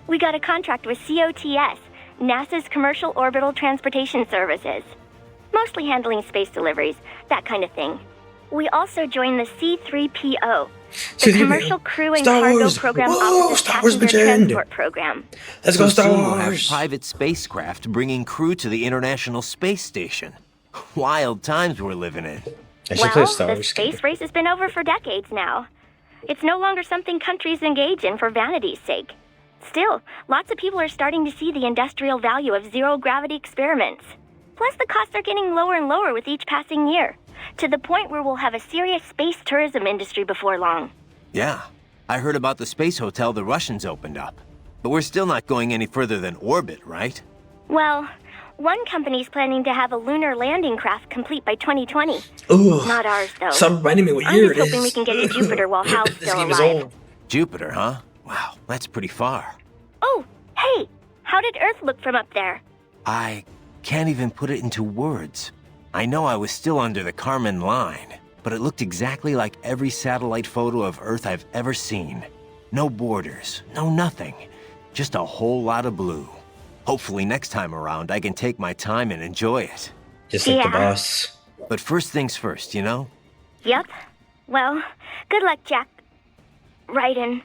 J: We got a contract with COTS, NASA's Commercial Orbital Transportation Services. Mostly handling space deliveries, that kind of thing. We also joined the C-3PO, the
A: C-3PO.
J: Commercial Crew and
A: Star
J: Cargo
A: Wars.
J: Program
A: Whoa,
J: Office's
A: Star Wars
J: Passenger
A: mentioned.
J: Transport Program.
A: Let's go
B: So
A: Star
B: soon we'll have
A: Wars.
B: private spacecraft bringing crew to the International Space Station. Wild times we're living in.
A: I should play a
J: Well,
A: Star
J: the
A: Wars
J: space
A: game.
J: race has been over for decades now. It's no longer something countries engage in for vanity's sake. Still, lots of people are starting to see the industrial value of zero-gravity experiments. Plus, the costs are getting lower and lower with each passing year, to the point where we'll have a serious space tourism industry before long.
B: Yeah, I heard about the space hotel the Russians opened up. But we're still not going any further than orbit, right?
J: Well, one company's planning to have a lunar landing craft complete by 2020.
A: Ooh,
J: Not ours, though.
A: stop reminding me what
J: I'm
A: year
J: just
A: it is.
J: hoping we can get to Jupiter while Hal's
A: This
J: still
A: game is
J: alive.
A: old.
B: Jupiter, huh? Wow, that's pretty far.
J: Oh, hey! How did Earth look from up there?
B: I can't even put it into words. I know I was still under the Kármán line, but it looked exactly like every satellite photo of Earth I've ever seen. No borders, no nothing. Just a whole lot of blue. Hopefully next time around I can take my time and enjoy it.
A: Just like the
J: Yeah.
A: boss.
B: But first things first, you know?
J: Yep. Well, good luck, Jack. Raiden.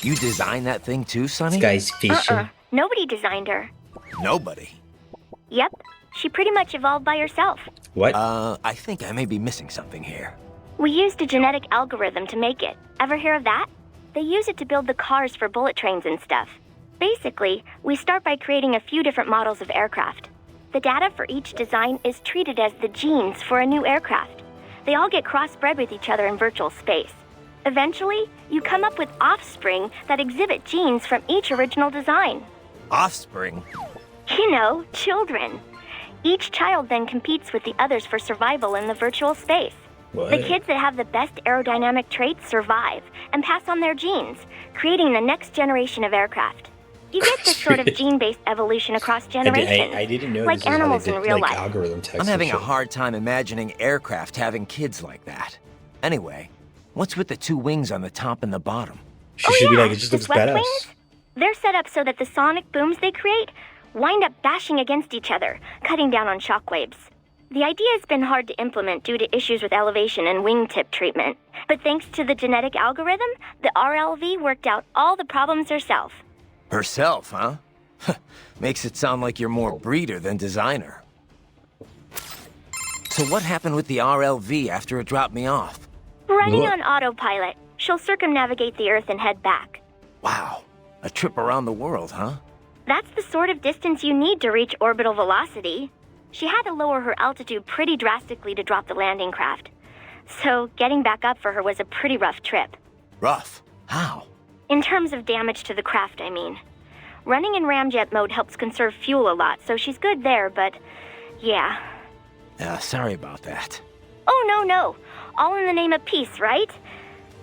B: You designed that thing too, Sonny?
A: This guy's fishing.
J: Nobody designed her.
B: Nobody.
J: Yep. She pretty much evolved by herself.
A: What?
B: I think I may be missing something here.
J: We used a genetic algorithm to make it. Ever hear of that? They use it to build the cars for bullet trains and stuff. Basically, we start by creating a few different models of aircraft. The data for each design is treated as the genes for a new aircraft. They all get crossbred with each other in virtual space. Eventually, you come up with offspring that exhibit genes from each original design.
B: Offspring?
J: You know, children. Each child then competes with the others for survival in the virtual space.
A: What?
J: The kids that have the best aerodynamic traits survive and pass on their genes, creating the next generation of aircraft. You get this sort of gene-based evolution across generations,
A: I didn't know
J: like
A: this is how
J: animals
A: they did,
J: in real
A: like,
J: life.
A: algorithm text
B: I'm
A: and
B: having a
A: shit.
B: hard time imagining aircraft having kids like that. Anyway, what's with the two wings on the top and the bottom?
A: She should be like, it just
J: the
A: looks
J: swept
A: badass.
J: wings? They're set up so that the sonic booms they create wind up bashing against each other, cutting down on shockwaves. The idea has been hard to implement due to issues with elevation and wingtip treatment. But thanks to the genetic algorithm, the RLV worked out all the problems herself.
B: Herself, huh? Makes it sound like you're more breeder than designer. So what happened with the RLV after it dropped me off?
J: Running
A: What?
J: on autopilot, she'll circumnavigate the Earth and head back.
B: Wow, a trip around the world, huh?
J: That's the sort of distance you need to reach orbital velocity. She had to lower her altitude pretty drastically to drop the landing craft. So getting back up for her was a pretty rough trip.
B: Rough? How?
J: In terms of damage to the craft, I mean. Running in ramjet mode helps conserve fuel a lot, so she's good there, but yeah.
B: Sorry about that.
J: Oh, no. All in the name of peace, right?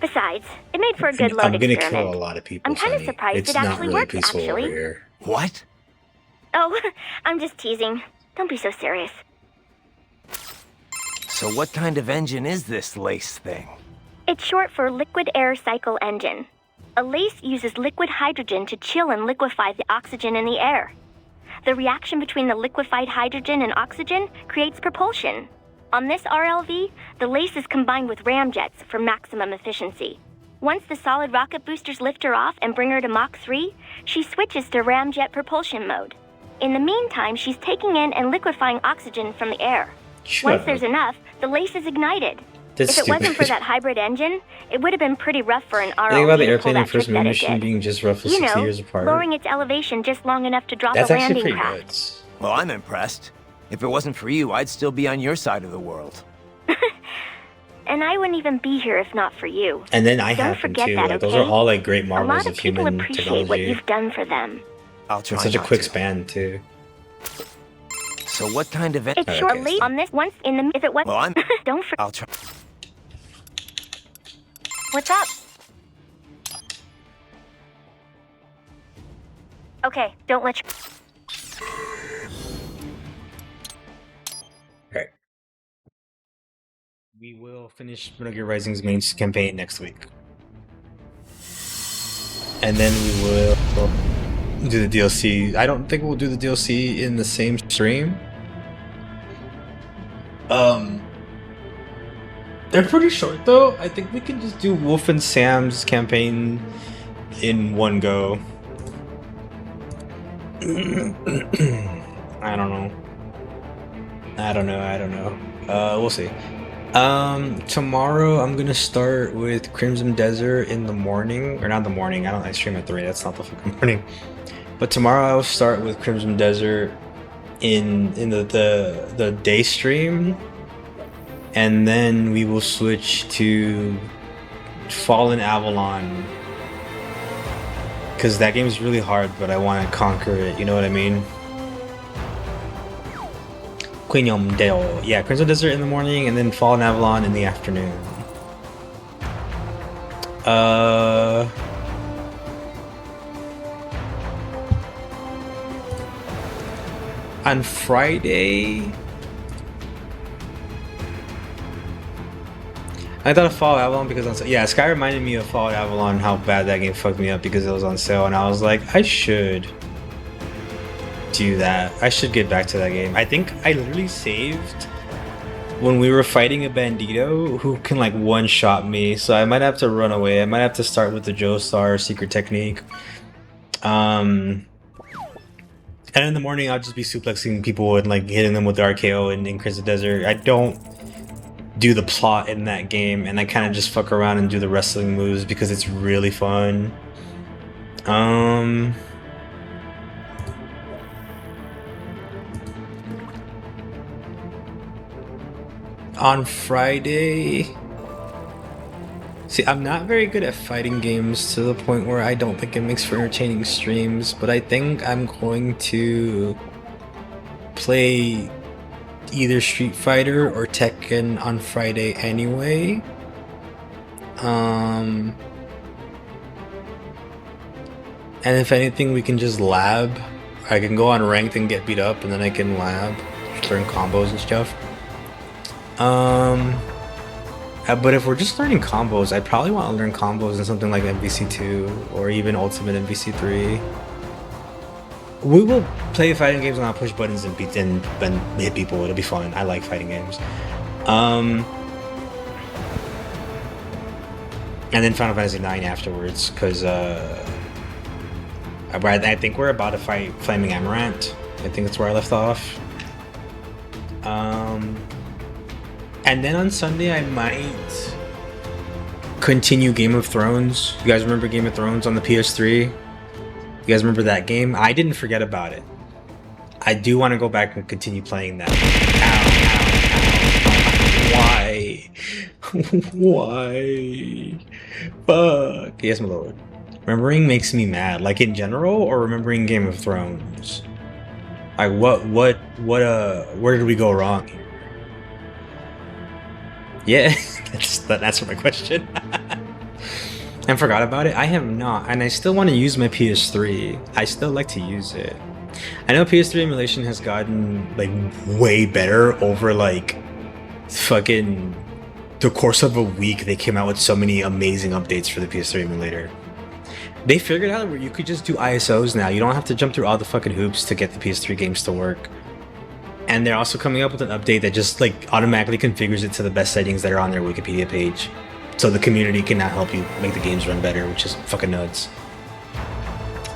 J: Besides, it made for a good load
A: I'm gonna
J: experiment.
A: kill a lot of people.
J: I'm kind of
A: Sunny.
J: surprised
A: It's
J: it
A: not
J: actually
A: really
J: worked,
A: peaceful
J: actually.
A: over here.
B: What?
J: Oh, I'm just teasing. Don't be so serious.
B: So what kind of engine is this LACE thing?
J: It's short for Liquid Air Cycle Engine. A LACE uses liquid hydrogen to chill and liquefy the oxygen in the air. The reaction between the liquefied hydrogen and oxygen creates propulsion. On this RLV, the LACE is combined with ramjets for maximum efficiency. Once the solid rocket boosters lift her off and bring her to Mach 3, she switches to ramjet propulsion mode. In the meantime, she's taking in and liquefying oxygen from the air. Once there's enough, the LACE is ignited.
A: That's
J: If it wasn't for
A: stupid.
J: that hybrid engine, it would have been pretty rough for an RLV
A: Think about the
J: to pull
A: airplane and
J: that
A: first
J: trick
A: moon
J: that it
A: mission
J: did.
A: being just roughly
J: You
A: 60
J: know,
A: years apart.
J: lowering its elevation just long enough to drop
A: That's
J: a
A: actually
J: landing
A: pretty
J: craft.
A: good.
B: Well, I'm impressed. If it wasn't for you, I'd still be on your side of the world.
J: And I wouldn't even be here if not for you.
A: And then I
J: Don't
A: happen
J: forget
A: too.
J: that,
A: Like, those are
J: okay?
A: all like great
J: A
A: marvels
J: lot
A: of
J: of people
A: human
J: appreciate what
A: technology.
J: you've done for them.
B: I'll try
A: In such a
B: not
A: quick
B: to.
A: span too.
B: So what kind of
J: It's
A: Okay,
J: short
A: so-
J: late on this once in the if it was
B: Well, I'm...
J: don't for
B: I'll try...
G: What's up? Okay, don't let your...
A: Okay. We will finish Metal Gear Rising's main campaign next week. And then we will do the DLC. I don't think we'll do the DLC in the same stream. They're pretty short though. I think we can just do Wolf and Sam's campaign in one go. I don't know. We'll see. Tomorrow I'm gonna start with Crimson Desert in the morning, or not in the morning. I stream at 3. That's not the fucking morning. But tomorrow I'll start with Crimson Desert in the day stream, and then we will switch to Fallen Avalon, because that game is really hard, but I want to conquer it. You know what I mean? Quinium Dale. Yeah, Crimson Desert in the morning, and then Fallen Avalon in the afternoon. On Friday, I thought of Fallout Avalon because on sale. Yeah, Sky reminded me of Fallout Avalon, how bad that game fucked me up because it was on sale, and I was like, I should do that. I should get back to that game. I think I literally saved when we were fighting a bandito who can like one-shot me, so I might have to run away. I might have to start with the Joestar secret technique. And in the morning I'll just be suplexing people and like hitting them with the RKO in Crimson Desert. I don't do the plot in that game, and I kind of just fuck around and do the wrestling moves because it's really fun. On Friday, see, I'm not very good at fighting games to the point where I don't think it makes for entertaining streams, but I think I'm going to play either Street Fighter or Tekken on Friday anyway. And if anything, we can just lab. I can go on ranked and get beat up, and then I can lab, learn combos and stuff. But if we're just learning combos, I probably want to learn combos in something like MVC2 or even Ultimate MVC3. We will play fighting games when I push buttons and beat and hit people. It'll be fun. I like fighting games. And then Final Fantasy IX afterwards, because I think we're about to fight Flaming Amarant. I think that's where I left off. And then on Sunday I might continue Game of Thrones. You guys remember Game of Thrones on the PS3? You guys remember that game? I didn't forget about it. I do want to go back and continue playing that. Ow, ow, ow. Why? Fuck. Yes, my lord. Remembering makes me mad. Like in general, or remembering Game of Thrones? Like where did we go wrong here? Yeah, that's my question. And forgot about it. I have not, and I still want to use my PS3. I still like to use it. I know PS3 emulation has gotten like way better over like fucking the course of a week. They came out with so many amazing updates for the PS3 emulator. They figured out where you could just do ISOs now. You don't have to jump through all the fucking hoops to get the PS3 games to work. And they're also coming up with an update that just like automatically configures it to the best settings that are on their Wikipedia page. So the community can now help you make the games run better, which is fucking nuts.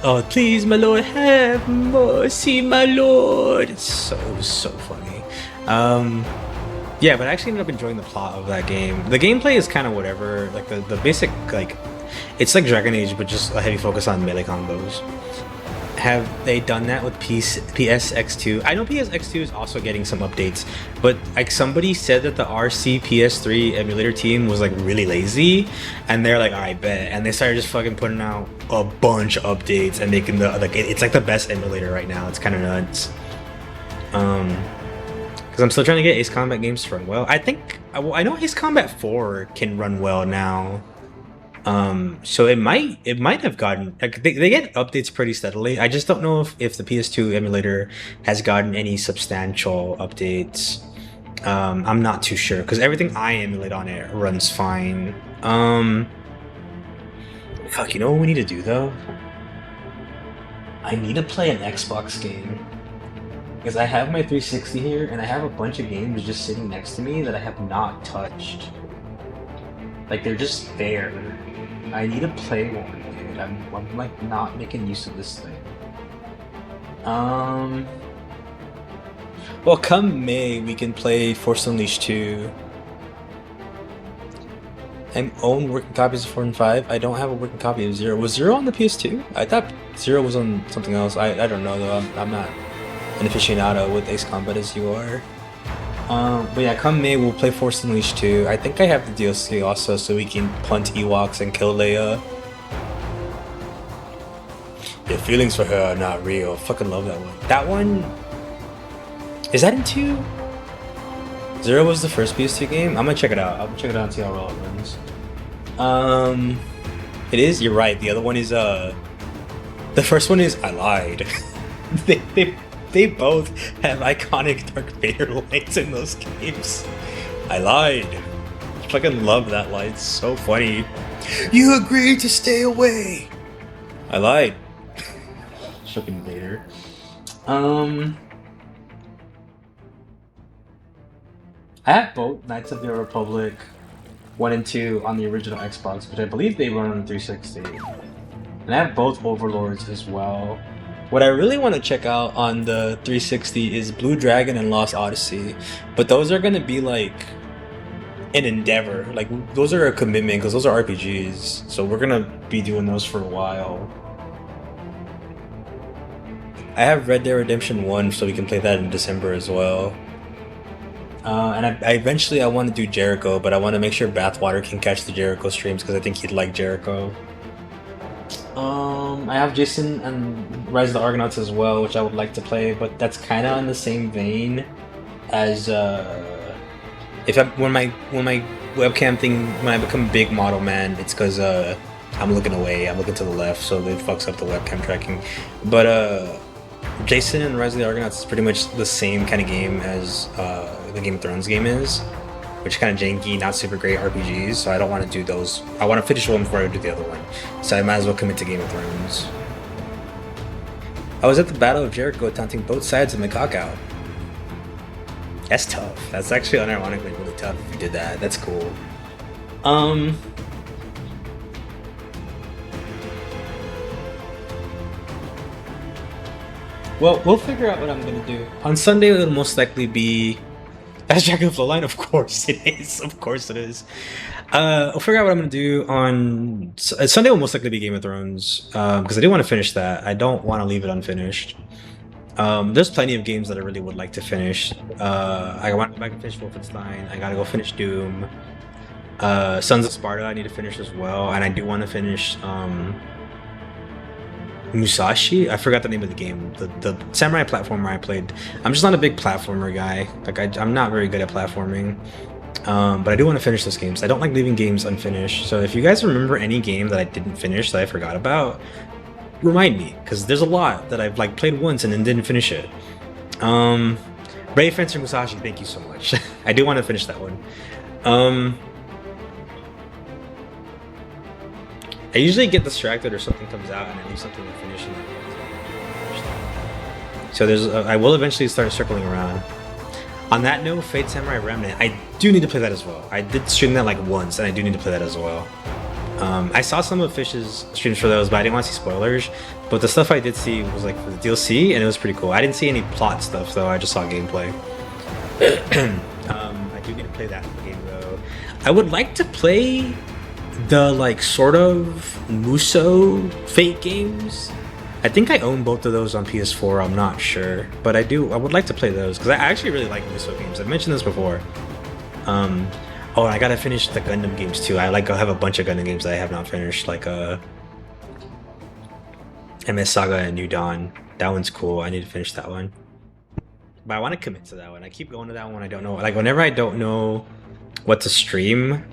A: Oh, please, my lord, have mercy, my lord. It's so funny. Yeah, but I actually ended up enjoying the plot of that game. The gameplay is kind of whatever. Like the basic, like, it's like Dragon Age, but just a heavy focus on melee combos. Have they done that with PSX2? I know PSX2 is also getting some updates, but like somebody said that the RC PS3 emulator team was like really lazy, and they're like, alright, bet, and they started just fucking putting out a bunch of updates and making the like it's like the best emulator right now. It's kind of nuts. Because I'm still trying to get Ace Combat games to run well. I think I know Ace Combat 4 can run well now. So it might have gotten like they get updates pretty steadily. I just don't know if the PS2 emulator has gotten any substantial updates. I'm not too sure because everything I emulate on it runs fine. Fuck, you know what we need to do though? I need to play an Xbox game because I have my 360 here and I have a bunch of games just sitting next to me that I have not touched. Like they're just there. I need to play one, dude. I'm like not making use of this thing. Well, come May, we can play Force Unleashed 2. I own working copies of 4 and 5. I don't have a working copy of 0. Was 0 on the PS2? I thought 0 was on something else. I don't know though. I'm not an aficionado with Ace Combat as you are. But yeah, come May, we'll play Force Unleashed 2. I think I have the DLC also, so we can punt Ewoks and kill Leia. Your feelings for her are not real. Fucking love that one. That one... Is that in 2? 0 was the first PS2 game? I'm gonna check it out. I'll check it out and see how well it runs. It is? You're right. The other one is, The first one is I lied. They both have iconic Darth Vader lines in those games. I lied. I fucking love that line. It's so funny. You agreed to stay away. I lied. Fucking Vader. I have both Knights of the Old Republic 1 and 2 on the original Xbox, which I believe they run on 360. And I have both Overlords as well. What I really want to check out on the 360 is Blue Dragon and Lost Odyssey, but those are going to be like an endeavor. Like those are a commitment because those are RPGs, so we're going to be doing those for a while. I have Red Dead Redemption 1, so we can play that in December as well. And I eventually I want to do Jericho, but I want to make sure Bathwater can catch the Jericho streams because I think he'd like Jericho. I have Jason and Rise of the Argonauts as well, which I would like to play, but that's kind of in the same vein as when my webcam thing, when I become big model man, it's because I'm looking away, I'm looking to the left, so it fucks up the webcam tracking. But Jason and Rise of the Argonauts is pretty much the same kind of game as the Game of Thrones game is, which is kind of janky, not super great RPGs, so I don't want to do those. I want to finish one before I do the other one, so I might as well commit to Game of Thrones. I was at the Battle of Jericho taunting both sides of my cock out. That's tough. That's actually unironically really tough if you did that. That's cool. Well, we'll figure out what I'm gonna do. On Sunday, it'll most likely be... That's Jack of the Line? Of course it is. Of course it is. I'll figure out what I'm gonna do on... Sunday will most likely be Game of Thrones, because I do want to finish that. I don't want to leave it unfinished. There's plenty of games that I really would like to finish. I want to go back and finish Wolfenstein. I gotta go finish Doom. Sons of Sparta I need to finish as well, and I do want to finish Musashi. I forgot the name of the game. The samurai platformer I played. I'm just not a big platformer guy. Like I'm not very good at platforming. But I do want to finish those games. I don't like leaving games unfinished. So if you guys remember any game that I didn't finish that I forgot about, remind me, because there's a lot that I've like played once and then didn't finish it. Brave Fencer Musashi, thank you so much. I do want to finish that one. I usually get distracted or something comes out and I leave something to finish. So I will eventually start circling around. On that note, Fate Samurai Remnant, I do need to play that as well. I did stream that like once, and I do need to play that as well. I saw some of Fish's streams for those, but I didn't want to see spoilers. But the stuff I did see was like for the DLC, and it was pretty cool. I didn't see any plot stuff though. I just saw gameplay. I do need to play that game though. I would like to play the like sort of Muso Fate games. I think I own both of those on PS4. I'm not sure, but I would like to play those because I actually really like Muso games. I've mentioned this before. Oh, and I gotta finish the Gundam games too. I have a bunch of Gundam games that I have not finished, like MS Saga and New Dawn. That one's cool. I need to finish that one. But I want to commit to that one. I keep going to that one. I don't know. Like whenever I don't know what to stream,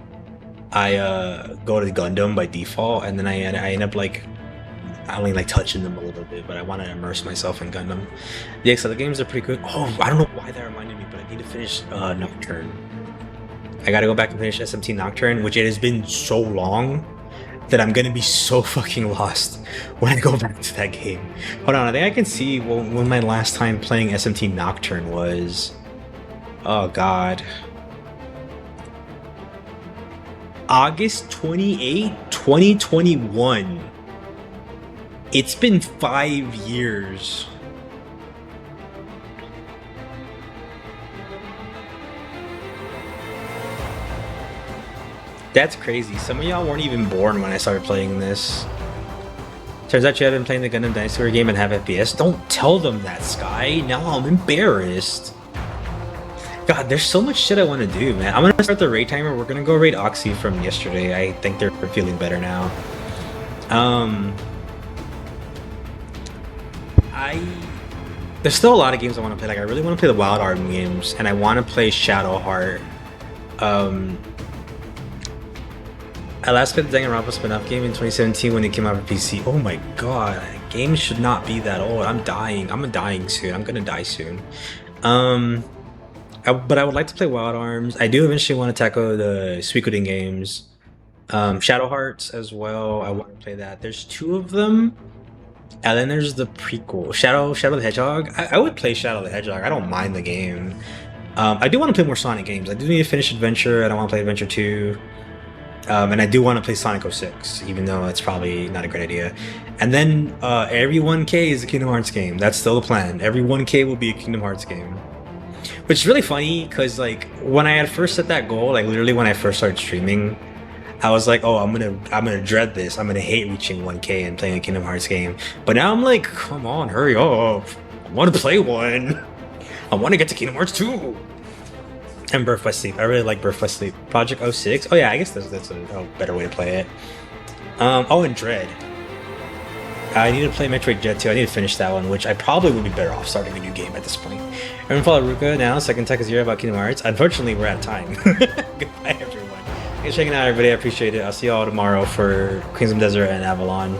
A: I go to the Gundam by default, and then I end up like I only like touching them a little bit, but I want to immerse myself in Gundam. The other games are pretty good. Oh, I don't know why that reminded me, but I need to finish Nocturne. I gotta go back and finish SMT Nocturne, which it has been so long that I'm gonna be so fucking lost when I go back to that game. Hold on, I think I can see when my last time playing SMT Nocturne was. Oh god. August 28, 2021. It's been 5 years. That's crazy. Some of y'all weren't even born when I started playing this. Turns out you have been playing the Gundam Dynasty game and have FPS. Don't tell them that, Sky. Now I'm embarrassed. God, there's so much shit I want to do, man. I'm gonna start the raid timer. We're gonna go raid Oxy from yesterday. I think they're feeling better now. There's still a lot of games I want to play. Like I really want to play the Wild Arm games, and I want to play Shadowheart. I last played the Danganronpa spin-off game in 2017 when it came out for PC. Oh my god, games should not be that old. I'm dying. I'm dying soon. I'm gonna die soon. But I would like to play Wild Arms. I do eventually want to tackle the Suikoden games. Shadowhearts as well. I want to play that. There's 2 of them. And then there's the prequel, Shadow the Hedgehog. I would play Shadow the Hedgehog. I don't mind the game. I do want to play more Sonic games. I do need to finish Adventure. I don't want to play Adventure 2. And I do want to play Sonic 06, even though it's probably not a great idea. And then every 1K is a Kingdom Hearts game. That's still the plan. Every 1K will be a Kingdom Hearts game. Which is really funny, because like when I had first set that goal, like literally when I first started streaming, I was like, oh, I'm gonna dread this. I'm gonna hate reaching 1K and playing a Kingdom Hearts game. But now I'm like, come on, hurry up. I want to play one. I want to get to Kingdom Hearts 2. And Birth by Sleep. I really like Birth by Sleep. Project 06. Oh yeah, I guess that's a better way to play it. Oh, and Dread. I need to play Metroid Dread 2. I need to finish that one, which I probably would be better off starting a new game at this point. Everyone follow Ruka now. Second Tech is here about Kingdom Hearts. Unfortunately, we're out of time. Goodbye, everyone. Thanks for checking out, everybody. I appreciate it. I'll see you all tomorrow for Kingdom Desert and Avalon.